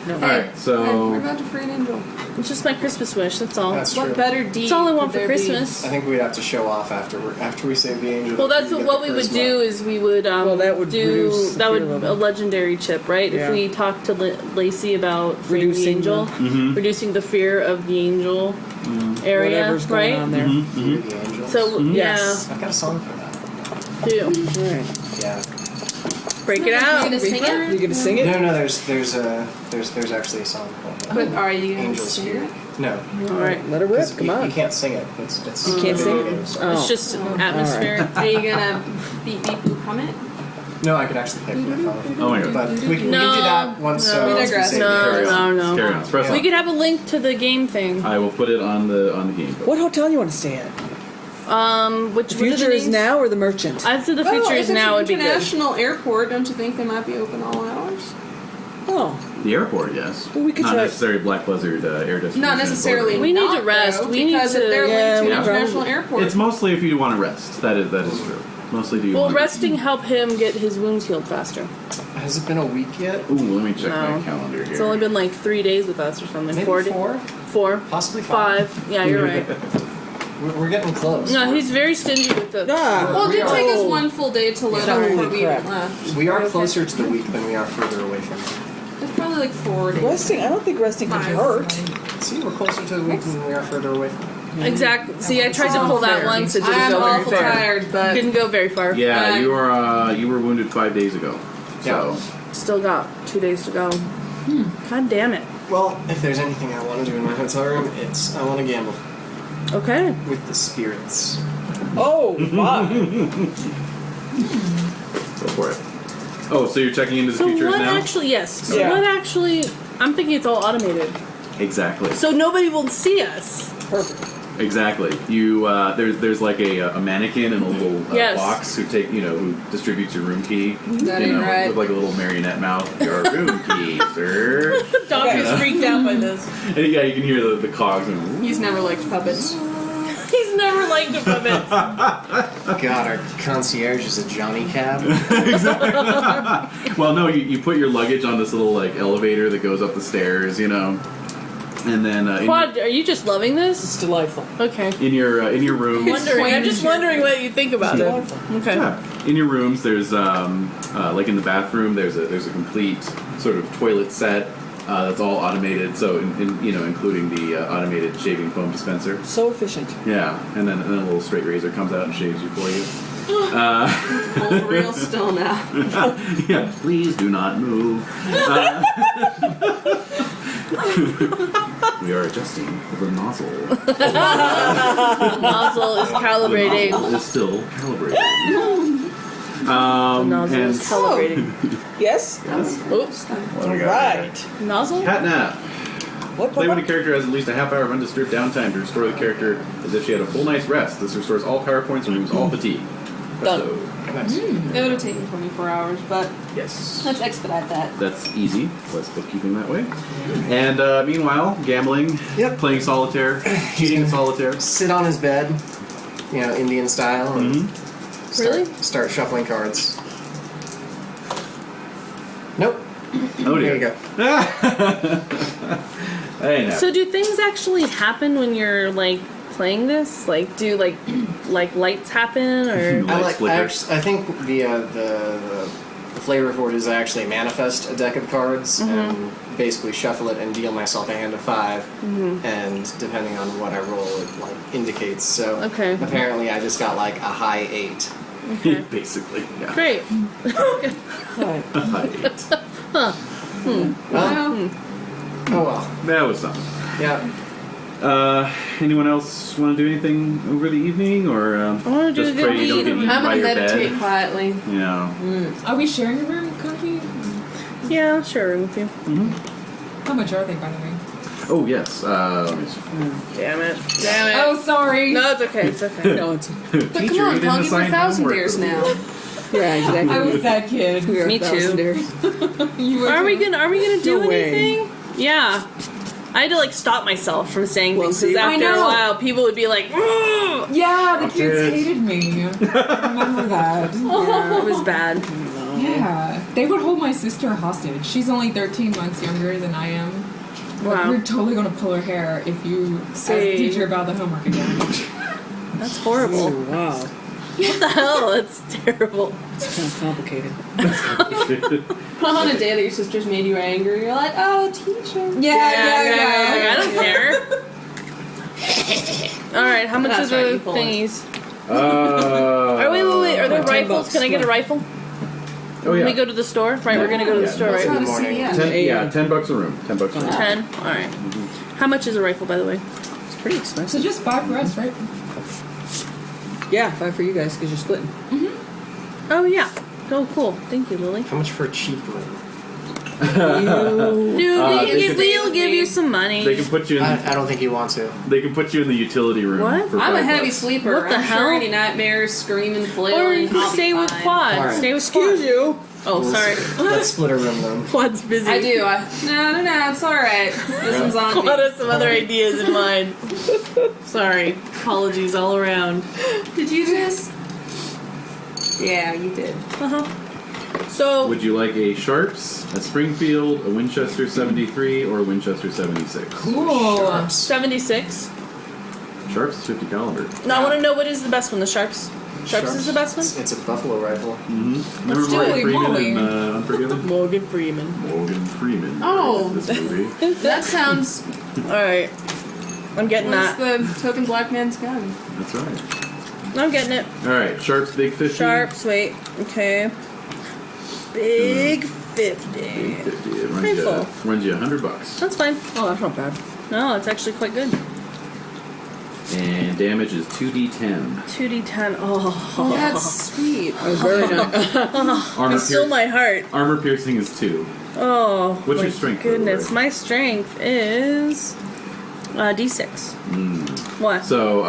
No. All right, We're so about to free an angel. It's just my Christmas wish, that's all. That's true. What better deed? That's all I want could for there be? Christmas. I think we'd have to show off after we save the angel. Well, that's get what the we would charisma. do is we would that would do reduce the that would fear level. a legendary chip, right? Yeah. If we talk to Lacey about freeing the Reducing angel, Mm-hmm. reducing the fear of the angel area, Whatever's going right? on there. Fear the angels. So Yes. I've got a song for that. yeah, do Right. Yeah. break it out. You gonna sing it? You gonna sing it? No, there's actually a song called But are you gonna Angel's sing Fear. it? No. All right, Let it rip. 'Cause Come you on. can't sing it. It's You can't sing it? Oh. it's just atmosphere. Are you gonna beep beep boop hum it? No, I could actually pay for that song. oh my god. But we can No, do that once. no. We once digress. save No, the Carry angel. on. no. Carry on. Press We on. could have a link to the game thing. I will put it on the game. What hotel you want to stay at? Which The what are the Future is names? now or the Merchant? I'd say the Well, future if is it's now an would be good. international airport, don't you think they might be open all hours? Oh, The airport, yes. Well, we could Not try- necessarily Black Buzzard air destination. Not necessarily. We need to not, rest. though, We need because to- if they're Yeah, linked we to an probably- international airport. It's mostly if you want to rest. That is true. Mostly do you Well, want to resting help him get his wounds healed faster. Has it been a week yet? Ooh, let me check No. my calendar here. It's only been like 3 days with us or something. Maybe 4 4? Possibly 5. Yeah, you're right. We're getting close. No, he's very stingy with the. ah. Well, it did We take us are- one full day to load up Holy before we crap. even left. We are closer to the week than we are further away from it. It's probably like 4 days. Resting. I don't think resting can 5. hurt. See, we're closer to the week than we are further away from it. Exactly. See, I tried to pull that once. It didn't I'm go very awful far. tired, but Didn't go very far. Yeah, Um, you were wounded 5 days ago. So Still got 2 days to go. God damn it. Well, if there's anything I want to do in my hotel room, it's I want to gamble Okay. with the spirits. Oh, my. go for it. Oh, so you're checking into the So futures what now? actually? Yes. So Yeah. what actually? I'm thinking it's all automated, Exactly. so nobody will see us. Perfect. Exactly. You there's like a mannequin in a little Yes. box who who distributes your room key. That ain't right. With like a little marionette mouth. Your room key, sir. Dog is freaked out by this. And yeah, you can hear the cogs. And, he's never liked puppets. He's never liked a puppet. God, our concierge is a Johnny Cab. well, no, you put your luggage on this little like elevator that goes up the stairs, and then Quad, are you just loving this? It's delightful. Okay. in your room. I'm just wondering what you think about it. Okay. Yeah. In your rooms, there's like in the bathroom, there's a complete sort of toilet set that's all automated. So including the automated shaving foam dispenser. So efficient. Yeah, and then a little straight razor comes out and shaves you for you. Hold real still now. Yeah, please do not move. We are adjusting the nozzle. Nozzle is calibrating. The nozzle is still calibrating. The nozzle and is calibrating. Yes? Oops. All right. Nozzle? Catnap. What? Play when a character has at least a half hour of undisturbed downtime to restore the character as if she had a full night's rest. This restores all power points and removes all fatigue. Done. So, Nice. It would have taken 24 hours, but yes. let's expedite that. That's easy. Less bookkeeping that way. And meanwhile, gambling, Yep. playing solitaire, cheating in solitaire. Sit on his bed, Indian style, and Really? start shuffling cards. Nope. Oh There dear. you go. Hey now. So do things actually happen when you're like playing this? Like do like lights happen or Lights flicker. I think the flavor for it is I actually manifest a deck of cards and basically shuffle it and deal myself a hand of 5, and depending on what I roll, it indicates. So Okay. apparently I just got like a high 8. Basically, yeah. great. Right. Well, oh well. That was something. Yeah. Anyone else want to do anything over the evening, or wanna do just a good pray you don't deed. get eaten I'm by gonna your meditate bed? quietly. Yeah. Are we sharing a room, Kangee? Yeah, I'll share a room with you. How much are they, by the way? Oh yes. Let me see. Damn it. Damn it. Oh, sorry. No, it's okay. It's okay. No, it's But Teacher, come on, you didn't Kangee, we're assign thousand homework years to me. now. yeah, exactly. I was that kid. We are Me too. thousandaires. You were Are we too. gonna do No way. anything? Yeah. I had to like stop myself from saying Well, things see- because I after a know. while people would be like, "Ugh." Yeah, the Oh, kids kids. hated me. I remember that. It was bad. Yeah. They would hold my sister hostage. She's only 13 months younger than I am. Like, Wow. we're totally gonna pull her hair if you ask the See. teacher about the homework again. That's horrible. Oh, wow. What the hell? That's terrible. It's kind of complicated. On a day that your sisters made you angry, you're like, oh, teacher. I don't care. All right, how much That's are right, the you pull it. thingies? Oh Wait. Are there $10 rifles? Can I get a rifle? Oh When yeah. we go to the store? Right, we're gonna go to the Yeah. store, Let's right? go to morning. CVS. $10 a room. $10 a room. 10? Alright. How much is a rifle, by the way? It's pretty So expensive. just 5 for us, right? Yeah, 5 for you guys because you're splitting. Oh, yeah. Oh, cool. Thank you, Lily. How much for a cheap room? Dude, we'll give you some money. They can put you in. I don't think you want to. They can put you in the utility room. What? For I'm a $5. heavy sleeper. What the I'm hell? Sure any nightmares, screaming, Or flailing. you I'll be stay with fine. Quad. Alright. Stay with Quad. you. Oh, sorry. Let's split a room then. Quad's busy. I do. No, it's alright. This one's on Quad me. has some other ideas in mind. Sorry. Apologies all around. Did you just? Yeah, you did. Uh-huh. So, Would you like a Sharps, a Springfield, a Winchester 73, or a Winchester 76? Cool. 76. Sharps is 50 caliber. Now I want to know what is the best one. The Sharps? Sharps is the best one? It's a buffalo rifle. Remember Let's do Morgan it, Freeman Molly. in Unforgiven? Morgan Freeman. Morgan Freeman. Oh. This movie. That sounds. Alright. I'm getting What's that. the token black man's gun? That's right. I'm getting it. All right, Sharps Big 50. Sharps, wait. Okay. Big 50. Big 50. It Pretty full. runs you $100. That's fine. Oh, that's not bad. No, it's actually quite good. And damage is 2d10. 2d10. Oh. That's sweet. That was very nice. Armor, It's still my heart. armor piercing is 2. Oh. What's my your strength, by the Goodness. way? My strength is d6. What? So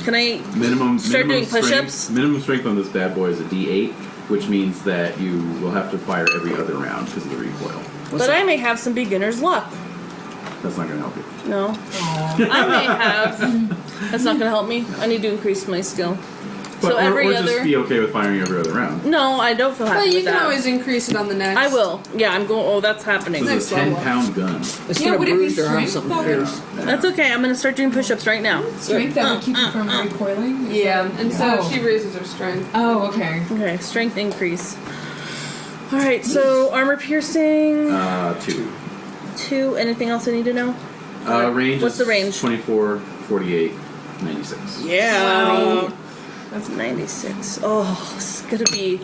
Can I minimum start minimum doing push-ups? Minimum strength on this bad boy is a d8, which means that you will have to fire every other round because of the recoil. But I may have some beginner's luck. That's not going to help you. No. I may have. That's not going to help me. I need to increase my skill. But, So every or other. just be okay with firing every other round. No, I don't feel happy Well, you with can that. always increase it on the next. I will. Yeah, I'm going. Oh, that's happening. This is a Next level. 10-pound gun. It's Yeah, gonna would it be bruise her arm strength something that fierce. That's okay. I'm going to start doing push-ups right now. Strength that would keep you from recoiling? Is Yeah, that- and so Oh. she raises her strength. Oh, okay. Okay, strength increase. All right, so armor piercing 2. 2. Anything else I need to know? Range What's is the range? 24, 48, 96. Yeah. That's 96. Oh, it's gonna be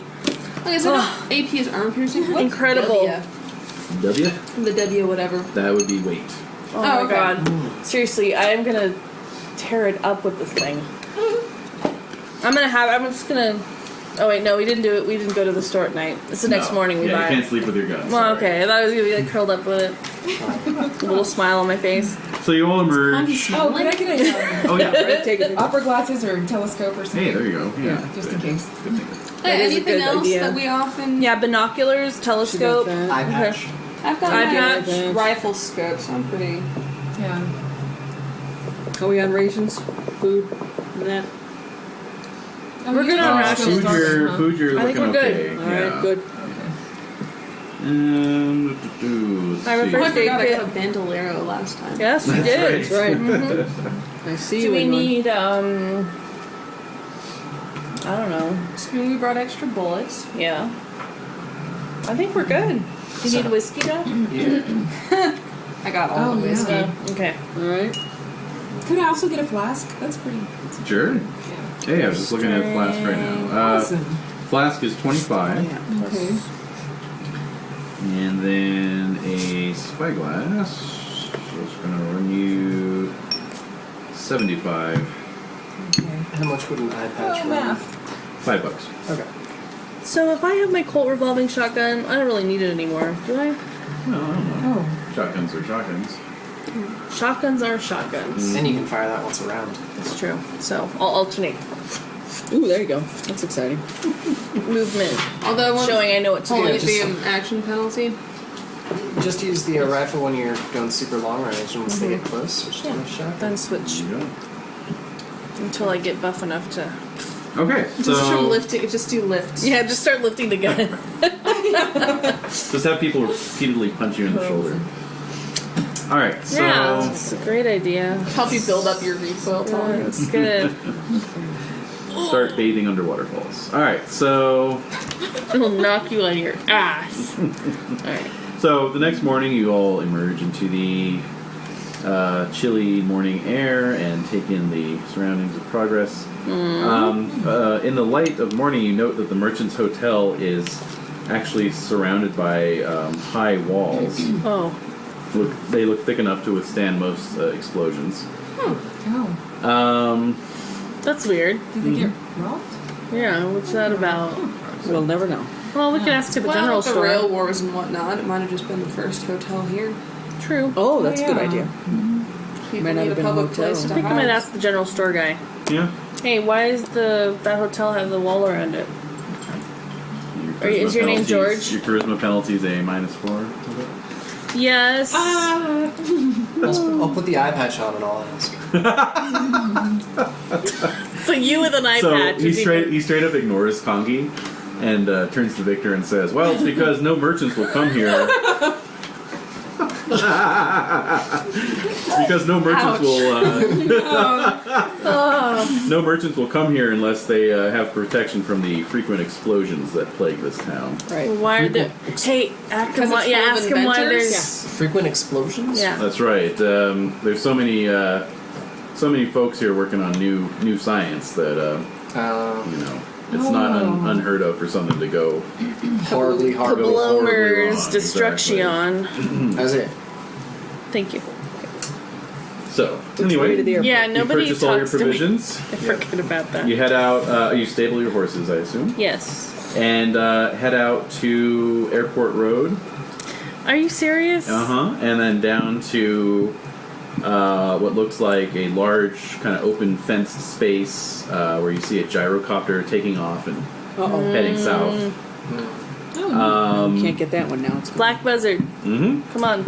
Okay, so AP is armor piercing. What's Incredible. W? W? The W, whatever. That would be weight. Oh, my okay. god. Seriously, I am gonna tear it up with this thing. I'm just gonna. Oh wait, no, we didn't do it. We didn't go to the store at night. It's the next No. morning we yeah, buy you can't it. sleep with your guns. Well, sorry. okay. I thought I was gonna be like curled up with it. A little smile on my face. So you all emerge. Oh, could I get a Oh yeah. Right, take it. opera glasses or telescope or something? Hey, there you go. Yeah, just in case. Good thinking. Hey, That is a anything good else idea. that we often? Yeah, binoculars, telescope. that. Eye patch. I've got Eye my patch. rifle scope, so I'm pretty. Yeah. Are we on rations? Food? And that? Oh, We're you good know on I'm rations. still dark, huh? Food, you're I think looking we're good. okay. Alright, good. Let's I see. refer- I forgot I kit. got a bandolero last time. Yes, we That's did. right. That's right. Mm-hmm. I see Do you we in one. need I don't know. So we brought extra bullets. Yeah. I think we're good. Do you need whiskey though? Yeah. I got all Oh, the whiskey. yeah. Okay. Alright. Could I also get a flask? That's pretty. Sure. Yeah. Hey, I was just looking at a flask right now. Awesome. Flask is 25. Yeah. Okay. And then a spyglass. So it's going to run you 75. Okay. How much would an eye patch Oh, run? math. $5. Okay. So if I have my Colt revolving shotgun, I don't really need it anymore, do I? Well, I don't know. Oh. Shotguns are shotguns. Shotguns are shotguns. And you can fire that once around. That's true. So I'll alternate Ooh, there you go. That's exciting. movement, Although I want showing I know what to only do. to be an action penalty. Just use the rifle when you're going super long range, and once they get close, switch to a shot. Then switch There you go. until I get buff enough to. Okay, Just from so lifting, just do lifts. Yeah, just start lifting the gun. just have people repeatedly punch you in the shoulder. All right, so Yeah, it's a great idea. Help you build up your recoil tolerance. It's good. start bathing under waterfalls. All right, so It'll knock you on your ass. Alright. So the next morning, you all emerge into the chilly morning air and take in the surroundings of progress. In the light of morning, you note that the Merchant's Hotel is actually surrounded by high walls. Oh. They look thick enough to withstand most explosions. Oh. That's weird. Did they get robbed? Yeah, what's that about? We'll never know. Well, we could ask to the Well, general with the store. rail wars and whatnot, it might have just been the first hotel here. True. Oh, that's a good yeah. idea. People Might not need have a been a public hotel. place to I think I hide. might ask the general store guy. Yeah. Hey, why is that hotel have the wall around it? Is your name George? Your charisma penalty is a -4. Yes. I'll put the eye patch on and I'll ask. So you with an eye So patch. he is straight up ignores Kangee and turns to Victor and says, "Well, it's because no merchants will come here." Because no merchants no merchants will come here unless they have protection from the frequent explosions that plague this town. Right. Why are there? Hey, ask him why. it's Yeah, full of ask him why inventors? there's. Frequent explosions? Yeah. That's right. There's so many folks here working on new science that it's not unheard of for something to go Horribly hard. Kablomers, wrong, destruction. That's it. Thank you. So Way to anyway, the airport. Yeah, you nobody purchase all your talks to me. provisions. I forget about that. You head out. You stable your horses, I assume, Yes. and head out to Airport Road. Are you serious? And then down to what looks like a large kind of open fenced space where you see a gyrocopter taking off and heading south. You can't get that one now. It's Black Buzzard. Come on.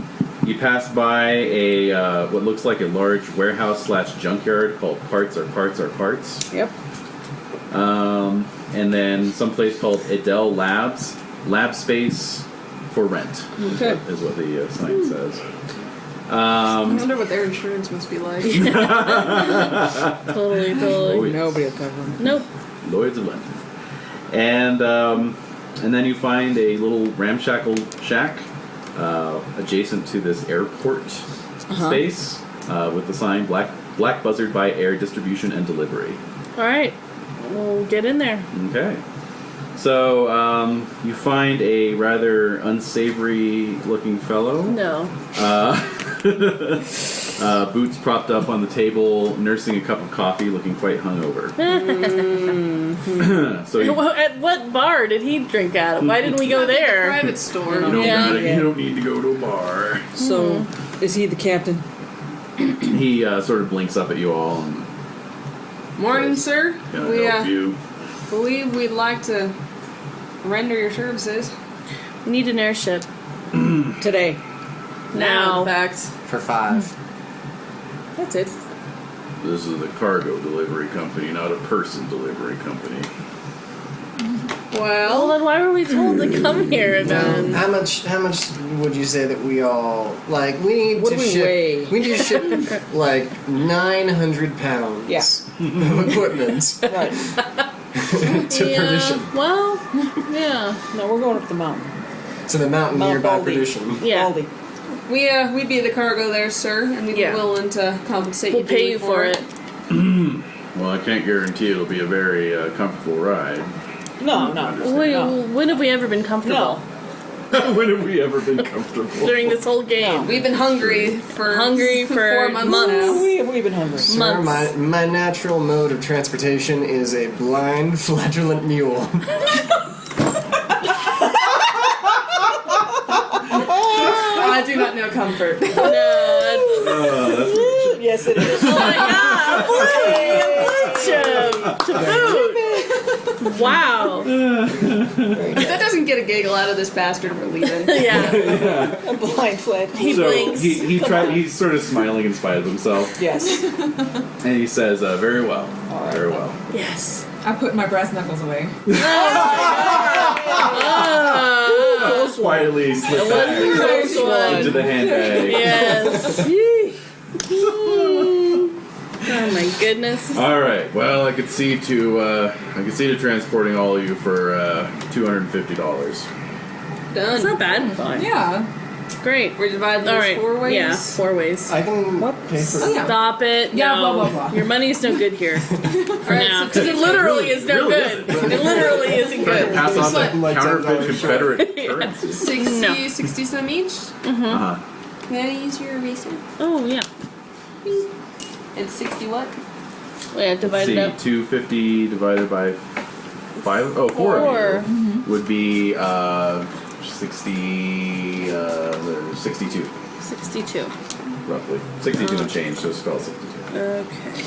You pass by a what looks like a large warehouse / junkyard called Parts Are Parts Are Parts. Yep. And then someplace called Edel Labs, lab space for rent. Okay. Is what the sign says. I wonder what their insurance must be like. Totally. Oh, yes. Nobody will cover them. Nope. Lloyd's of London. And then you find a little ramshackle shack adjacent to this airport space with the sign Black Buzzard by Air Distribution and Delivery. All right. We'll get in there. Okay. So you find a rather unsavory looking fellow. No. Boots propped up on the table, nursing a cup of coffee, looking quite hungover. So you At what bar did he drink at? Why didn't we go there? Private store. don't Yeah. you don't need to go to a bar. So, is he the captain? He sort of blinks up at you all and Morning, sir. can I We help you? believe we'd like to render your services. We need an airship. Today. Now. In fact. For 5. That's it. This is a cargo delivery company, not a person delivery company. Well, Well, then why were we told to come here then? How much would you say that we all like? We need What to do we ship. weigh? We need to ship like 900 pounds. Yeah. Of equipment Right. to Perdition. Well, yeah. No, we're going up the mountain. To the mountain Mount nearby Baldy. Perdition. Yeah. Baldy. we'd be the cargo there, sir, and we'd Yeah. be willing to compensate We'll you. pay daily you for it. Well, I can't guarantee it'll be a very comfortable ride. No. When have we ever been comfortable? When have we ever been comfortable? During this whole game. We've been hungry for 4 months months. now. We've been hungry. Sir, Months. my natural mode of transportation is a blind, flatulent mule. I do not know comfort. No, Yes, it is. Oh my god, a blue chip to boot. Wow. If that doesn't get a giggle out of this bastard, we're leaving. Yeah. A blind fled. He blinks. He's sort of smiling in spite of himself, Yes. and he says, "Very well, very well." Yes. I put my brass knuckles away. Quietly slip back Close one. into the handbag. Yes. Oh my goodness. All right. Well, I could see to transporting all of you for $250. That's not bad. Fine. Yeah. Great. We're dividing All this right. 4 ways? Yeah, 4 ways. I can pay for Oh, yeah. Stop it. Yeah, no. blah, blah, blah. Your money's no good here. For Alright, now. so Because it literally is no really good. isn't. It literally isn't Trying to good. pass on the Like counterfeit $10 Confederate currency. 60, No. 60 some each? Uh-huh. Can I use your eraser? Oh, yeah. It's 60 what? Yeah, Let's divide see, it up. 250 divided by 5. Oh, 4 of you would be 62, 62. roughly. 62 and change, so it's called 62. Okay.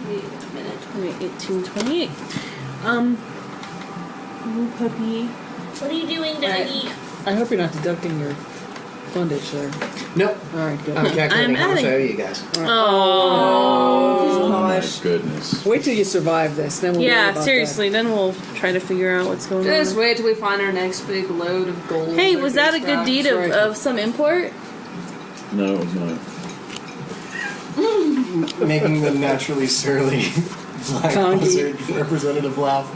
Wait a minute. 18, 28. Little puppy. What are you doing, Daddy? I hope you're not deducting your fundage there. Nope. All right, good. I'm calculating how much I adding- owe you guys. Oh. Oh my Gosh. goodness. Wait till you survive this, then we'll worry Yeah, about seriously. Then we'll try to figure out what's going Just on. wait till we find our next big load of gold. Hey, was that a good deed That's of, right. of some import? No, it was not. Making the naturally surly black Kangee. wizard representative laugh.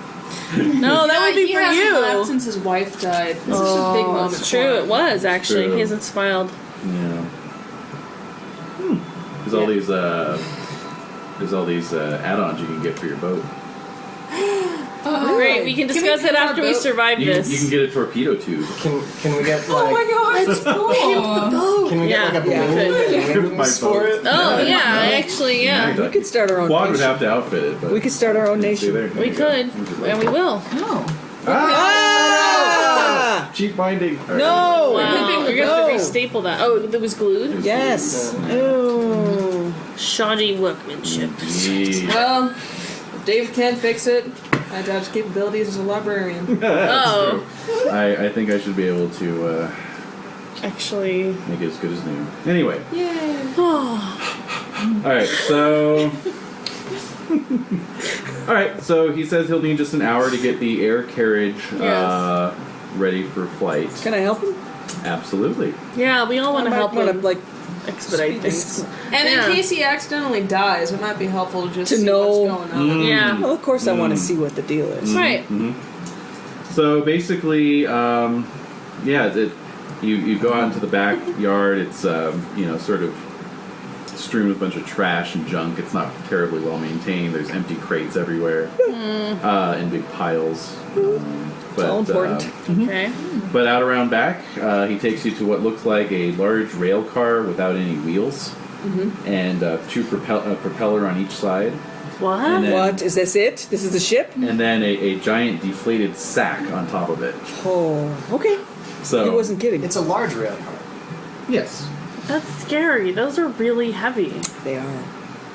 No, that would be he for hasn't laughed you. since his wife died. This is a big Oh, moment. it's for true. him. It was actually. True. He hasn't smiled. Yeah. There's all these add-ons you can get for your boat. Great. We can discuss it after we survive You this. can get a torpedo tube. Can we get Oh my like god, that's cool. can we Yeah, get like a yeah, balloon and My wings for boat. it? Oh yeah, actually yeah. We could start our own Quad would nation. have to outfit it, but We could start our own See nation. there, there We you go. could, and we will. Oh. Ah! Cheap binding. All right. No! Wow, you're gonna have to No. restaple that. Oh, that was glued. Yes. Oh. Shoddy workmanship. Yeah. Well, if David can't fix it, I doubt his capabilities as a librarian. Oh, I think I should be able to actually. make it as good as new. Anyway. Yay. Alright, so... Alright, so he says he'll need just an hour to get the air carriage Yes. ready for flight. Can I help him? Absolutely. Yeah, we all want to help wanna, him like, expedite things. And Yeah. in case he accidentally dies, it might be helpful to just To see know- what's going on. Yeah. well, of course I want to see what the deal is. Right. So basically, you go out into the backyard. It's sort of strewn with a bunch of trash and junk. It's not terribly well maintained. There's empty crates everywhere in big piles. But, all important. Okay. But out around back, he takes you to what looks like a large rail car without any wheels, and two propeller on each side. What? And then- What? Is this it? This is the ship? And then a giant deflated sack on top of it. Oh, okay. So He wasn't kidding. It's a large rail car. yes. That's scary. Those are really heavy. They are.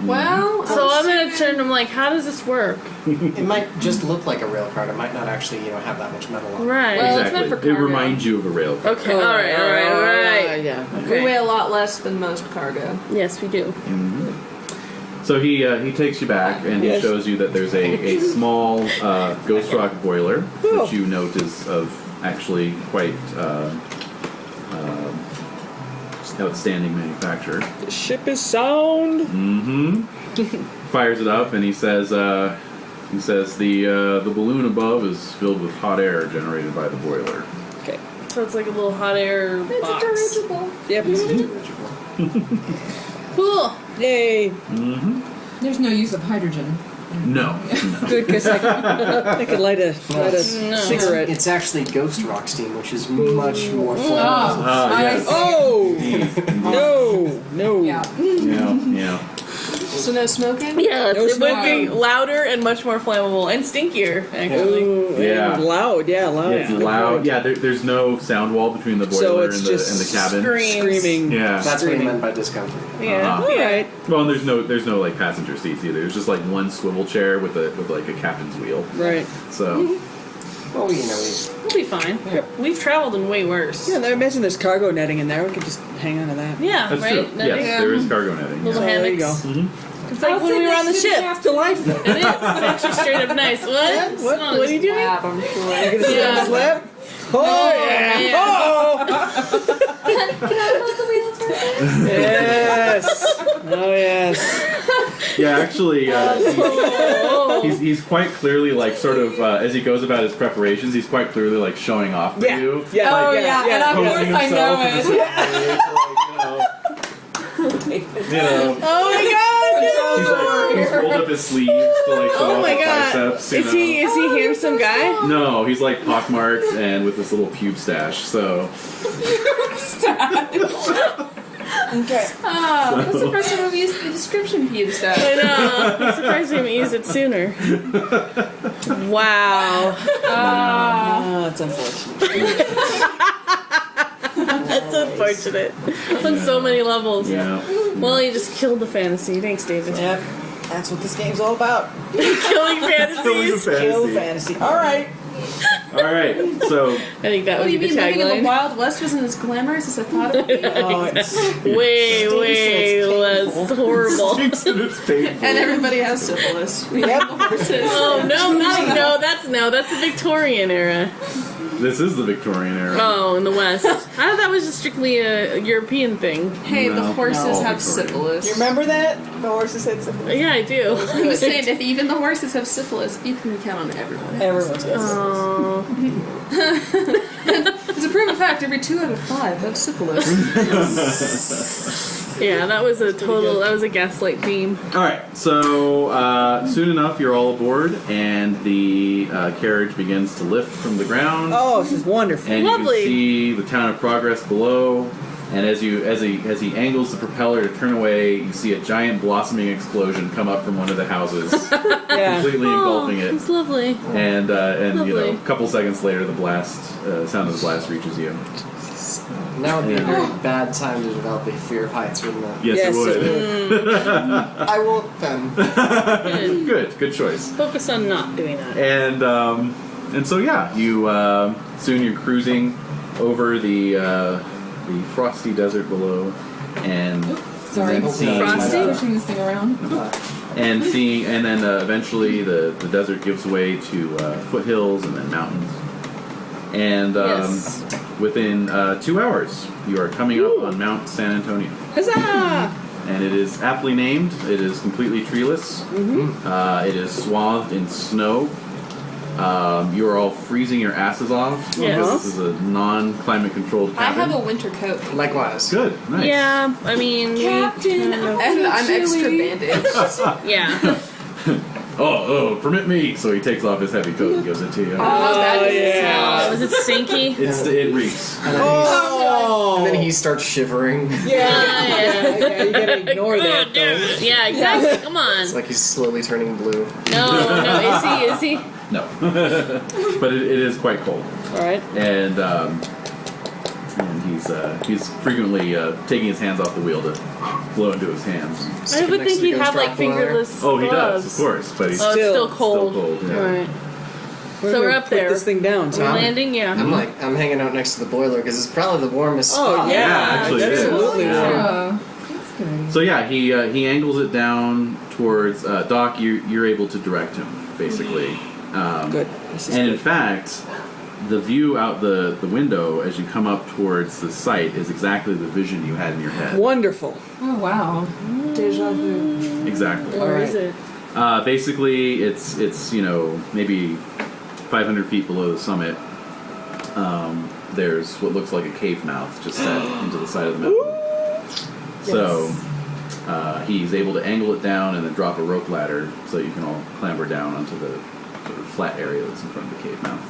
Well, So I'm gonna turn. I'm like, how does this work? It might just look like a rail car. It might not actually, have that much metal on it. Right. Well, it's Exactly. meant for It cargo. reminds you of a rail car. Okay. All right. Yeah. We weigh a lot less than most cargo. Yes, we do. So he takes you back and he Yes. shows you that there's a small ghost rock boiler, Oh. which you note is of actually quite outstanding manufacture. The ship is sound. Fires it up and he says the balloon above is filled with hot air generated by the boiler. Okay. So it's like a little hot air box. dirigible. Yep. Cool. Yay. There's no use of hydrogen. No. Good, because I could light a cigarette. It's actually ghost rock steam, which is much more flammable. Ah, yes. Oh! No. Yeah. Yeah. So no smoking? Yes, No it would be smoke. louder and much more flammable and stinkier, actually. Ooh, Yeah. Loud, yeah, loud. Yeah, it's loud. Yeah, there's no sound wall between the boiler So and it's the just cabin. Screaming. Yeah. That's what he meant by discomfort. Yeah. All right. Well, and there's no like passenger seats either. There's just like one swivel chair with like a captain's wheel. Right. So Well, you know, We'll be fine. We've traveled in way worse. Yeah, I imagine there's cargo netting in there. We could just hang on to that. Yeah, that's right? true. Netting. Yes, there is cargo netting. Little So there you hammocks. go. It's like when we were on the ship. Afterlife. It is. It's actually straight up nice. What? What are you doing? Lab, I'm sure. You gonna sit on Yeah. his lap? Oh, yeah! yeah. Oh! Can I hold the wheels for a minute? Yes! Oh, yes. Yeah, actually, he's quite clearly like sort of as he goes about his preparations, he's quite clearly like showing off for Yeah. you. Yeah. Oh, like, yeah, and of Posing course I know himself in it. this way, Oh my he's rolled up his sleeves to like show Oh off my his god. biceps. Is he handsome guy? No, he's like pockmarked and with this little pube stash. So Okay. That's the first time I've used the description pube stuff. I know. I'm surprised we haven't used it sooner. Wow. Oh, it's unfortunate. That's unfortunate. On so many levels. yeah. Well, you just killed the fantasy. Thanks, David. Yep. That's what this game's all about. Killing fantasies. Kill fantasy. All right. All right. So I think that What would do you be the mean living in the tagline. Wild West wasn't as glamorous as I thought it would be? Oh, it's Way less horrible. stinks and it's painful. And everybody has syphilis. We Yep. have the horses. Oh that's the Victorian era. This is the Victorian era. Oh, in the West. I thought that was just strictly a European thing. Hey, the No, horses no, have Victorian. syphilis. You remember that? The horses had syphilis. Yeah, I do. I was saying, if even the horses have syphilis, you can count on everyone. Everyone's got syphilis. Oh. It's a proven fact, every 2 out of 5 have syphilis. Yeah, that was a gaslight theme. All right. So soon enough, you're all aboard, and the carriage begins to lift from the ground. Oh, this is wonderful. And Lovely. you can see the town of Progress below. And as he angles the propeller to turn away, you see a giant blossoming explosion come up from one of the houses, Yeah. completely engulfing it. It's lovely. And you know, Lovely. a couple seconds later, the sound of the blast reaches you. Now would be a Yeah. very bad time to develop a fear of heights, wouldn't it? Yes, Yes, it would. I won't then. Good choice. Focus on not doing that. And so yeah, you soon you're cruising over the frosty desert below, and Sorry, then seeing, Frosty? pushing this thing around. and then eventually the desert gives way to foothills and then mountains. And Yes. within 2 hours, you are coming up on Mount San Antonio. Huzzah! And it is aptly named. It is completely treeless. It is swathed in snow. You are all freezing your asses off. Yes. Because this is a non-climate controlled I cabin. have a winter coat. Likewise. Good. Nice. Yeah, I mean, Captain, And I'm extra bandaged. yeah. Oh, permit me. So he takes off his heavy coat and gives it to you. How bad does it yeah. Was it stinky? It reeks. Oh! And then he starts shivering. Yeah. Yeah, you gotta ignore that, though. Yeah, exactly. Come on. It's like he's slowly turning blue. No. Is he? No. But it is quite cold. All right. And he's frequently taking his hands off the wheel to blow into his hands. I would think he'd have like fingerless Oh, he gloves. does, of course, but he's Oh, it's still Still cold. cold, yeah. All right. We're So we're gonna up put there. this thing down, We're Tom. landing, yeah. I'm hanging out next to the boiler because it's probably the warmest Oh, spot. yeah. actually it is. absolutely. Yeah. That's good. So yeah, he angles it down towards Doc. You're able to direct him basically. Good. This is And in good. fact, the view out the window as you come up towards the site is exactly the vision you had in your head. Wonderful. Oh, wow. Deja vu. Exactly. Where is Alright. it? Basically, it's maybe 500 feet below the summit. There's what looks like a cave mouth just set into the side of the mountain. So he's able to angle it down and then drop a rope ladder so you can all clamber down onto the sort of flat area that's in front of the cave mouth.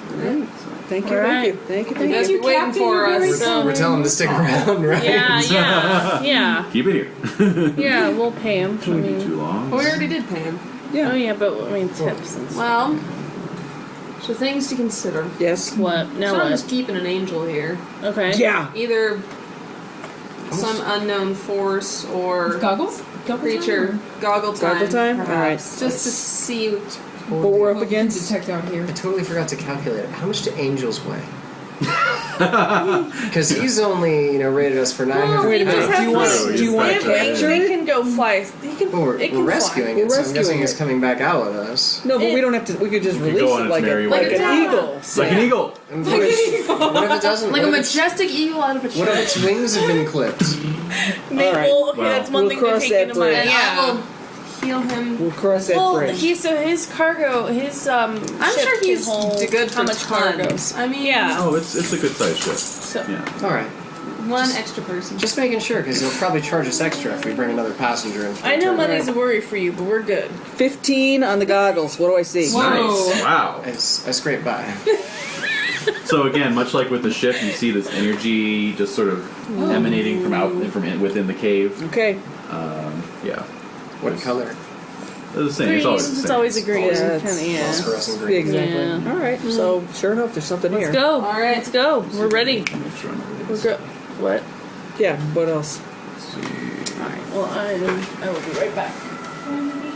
Thank you, Alright. thank you. You guys be waiting for us. We're telling him to stick around, right? Yeah. Keep it here. Yeah, we'll pay him. I Shouldn't be mean, too long. Well, we already did pay him. oh yeah, but I mean tips and stuff. Well, so things to consider. Yes. What? Now So I'm what? just keeping an angel here. Okay. Yeah. Either some unknown force or Goggles? creature. Goggle time. Goggle time? Perhaps. Alright. Just to see. What we're up What we can against? detect out here. I totally forgot to calculate it. How much do angels weigh? Because he's only, rated us for 900 Wait a minute. pounds. Do you want to capture They it? can go fly. He can. Well, it can we're rescuing fly. it, so I'm rescuing guessing it's it. coming back out with us. No, but we don't have to. We could just could release go on it its like merry a way. like an eagle. Like an eagle. And what if it doesn't? Like a what if it's- majestic eagle out of a What if chest. its wings have been clipped? Maybe, Alright. well, okay, Well, that's one we'll thing to cross take that into bridge. mind. And Yeah. I will heal him. We'll cross that Well, bridge. so his cargo, his I'm ship sure he's can hold good how for much cargo? tons. I mean, Yeah. Oh, it's a good sized ship. So Yeah. All right. one extra person. Just making sure, because he'll probably charge us extra if we bring another passenger in. I know Turn money's a around. worry for you, but we're good. 15 on the goggles. What do I see? Whoa. Nice. Wow. I scrape by. So again, much like with the ship, you see this energy just sort of emanating from within the cave. Okay. Yeah. What color? They're the same. Green. It's always the same. It's always a green. Yeah, Kinda, it's yeah. Phosphorescent green. Exactly. Yeah. All right. So sure enough, there's something Let's here. go. All right. Let's go. We're ready. Make sure I know what it We're is. go. What? Yeah. What else? Let's see. All right. Well, I will be right back.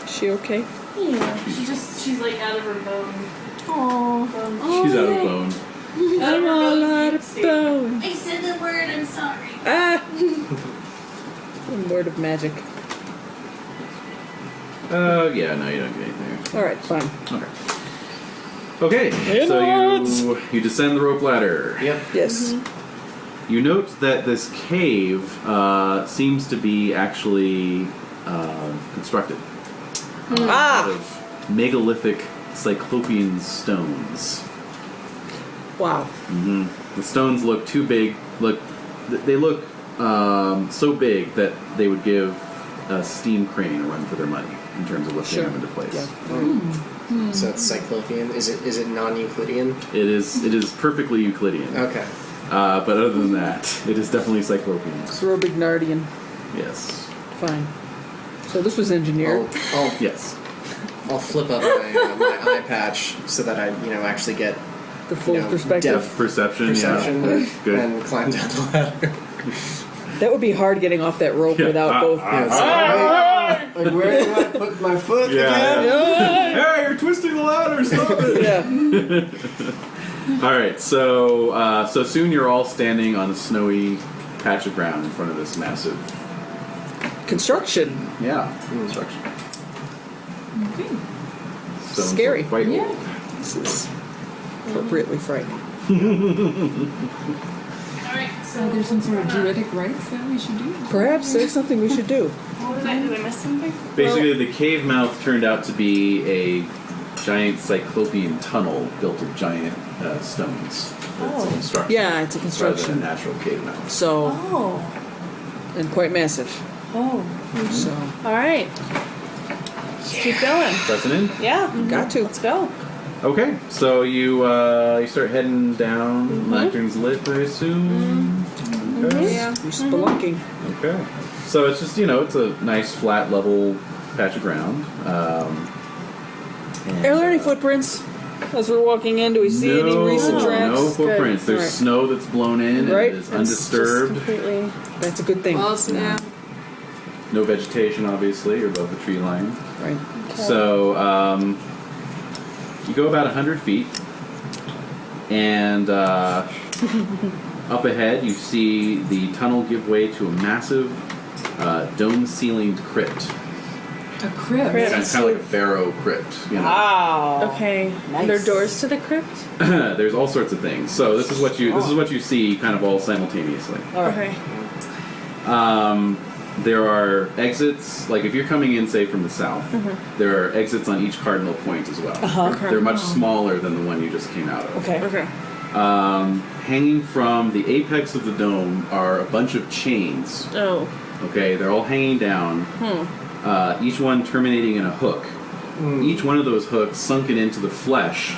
She okay? Yeah. She's like out of her bone. Aww. She's out of bone. I'm all out of bone. I said the word. I'm sorry. Ah. One word of magic. Yeah, no, you don't get anything. All right. Fine. Okay. Okay, so Innards. you descend the rope ladder. Yep. Yes. You note that this cave seems to be actually constructed out Ah. of megalithic cyclopean stones. Wow. The stones look too big. They look so big that they would give a steam crane a run for their money in terms of lifting Sure. them into place. Yeah. So it's Cyclopean. Is it non-Euclidean? It is perfectly Euclidean. Okay. But other than that, it is definitely cyclopean. Sorobignardian. Yes. Fine. So this was engineered. Yes. I'll flip up my eye patch so that I actually get The full know, perspective. depth Perception. perception Yeah. Good. and climb down the ladder. That would be hard getting off that rope Yeah. without both. Yeah, so, like, where do I put my foot again? Hey, you're twisting the ladder. Stop it. Yeah. All right. So soon you're all standing on a snowy patch of ground in front of this massive. Construction. Yeah. Construction. Stones Scary. look quite Yeah. old. This is appropriately frightening. So there's some sort of druidic rites that we should do. Perhaps there's something we should do. What did I do? I miss something? Basically, the cave mouth turned out to be a giant cyclopean tunnel built of giant stones. It's a construction. Yeah, it's a Rather than a construction. natural cave mouth. So, Oh. and quite massive. Oh. So, All right. Let's keep going. Pressing in. Yeah. got to. Let's go. Okay, so you start heading down. Lantern's lit, I assume. Okay. Yeah. You're spelunking. Okay. So it's just it's a nice flat level patch of ground. And, Are there any footprints as we're walking in? Do we see any recent tracks? No footprints. Good. There's Alright. snow that's blown in Right. and it's It's just undisturbed. completely. That's a good thing. Well, yeah. No vegetation, obviously, or above the tree line. Right. So you go about 100 feet, and up ahead you see the tunnel give way to a massive dome-ceilinged crypt. A crypt. It's kind of like a pharaoh crypt. Wow. Okay. Nice. Are there doors to the crypt? There's all sorts of things. So this is what you see, kind of all simultaneously. All right. Okay. There are exits, like if you're coming in, say, from the south, there are exits on each cardinal point as well. Uh-huh. They're much smaller than the one you just came out of. Okay. Okay. Hanging from the apex of the dome are a bunch of chains. Oh. Okay, they're all hanging down, each one terminating in a hook. Each one of those hooks sunken into the flesh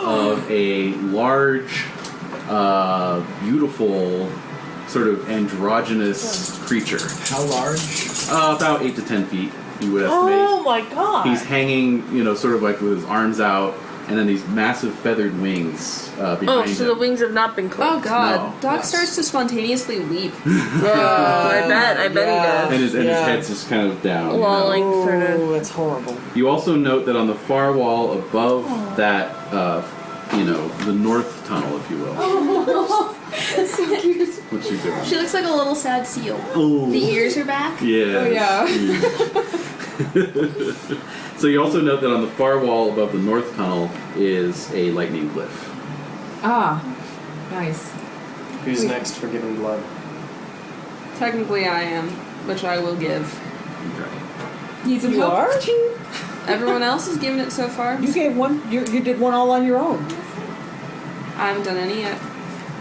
of a large, beautiful, sort of androgynous creature. How large? About 8 to 10 feet, you would estimate. Oh my god. He's hanging, sort of like with his arms out, and then these massive feathered wings behind Oh, him. so the wings have not been clipped. Oh god. No. Doc starts to spontaneously weep. I bet he does. And his head's just kind of down. Lolling for Oh, the... that's horrible. You also note that on the far wall above that, the north tunnel, if you will. So cute. What's she doing? She looks like a little sad seal. Oh. The ears are back. Yeah. Oh yeah. So you also note that on the far wall above the north tunnel is a lightning glyph. Ah, nice. Who's next for giving blood? Technically I am, which I will give. Okay. Need some You help? are? Everyone else has given it so far. You gave one. You did one all on your own. I haven't done any yet.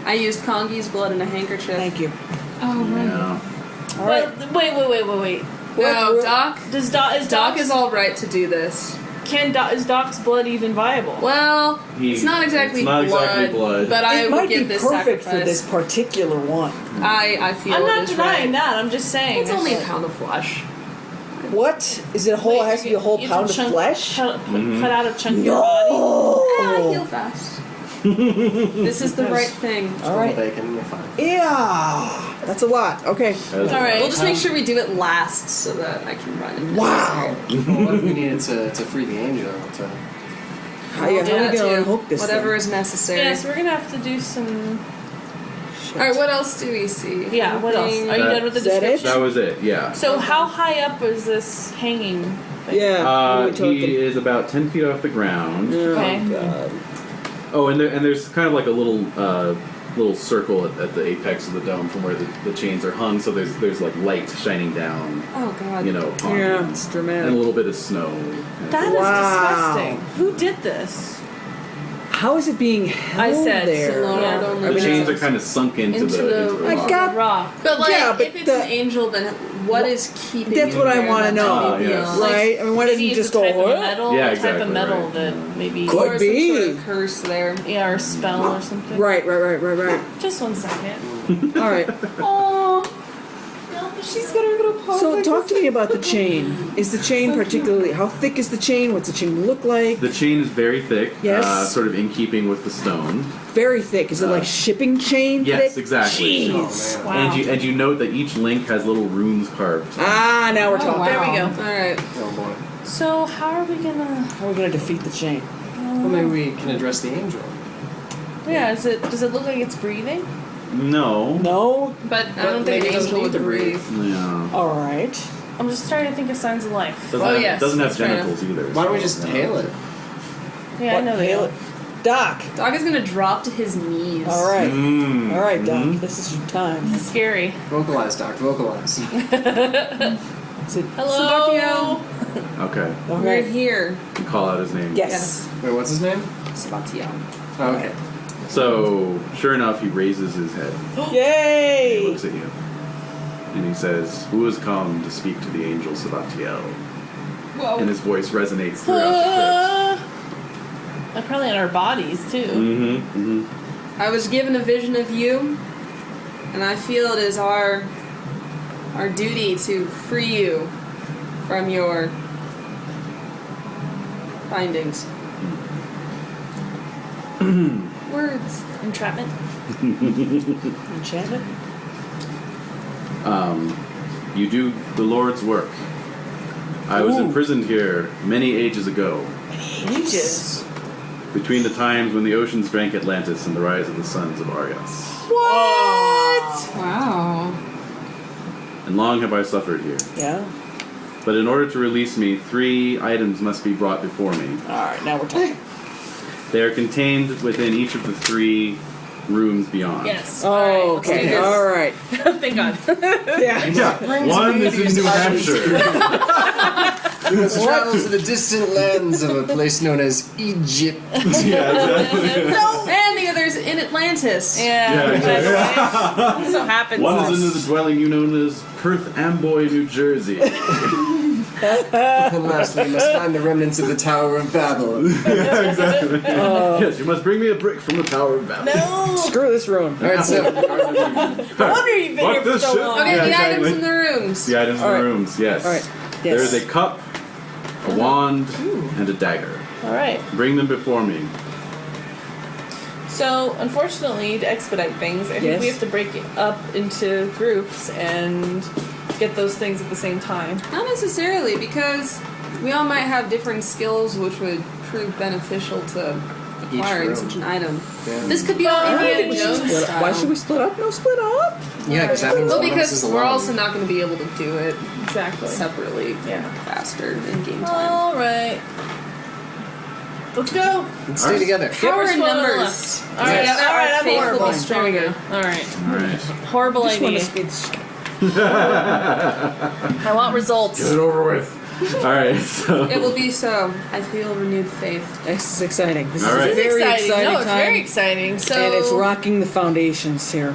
I used Kangee's blood in a handkerchief. Thank you. Oh, right. Yeah. All right. But, wait. No, What? Doc. Doc is all all right to do this. is Doc's blood even viable? Well, it's not exactly blood, but I It would might give be this perfect sacrifice. for this particular one. I feel I'm it not is denying right. that. I'm just saying. It's only a pound of flesh. What? Is it a whole? It has to be a whole pound of flesh? Cut out a chunk of your body. I heal No. fast. This is the right thing. All right. Bacon, you're fine. Yeah. That's a lot. Okay. All right. We'll just make sure we do it last so that I can run it. Wow. Well, what if we needed to free the angel? How are we that gonna too. unhook this Whatever thing? is necessary. Yeah, so we're gonna have to do some. Alright, what else do we see? Yeah. What else? Are you done with the Is that it? description? That was it, yeah. So how high up is this hanging thing? Yeah. what are we He talking? is about 10 feet off the ground. Okay. Oh God. Oh, and there's kind of like a little circle at the apex of the dome from where the chains are hung, so there's like light shining down, Oh god. upon Yeah, him. it's And a dramatic. little bit of snow. That is Wow. disgusting. Who did this? How is it being held I said there? Lord Yeah. only The knows. chains are kind of sunk into the I rock. got- rock. But like, Yeah, but if it's the- an angel, then what is keeping That's you what I there? wanna That's know. what Yes. beyond. Right? I mean, why doesn't Maybe he it's just a go? type of "What?" metal, Yeah, a type exactly, of metal right. that maybe Could Or some be. sort of curse there. or a spell or something. Right. Just 1 second. All right. Oh, she's got her little paws. So like talk this. to me about the chain. Is the chain particularly? How thick is the chain? What's the chain look like? The chain is very thick, Yes. sort of in keeping with the stone. Very thick. Is it like shipping chain? Yes, thick? exactly. Jeez. Oh, Wow. And you note that each link has little runes carved. Ah, now we're talking. wow. There we go. Alright. Oh boy. So how are we gonna? How are we gonna defeat the chain? Well, maybe we can address the angel. Yeah. Does it look like it's breathing? No. No. But I But don't think maybe an it doesn't angel need would to breathe. breathe. Yeah. All right. I'm just starting to think of signs of life. Doesn't Oh, have, yes, doesn't have that's fair genitals either. Why don't we so, just yeah. hail it? Yeah, I know they Hail are. it. Doc. Doc is gonna drop to his knees. All right. Mm. All right, Doc. Mhm. This is your time. Scary. Vocalize, Doc. Vocalize. Is it? Hello. Okay. All We're right. here. You call out his name. Yes. Wait, what's his name? Sabatio. Oh, okay. So, sure enough, he raises his head. He Yay! looks at you. And he says, "Who has come to speak to the angel Sabatiel?" Whoa. And his voice resonates throughout the And probably in our bodies too. crypt. Mm-hmm. Mm-hmm. I was given a vision of you, and I feel it is our duty to free you from your findings. Words. Entrapment. Enchantment? You do the Lord's work. I was Ooh. imprisoned here many ages ago, Ages. between the times when the oceans drank Atlantis and the rise of the sons of Arias. What? Wow. And long have I suffered here. Yeah. But in order to release me, 3 items must be brought before me. All right, now we're talking. They are contained within each of the 3 rooms beyond. Yes. Oh, okay. Yes. All right. Thank God. Yeah. Yeah, one is in New Hampshire. We must travel to the distant lands of a place known as Egypt. Yeah, exactly. And the other's in Atlantis. Yeah. exactly. So happens. One is in the dwelling you known as Perth Amboy, New Jersey. And lastly, you must find the remnants of the Tower of Babel. Yeah, exactly. Yes, you must bring me a brick from the Tower of Babel. No. Screw this room. Alright, so No wonder you've been here for so long. Okay, Yeah, the exactly. items in the rooms. The items in All the right. rooms, yes. All right. There Yes. is a cup, a wand, and a dagger. All right. Bring them before me. So, unfortunately, to expedite things, I think Yes. we have to break it up into groups and get those things at the same time. Not necessarily, because we all might have different skills which would prove beneficial to acquiring room. such an item. Yeah. This could be all I Indiana think we should Jones split up. style. Why should we split up? No, split up. Yeah, because that means Well, one of us is because we're alone. also not going to be able to do it Exactly. separately Yeah. faster in game time. All right. Let's go. Let's stay together. Power First in one on the numbers. left. All right. Together, All right. our I'm faith will horrible. be There we stronger. go. All right. All right. Horrible Just want idea. to speed. I want results. Get it over with. All right. So. It will be so. I feel renewed faith. This is exciting. This All is right. a very exciting. exciting No, it's time. very exciting. So And it's rocking the foundations here.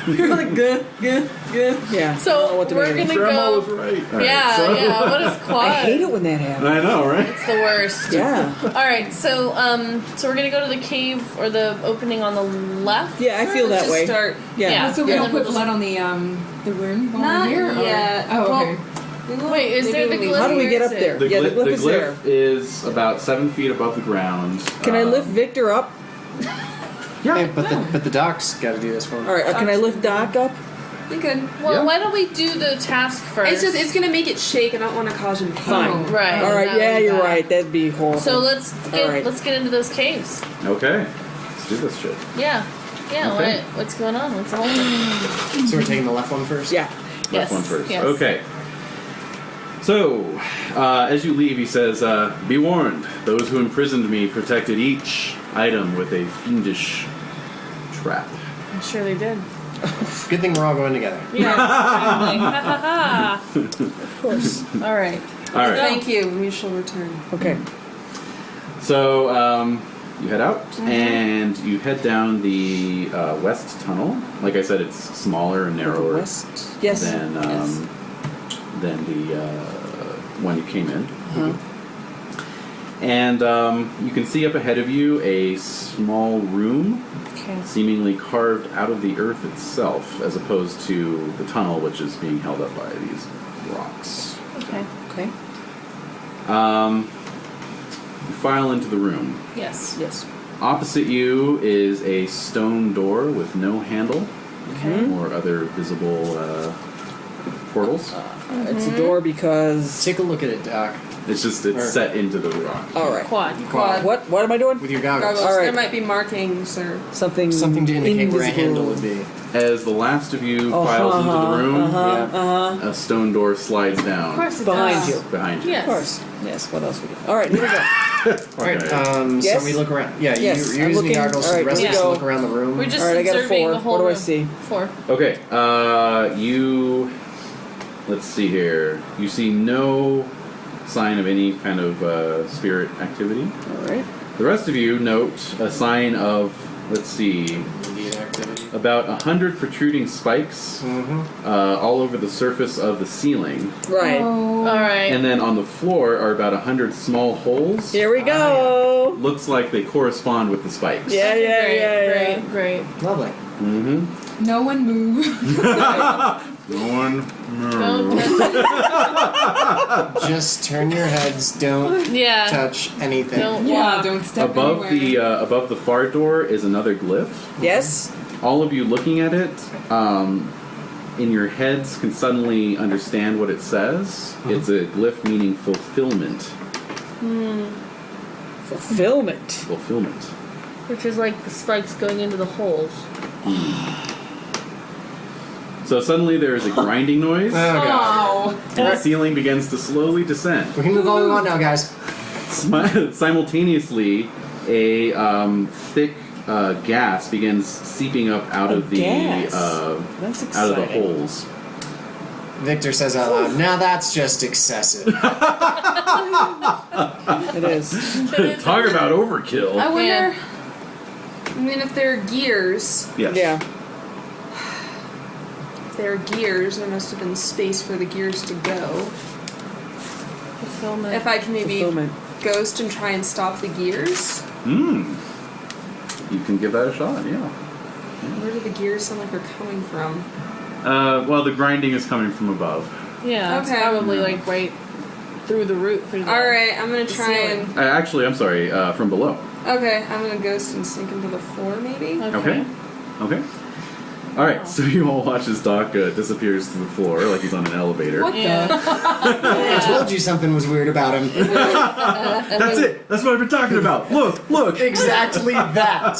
You're like, good. Yeah. I don't know So what to we're make of it. gonna Grandma go. was right. All right, Yeah, so- yeah. What is quad? I hate it when that happens. I know, right? It's the worst. Yeah. All right, so we're gonna go to the cave or the opening on the left. Yeah, I feel Let's that just way. start. Yeah. Yeah. So we And don't then we'll put just- blood on the room while Not we're here? or- yet. Oh, Well, okay. we will- Wait, is maybe there the we'll glyph? leave. How do we get Where up is there? it? Yeah, the glyph is there. is about 7 feet above the ground. Can I lift Victor up? Yeah, but the doc's got to do this one. All right. Can I lift Doc up? You could. Well, Yeah. why don't we do the task first? It's gonna make it shake. I don't want to cause him pain. Fine. right. All right. that Yeah, would be you're bad. right. That'd be horrible. So let's All right. get into those caves. Okay. Let's do this shit. Yeah. Yeah. Okay. What's going on? What's going on? So we're taking the left one first? Yeah. Yes. Left one first. Yes. Okay. So, as you leave, he says, "Be warned. Those who imprisoned me protected each item with a fiendish trap." I'm sure they did. Good thing we're all going together. Yeah. Exactly. Ha, ha, ha. Of course. All right. All right. Thank you. We shall return. Okay. So you head out and you head down the west tunnel. Like I said, it's smaller and narrower West. Yes. than Yes. than the one you came in. Uh-huh. And you can see up ahead of you a small room, Okay. seemingly carved out of the earth itself, as opposed to the tunnel, which is being held up by these rocks. Okay. Okay. You file into the room. Yes. Yes. Opposite you is a stone door with no handle Okay. or other visible portals. It's a door because. Take a look at it, Doc, It's set into the rock. All right. Quad. Quad. What am I doing? with your goggles. Goggles. All right. There might be markings or. Something. Something to indicate where a invisible. handle would be. As the last of you Oh, files into the room, Yeah. a stone door slides down Of course it Behind does. you. behind you. Yes. Of course. Yes. What else we got? All right. Here we go. Alright, Okay. Yes? so we look around. Yeah, Yes, you're I'm using looking. goggles, so Alright, the rest here of we us go. look around the room. We're just All right, I got a observing 4. the whole What do I room. see? 4. Okay, you. Let's see here. You see no sign of any kind of spirit activity. All right. The rest of you note a sign of, let's see, Immediate activity. about 100 protruding spikes Mm-hmm. all over the surface of the ceiling. Right. Oh. All right. And then on the floor are about 100 small holes. Here we go. Looks like they correspond with the spikes. Yeah. Yeah. great, Yeah. great, Yeah. great. Lovely. Mm-hmm. No one move. Going. Don't touch Just turn your heads. Don't Yeah. touch anything. Don't Yeah, walk. don't step Above anywhere. above the far door is another glyph. Yes. All of you looking at it, in your heads can suddenly understand what it says. It's a glyph meaning fulfillment. Fulfillment. Fulfillment. Which is like the spikes going into the holes. So suddenly there is a grinding noise, Oh, God. Oh. and the ceiling begins to slowly descend. We can move all we want now, guys. Simultaneously, a thick gas begins seeping up out of the gas. That's out of the exciting. holes. Victor says out loud, now that's just excessive. It is. Talk about overkill. I wonder. Yeah. I mean, if there are gears, Yes. Yeah. there must have been space for the gears to go. Fulfillment. if I can maybe Fulfillment. ghost and try and stop the gears. You can give that a shot, yeah. Where do the gears sound like they're coming from? Well, the grinding is coming from above. Yeah, it's Okay. probably like right through the root. Through the Alright, I'm gonna try ceiling. and... Actually, I'm sorry, from below. Okay, I'm gonna ghost and sink into the floor, maybe? Okay. Alright, so you all watch as Doc disappears to the floor like he's on an elevator. What Yeah. I told you something was weird about him. That's it! That's what I've been talking about! Look! Exactly that.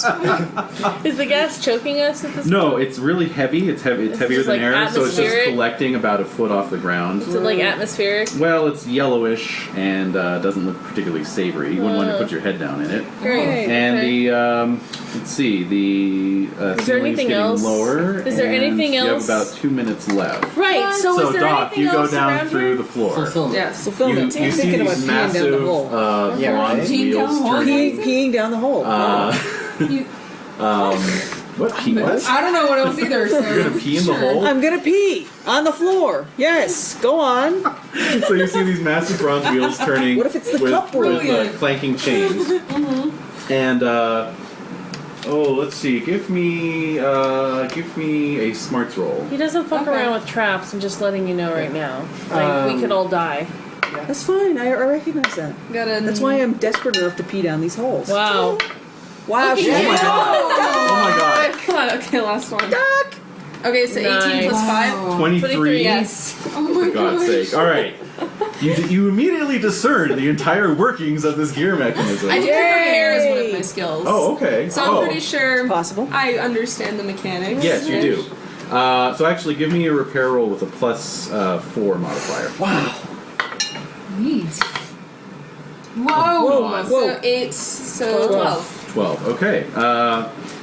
Is the gas choking us at this No, it's really heavy. It's heavy. It's heavier just, than like, air, so it's just atmospheric? collecting about a foot off the ground. Is it like atmospheric? Well, it's yellowish and doesn't look particularly savory. You wouldn't want to put your head down in it. Great. And Okay. the let's see, the Is there ceiling's anything getting else? lower. Is there and anything You have else? about 2 minutes left. Right. So, is there Doc, anything you go else down around through here? the floor. Fulfillment. Yes. Fulfillment. You I'm see thinking about these peeing down the massive hole. Yeah, right. bronze Peeing down wheels the hole? turning. Peeing down the hole. You, What? Pee? What? I don't know what else either. So You're gonna pee in the hole? I'm gonna pee on the floor. Yes, go on. So you see these massive bronze wheels turning. What if it's the with, cup with Brilliant. clanking chains? And let's see. Give me a smarts roll. He doesn't fuck Okay. around with traps. I'm just letting you know right now. Like we could all die. That's fine. I recognize that. Gotta... That's why I'm desperate enough to pee down these holes. Wow. Wow. Oh my god! Come on, okay, last one. Doc. Okay, so 18 Nice. plus 5. Wow. 23. Yes. Oh my For God's gosh. sake! All right. You immediately discern the entire workings of this gear mechanism. I do think repair is one of my skills. Oh, okay. So oh. I'm pretty sure Possible. I understand the mechanics. Yes, you do. So actually, give me a repair roll with a plus 4 modifier. Wow. Neat. Whoa. So 8, so 12. 12. Okay.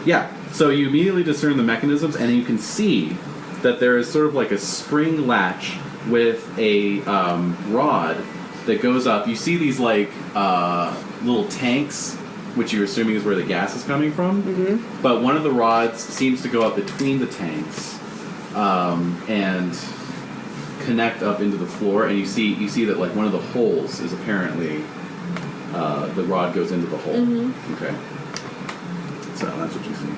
Yeah. So you immediately discern the mechanisms, and you can see that there is sort of like a spring latch with a rod that goes up. You see these like little tanks, which you're assuming is where the gas is coming from. Mm-hmm. But one of the rods seems to go up between the tanks and connect up into the floor. And you see that like one of the holes is apparently the rod goes into the hole. Mm-hmm. Okay. So that's what you see.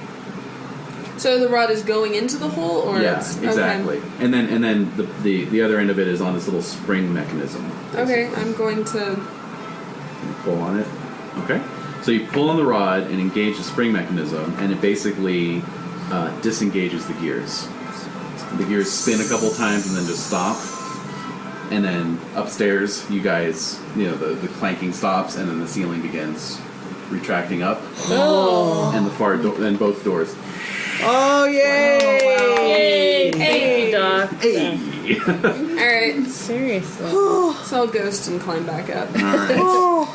So the rod is going into the hole, or Yeah, it's exactly. Okay. And then the other end of it is on this little spring mechanism. Okay, I'm going to. You pull on it. Okay. So you pull on the rod and engage the spring mechanism, and it basically disengages the gears. The gears spin a couple times and then just stop. And then upstairs, you guys, the clanking stops, and then the ceiling begins retracting up. Oh. And and both doors. Oh, yay! Yay! Thank you, Doc. Hey. Alright, Seriously. so I'll ghost and climb back up. All right. Oh.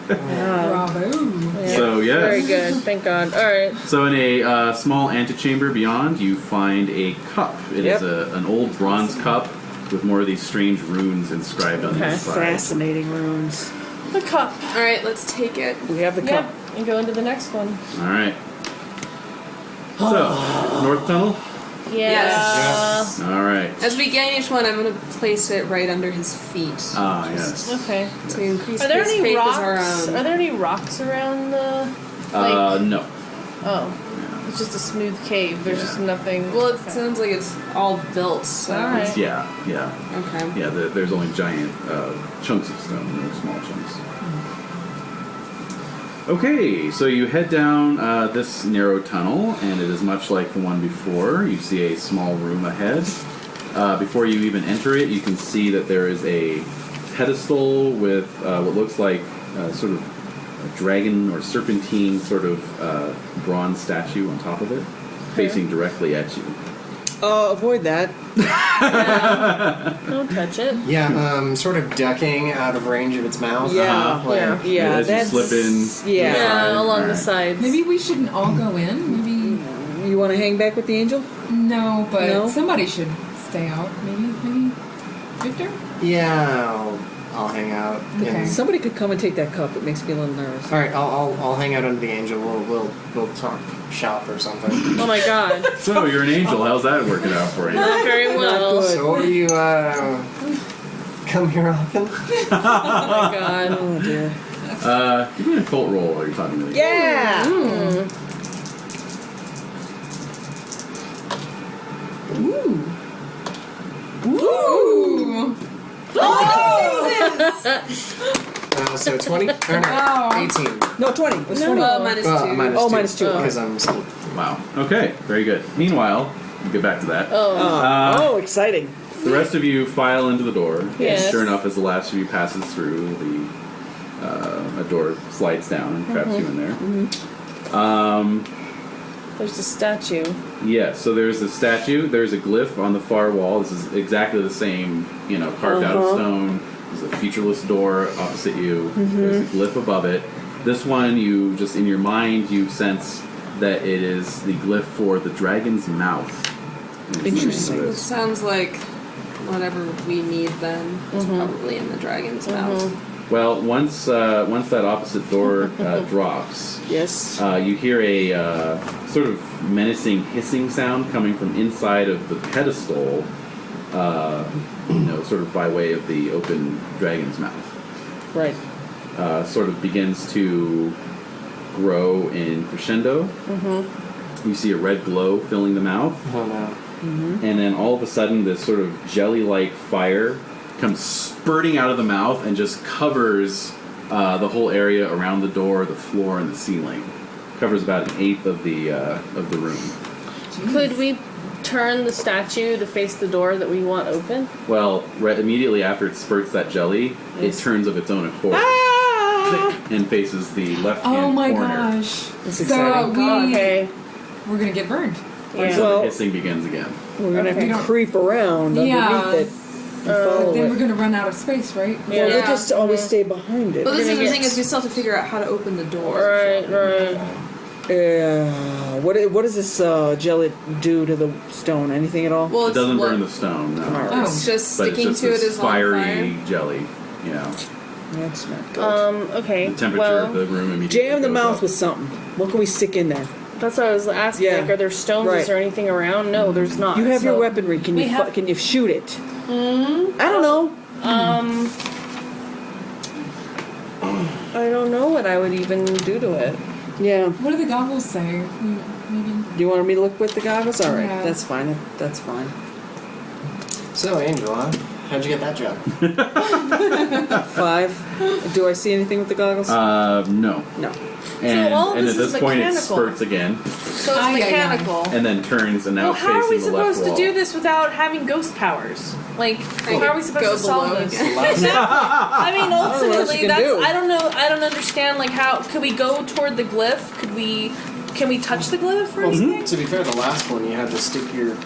Bravo. Yeah. So yes. Very good. Thank God. All right. So in a small antechamber beyond, you find a cup. It is an old bronze cup with more of these strange runes inscribed on the Okay. inside. Fascinating runes. The cup. Alright, let's take it. We have the Yep. cup. And go into the next one. All right. So North Tunnel. Yeah. Yes. All right. As we gain each one, I'm going to place it right under his feet. Ah, yes. Okay. To increase Are there his any faith rocks? as our own. Are there any rocks around the? Like, No. oh, it's just a smooth cave. There's just nothing. Well, it okay. sounds like it's all built, so. Alright. Yeah. Okay. Yeah. There's only giant chunks of stone, no small chunks. Okay, so you head down this narrow tunnel, and it is much like the one before. You see a small room ahead. Before you even enter it, you can see that there is a pedestal with what looks like sort of a dragon or serpentine sort of bronze statue on top of it, facing directly at you. Avoid that. Don't touch it. Yeah, sort of ducking out of range of its mouth. Yeah. Yeah. Yeah, As you that's... slip in. Yeah. Yeah, along the Alright. sides. Maybe we shouldn't all go in. Maybe You want to hang back with the angel? no, but No? somebody should stay out. Maybe Victor. Yeah, I'll hang out. Okay. Somebody could come and take that cup. It makes me a little nervous. All right, I'll hang out under the angel. We'll talk shop or something. Oh my God. So you're an angel. How's that working out for you? Not very well. good. So what are you come here often? Oh my god. Oh dear. Give me an occult roll while you're talking to me. Yeah. Ooh. So 20? Or no, Wow. 18. No, 20. It was 20. Minus two. Minus Oh, two. minus two. Because I'm asleep. Wow. Okay, very good. Meanwhile, we'll get back to that. Oh, exciting. The rest of you file into the door. Yes. Sure enough, as the last of you passes through, a door slides down and traps you in there. There's a statue. Yeah, so there's a statue. There's a glyph on the far wall. This is exactly the same, carved out of stone. There's a featureless door opposite you. There's a glyph above it. This one, you just in your mind, you sense that it is the glyph for the dragon's mouth. Interesting. It sounds like whatever we need then is probably in the dragon's mouth. Well, once that opposite door drops, Yes. you hear a sort of menacing hissing sound coming from inside of the pedestal, sort of by way of the open dragon's mouth. Right. Sort of begins to grow in crescendo. You see a red glow filling the mouth, Oh no. and then all of a sudden this sort of jelly-like fire comes spurting out of the mouth and just covers the whole area around the door, the floor, and the ceiling. Covers about an eighth of the room. Could we turn the statue to face the door that we want open? Well, right immediately after it spurts that jelly, it turns of its own accord and faces the left-hand Oh my corner. gosh. That's So exciting. Okay. we're gonna get burned. Yeah. So Well- the hissing begins again. We're going to have We to don't- creep around Yeah. underneath it and follow Then we're it. gonna run out of space, right? Well, Yeah. we'll just always stay behind it. But this is gonna the get- thing is we still have to figure out how to open the door. Right. What does this jelly do to the stone? Anything at all? Well, It it's doesn't what- burn the stone, no. Oh. It's just But it's sticking just to it this is on fiery fire. jelly, That's not good. Okay. The temperature well, of the room immediately Jam the goes mouth up. with something. What can we stick in there? that's what I was asking. Yeah. Like, are there stones? Right. Is there anything around? No, there's not. You have your So- weaponry. Can we you have- can you shoot it? I don't know. I don't know what I would even do to it. Yeah. What do the goggles say? Maybe. Do you want me to look with the goggles? All right. Yeah. That's fine. That's fine. So, Angel, huh? How'd you get that job? 5. Do I see anything with the goggles? No. No. And, all of and this at this is point it mechanical. spurts again So it's Ay, ay, ay. mechanical. and then turns and now Well, it's how are we facing the left supposed to wall. do this without having ghost powers? Like, how are we supposed Go to solve below this? again. Exactly. I mean, know what else you ultimately, can that's. do. I don't know. I don't understand. Like, how could we go toward the glyph? Can we touch the glyph or Well, anything? to be fair, the last one you had to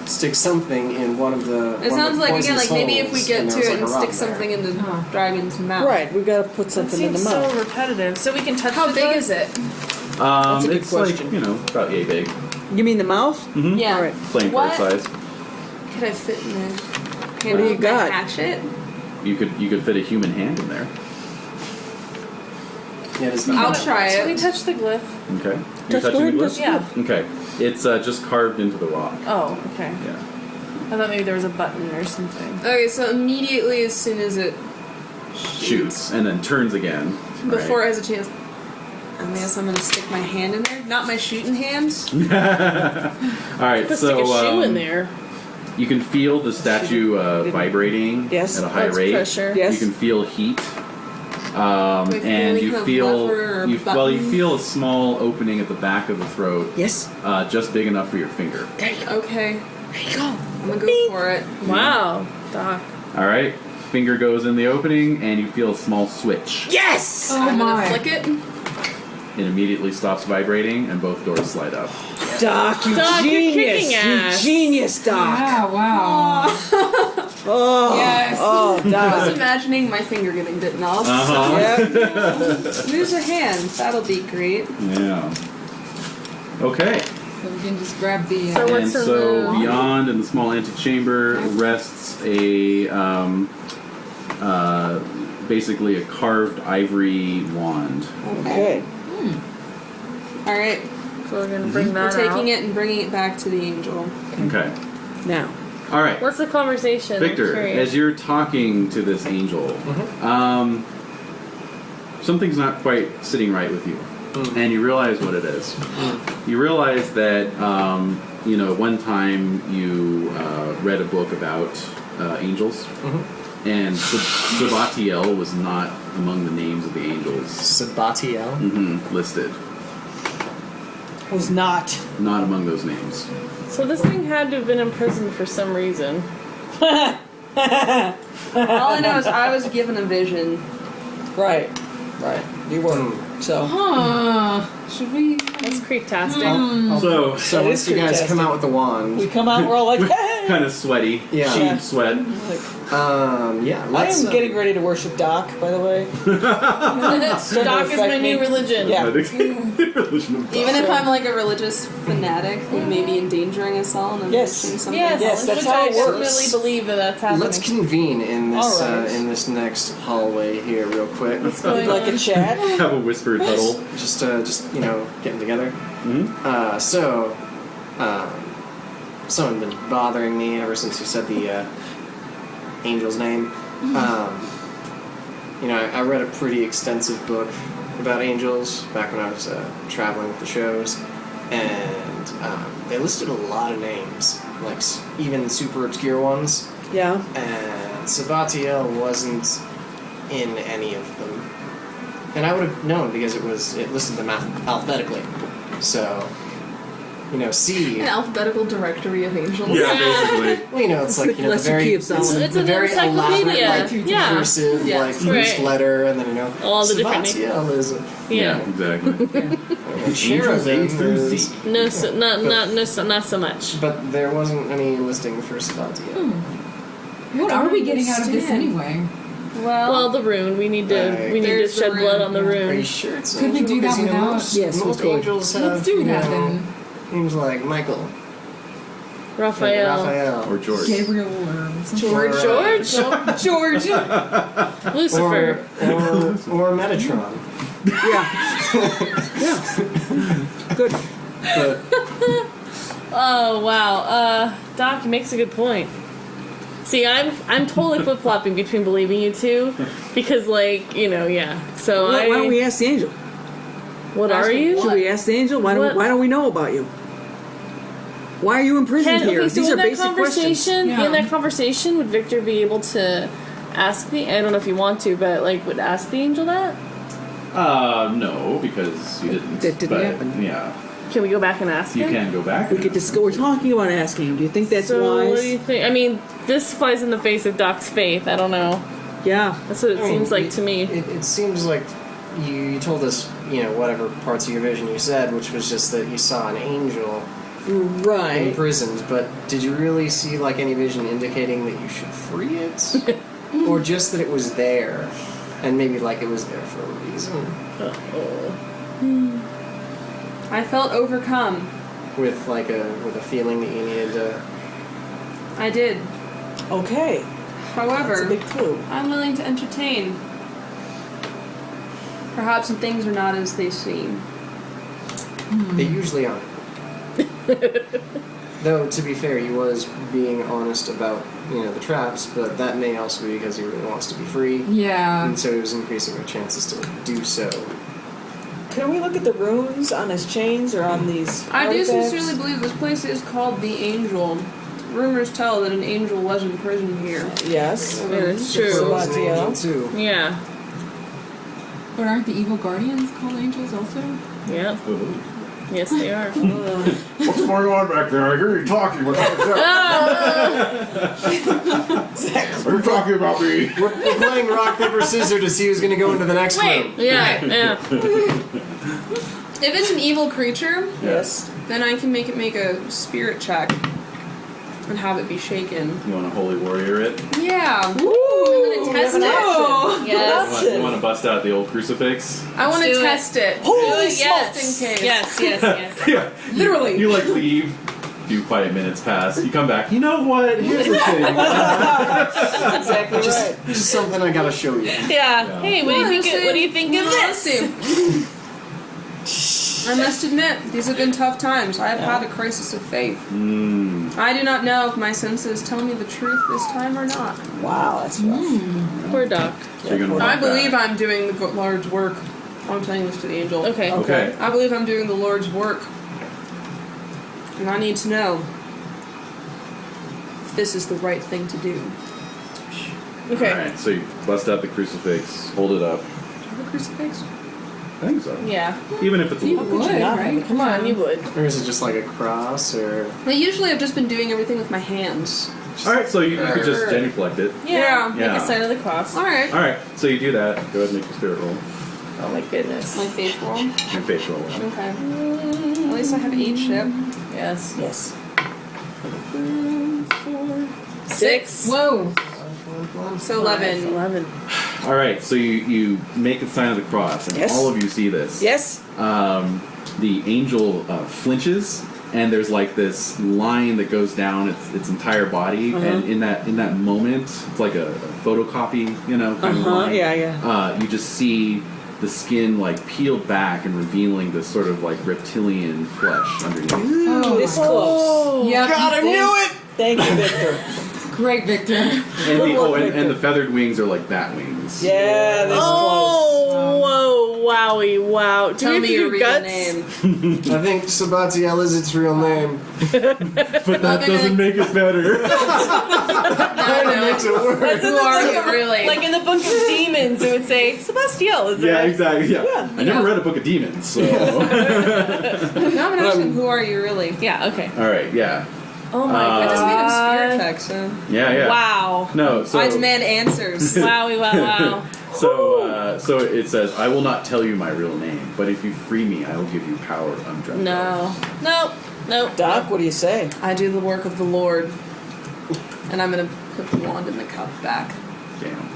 stick something in one of the. It one of sounds the like again, poisonous like maybe if we holes, get and to there was, it like, and a rock stick there. something in the Huh. dragon's mouth. Right. We got to put That something in the seems mouth. so repetitive. So we can touch. How the big glyph? is it? That's a good It's question. like, about yay big. You mean the mouth? Yeah. All right. Playing card What? size. Could I fit in the What handle do you of my got? hatchet? You could fit a human hand in there. Yeah, it's I'll not. try Can we it. touch the glyph? Okay. You're Just go touching ahead the and glyph? touch Yeah. Okay. It's just carved into the rock. Oh, okay. Yeah. I thought maybe there was a button or something. Okay, so immediately as soon as it Shoots and then turns again. before it has a chance. I guess I'm gonna stick my hand in there. Not my shooting hands. All right. Let's So stick a shoe in there. you can feel the statue vibrating Yes. at a high That's rate. pressure. Yes. You can feel heat. Do I feel And any you kind of feel lever or you button? feel a small opening at the back of the throat, Yes. just big enough for your finger. There you go. Okay, There you go. I'm gonna go for it. Wow, Doc. All right, finger goes in the opening, and you feel a small switch. Yes. Oh I'm my. gonna flick it. It immediately stops vibrating, and both doors slide up. Doc, you Doc, you're genius. kicking You ass. genius, Doc. Yeah, wow. Oh. Yes. Oh, I was Doc. imagining my finger getting bitten off. Yep. So lose a hand. That'll be great. Yeah. Okay. So we can just grab the. So And what's in so the- beyond in the small antechamber rests a basically a carved ivory wand. Okay. All right. So we're gonna bring that We're taking out. it and bringing it back to the angel. Okay. Now, All right. What's the conversation? I'm Victor, curious. as you're talking to this angel, something's not quite sitting right with you. And you realize what it is. You realize that, one time you read a book about angels, and Sabatiel was not among the names of the angels Sabatiel? listed. Was not. Not among those names. So this thing had to have been in prison for some reason. All I know is I was given a vision. Right. You were. So. Should we? That's creeptastic. So So once you guys come out with the wand, We come out, we're all like, hey! kind of sweaty. Yeah. Sheet sweat. yeah. I Let's, am getting ready to worship Doc, by the way. Doc is my new religion. Yeah. Even if I'm like a religious fanatic who may be endangering us all and I'm Yes. wishing something. Yes, that's which how I it works. really believe that's happening. Let's convene in this All right. in this next hallway here, real quick. What's Would going you like on? a chat? Have a whispered huddle. Just getting together. Someone been bothering me ever since you said the angel's name. I read a pretty extensive book about angels back when I was traveling with the shows, and they listed a lot of names, like even super obscure ones. Yeah. And Sabatiel wasn't in any of them. And I would have known because it listed them alphabetically. So, C. An alphabetical directory of angels. Yeah, basically. Well, it's like, the Lesser very, key of Solomon. It's the an very elaborate, encyclopedia. Yeah. cursive, Yeah. first Right. letter, and then, All the different Sabatiel is Yeah. Exactly. cherubim A through is- Z. No, so, not so much. But there wasn't any listing for Sabatiel. What are we getting out of this understand. anyway? Well, the rune. We need to There's the shed blood on the Are you rune. sure it's Could we angel? do that Because, without- most Yes, we could. angels have, Let's do that then. names like Michael, and Raphael. Raphael, Or George. Gabriel or something. or, George. George. Lucifer. or Metatron. Good. But Oh wow. Doc makes a good point. See, I'm totally flip flopping between believing you two, because So Why don't we ask the angel? What are you? Should we ask the angel? Why What? don't we know about you? Why are you imprisoned here? Okay, so These in are that basic questions. conversation, Yeah. in that conversation, would Victor be able to ask me? I don't know if you want to, but would ask the angel that? No, because you didn't. That didn't but, happen. Yeah, Can we go back and ask you him? can go back. We could discuss. We're talking about asking him. Do you think that's So wise? what do you think? I mean, this flies in the face of Doc's faith. I don't know. Yeah. That's what it seems like to me. It seems like you told us, whatever parts of your vision you said, which was just that you saw an angel Right. imprisoned, but did you really see any vision indicating that you should free it? Or just that it was there, and maybe it was there for a reason? I felt overcome. With a feeling that you needed to... I did. Okay. That's a However, big clue. I'm willing to entertain. Perhaps some things are not as they seem. They usually aren't. Though, to be fair, he was being honest about, the traps, but that may also be because he really wants to be free. Yeah. And so he was increasing our chances to do so. Can we look at the runes on his chains or on these I do artifacts? sincerely believe this place is called the Angel. Rumors tell that an angel was imprisoned here. Yes. It's true. So was an Sabatiel. angel, too. Yeah. But aren't the evil guardians called angels also? Yeah. Yes, they are. What's going on back there? I hear you talking. What the You're talking about me. We're playing rock, paper, scissors to see who's going to go into the next room. Yeah. If it's an evil creature, Yes. then I can make it make a spirit check and have it be shaken. You want to holy warrior it? Yeah. Ooh, I'm gonna test we have an it. option. Yes. You want to bust out the old crucifix? I want to do it. test it. Holy Just Yes. in case. Yes. Yeah. Literally. You leave. Few quiet minutes pass. You come back. You know what? Here's the thing. Exactly right. Just something I got to show you. Yeah. Hey, what do you think? What do you think of this? I must admit, these have been tough times. I have had a crisis of faith. I do not know if my senses tell me the truth this time or not. Wow, that's rough. Poor Doc. So you're gonna walk I believe back. I'm doing the Lord's work. I'm telling this to the angel. Okay. Okay. I believe I'm doing the Lord's work. And I need to know if this is the right thing to do. Okay. Alright, so you bust out the crucifix, hold it up. Do you have a crucifix? I think so. Yeah. Even if it's a You little. would, not right? Come on, you would. Or is it just like a cross, or Well, usually I've just been doing everything with my hands. Alright, so you could just genuflect it. Yeah. Make Yeah. a sign of the cross. Alright. Alright, so you do that. Go ahead and make your spirit roll. Oh my goodness. My faith roll. Your facial roll. Okay. At least I have 8 ship. Yes. Yes. 6. Whoa. So 11. 11. Alright, so you make the sign of the cross, and Yes. all of you see this. Yes. The angel flinches, and there's like this line that goes down its entire body, and in that moment, it's like a photocopy, kind of line. Yeah. You just see the skin like peeled back and revealing this sort of like reptilian flesh underneath. This close. Yep. God, I knew it! Thank you, Victor. Great, Victor. And the feathered wings are like bat wings. Yeah, this Oh, whoa, wowie, wow. Do Tell we me have to your do real guts? name. I think Sabatiel is its real name. But that doesn't make it better. Makes it worse. Who are you really? Like in the Book of Demons, it would say, Sebastiel, is Yeah, it? exactly. Yeah. I never read a book of demons, so. No, I'm asking who are you really? Yeah, okay. All right. Yeah. Oh my I just made him spirit god. check, so Yeah. Wow. No. So. I demand answers. Wowie, wow. So it says, "I will not tell you my real name, but if you free me, I will give you power undreamt No. Nope. Nope. Doc, what do you say? I do the work of the Lord, and I'm gonna put the wand in the cup back. of." Damn.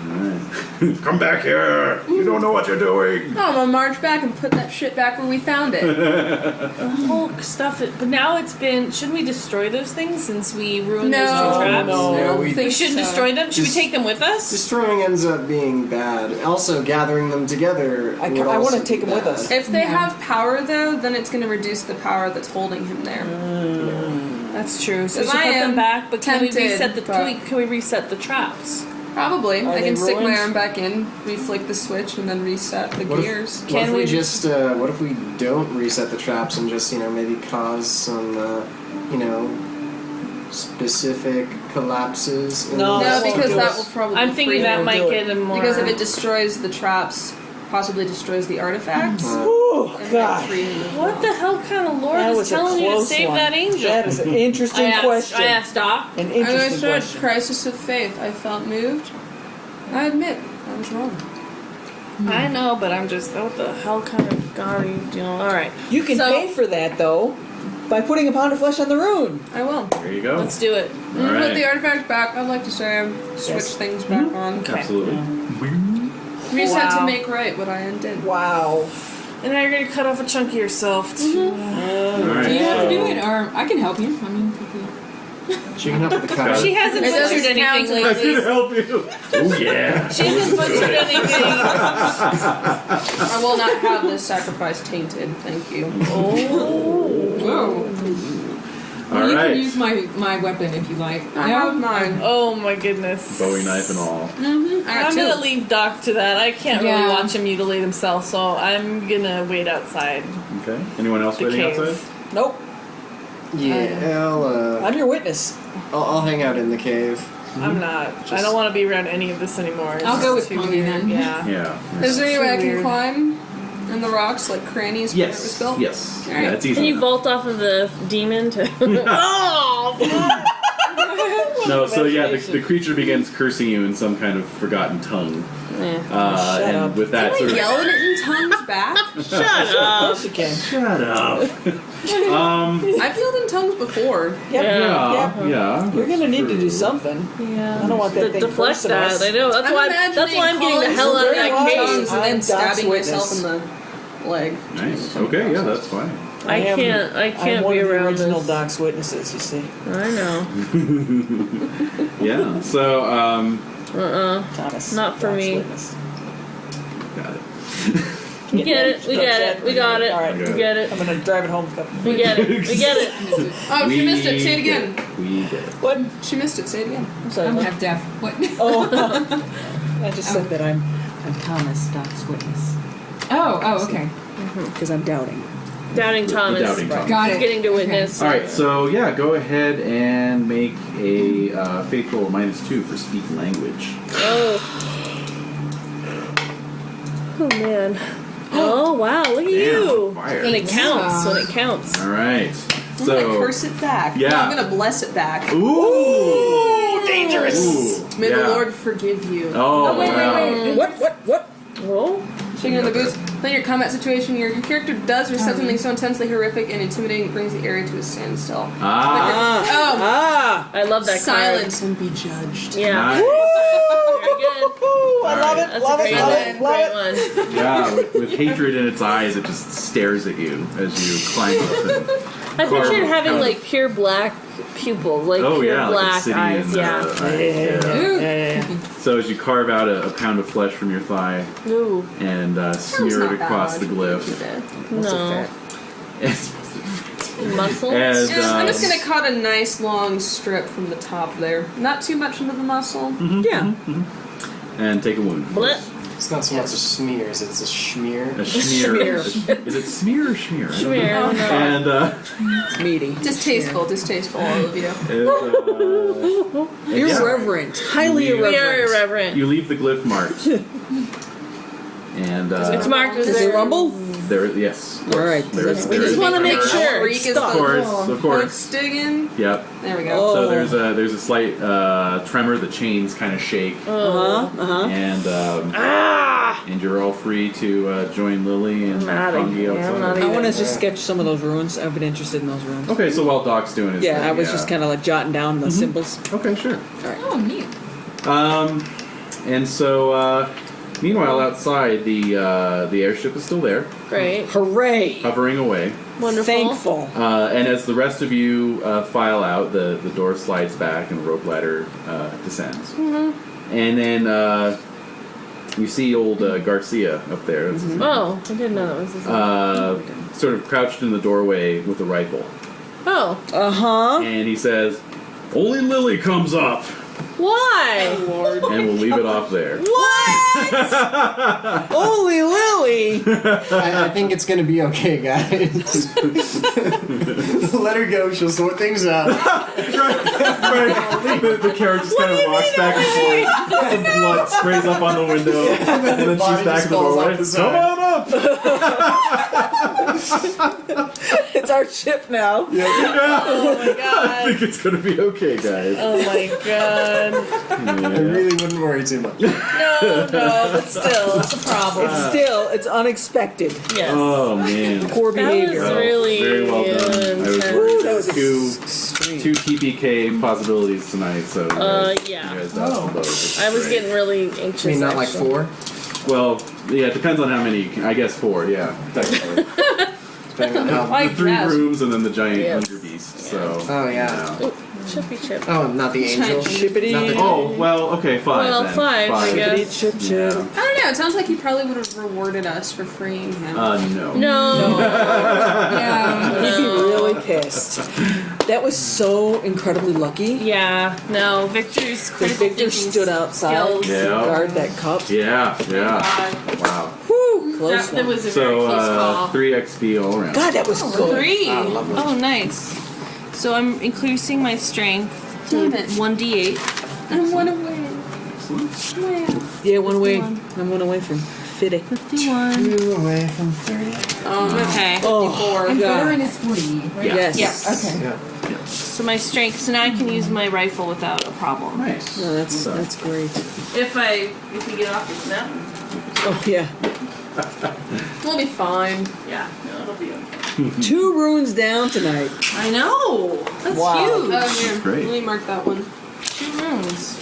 Alright. Come back here! You don't know what you're doing! No, I'm gonna march back and put that shit back where we found it. The whole stuff. But now it's been. Shouldn't we destroy those things since we ruined those No, two traps? no. I don't we- think We shouldn't so. destroy them. Should we take them with us? Destroying ends up being bad. Also, gathering them together. I would want also to take be him with bad. us. If they have power, though, then it's gonna reduce the power that's holding him there. That's true. So we Because should I put them am back. But can we tempted, reset the? but- Can we reset the traps? Probably. Are I they can stick my ruined? arm back in, reflick the switch, and then reset the What if- gears. What Can if we we- just, what if we don't reset the traps and just, maybe cause some, specific collapses? in No, the- No, that won't because do that us. will probably I'm thinking free that him. might do get them more. Because if it destroys the traps, possibly destroys the artifacts. Oh, and God. might free him as What well. the hell kind of Lord That is was a telling you to close save one. that angel? That is an interesting question. I asked Doc. An I'm gonna interesting start question. crisis of faith. I felt moved. I admit, I was wrong. I know, but I'm just. What the hell kind of God are you doing? All right, You can So- pay for that, though, by putting a pound of flesh on the rune. I will. There you go. let's do it. I'm gonna Alright. put the artifacts back. I'd like to say switch Yes. things back on. Okay. Absolutely. Reset Wow. to make right what I undid. Wow. And now you're gonna cut off a chunk of yourself. Too. All right. Do you have to do so- it, or I can help you? I mean, if you... She can help with the cut. She hasn't It doesn't butchered count anything to I lately. can help you. Oh yeah. She hasn't butchered anything. I will not have this sacrifice tainted. Thank you. Whoa. All You right. can use my weapon if you like. I have mine. Oh my goodness. Bowie knife and all. I got I'm two. gonna leave Doc to that. I can't really Yeah. watch him mutilate himself, so I'm gonna wait outside Okay. Anyone else the waiting cave. outside? Nope. Yeah, I'm your witness. I'll hang out in the cave. I'm not. I don't want to be around any of this anymore. It's I'll go just with too Kangee weird. then. Yeah. Yeah. Is there any way I can Weird. climb in the rocks like crannies where it was Yes. built? Yes. Alright. Yeah, it's easy. Can you enough. vault off of the demon to? Oh! No, so yeah, the creature begins cursing you in some kind of forgotten tongue. Shut and up. with that Am I sort of yelling it in tongues back? Shut Of up! course you can. shut up. I've yelled in tongues before. Yep. Yeah. You're gonna need to true. do something. Yeah. I don't want that thing deflect cursing that. us. I know. That's I'm why. imagining That's why I'm getting the calling hell out of very that wise. cave. tongues and I'm then Doc's stabbing witness. myself in the leg. Nice. Okay. Yeah, that's fine. I am- can't. I I'm can't one be of the around original this. Doc's witnesses, you see. I know. Yeah. So Thomas. Not for Doc's me. witness. got it. We get it. We get it. We got it. All right. We get it. I'm gonna drive it home. We get it. We get it. Oh, she missed it. Say it again. We get it. What? She missed it. Say it again. I'm sorry. I'm what? half deaf. What? Oh, I just said that I'm Thomas, Doc's witness, Oh, okay. because I'm doubting. Doubting Thomas. The doubting Thomas. Got He's it. getting to witness. All right, so yeah, go ahead and make a faithful -2 for speak language. Oh. Oh man. Oh wow! Look at Damn, you. fire. When it counts. When it counts. All right. I'm gonna So curse it back. Yeah. No, I'm gonna bless it back. ooh, Dangerous. ooh, May the yeah. Lord forgive you. Oh, wait, wow. wait. What? Oh. Shaking on the boots. Then your combat situation, your character does or says something so intensely horrific and intimidating it brings the area to a standstill. Ah, Oh, I love that silence and be judged. card. Yeah. nice. Very good. I love it. That's Love a it. great Love one. it. Love it. Great one. Yeah, with hatred in its eyes, it just stares at you as you climb up. And I pictured having carve- like pure black pupils, like Oh pure yeah, like a black city eyes. in Yeah. Ooh. Yeah. So as you carve out a pound of flesh from your thigh Ooh. and smear not it across bad. the glyph, No. it's- Muscle. and I'm just gonna cut a nice long strip from the top there. Not too much into the muscle. Yeah. and take a wound. Blip. It's not so much a smear, it's a schmear. A smear. Is it smear or schmear? I don't know. Schmear. Oh, no. And It's meaty. Distasteful, all of you. and, yeah, Irreverent. Highly We We irreverent. are irreverent. you leave the glyph marked. And It's marked as Does it there. rumble? there, yes. All right. There is- We there just is- want to make Our sure. reek is Stop. Of the course, of course. digging. Yep. There we go. Oh. So there's a slight tremor. The chains kind of shake, and and you're all free to join Lily and I'm outta Kangee here. I'm outside. not I even- want to just sketch some of those runes. I've been interested in those runes. Okay, so while Doc's doing his Yeah, thing, I was just kind of like jotting down the symbols. Okay, sure. Oh, neat. And so meanwhile, outside the airship is still there, Great. Hooray! hovering away. Wonderful. Thankful. And as the rest of you file out, the door slides back and the rope ladder descends. And then you see old Garcia up there. That's his name. Oh, I didn't know that was his name. Sort of crouched in the doorway with a rifle. Oh. And he says, "Only Lily comes up." Why? And we'll leave it off there. What? Only Lily! I think it's gonna be okay, guys. Let her go, she'll sort things out. Right. The carriage just kind of rocks back and forth. Some blood sprays up on the window. And then she's body back just in the falls doorway. off the Come side. on up! It's our ship now. Oh my I god. think it's going to be okay, guys. Oh my god. I really wouldn't worry too much. No, but still, it's a problem. It's unexpected. Yes. Oh, man. Poor That behavior. was really Very well done. I was intense. worried That there was were extreme. two TPK possibilities tonight, so you guys, yeah. you guys dodged them both, which is I was great. getting really anxious. I mean, not like actually. 4. Well, yeah, it depends on how many. I guess 4, yeah. Technically. Depending on how. Like The 3 that. rooms and then the giant Yes. hunger beast. So. Oh, yeah. you know. Ooh, chippy chip. Oh, not the angel. Shippity. Not the Oh, well, okay, 5 Well, then. 5, I guess. Shippity chip chip. Yeah. I don't know. It sounds like he probably would have rewarded us for freeing him. No. No. Yeah. He'd be really pissed. That was so incredibly lucky. Yeah. No. Victor's That critical Victor thinking stood outside skills. to Yeah. guard that cup. Yeah, yeah. Wow. Whew, close That one. was a very So, close call. 3 XP all around. God, that was good. 3. Ah, lovely. Oh, nice. So I'm increasing my strength to Damn it. 1d8. I'm one away. Yeah, one away. 51. I'm one away from 50. 51. You away from 30. Okay. Oh, And God. veteran is 40, right? Yes. Yes. Okay. Yeah. So my strength. So now I can use my rifle without a problem. Nice. No, that's great. If we get off this mountain. Oh, yeah. We'll be fine. Yeah. No, it'll be okay. 2 runes down tonight. I know. That's Wow. huge. Oh, here. great. Let me mark that one. 2 rooms.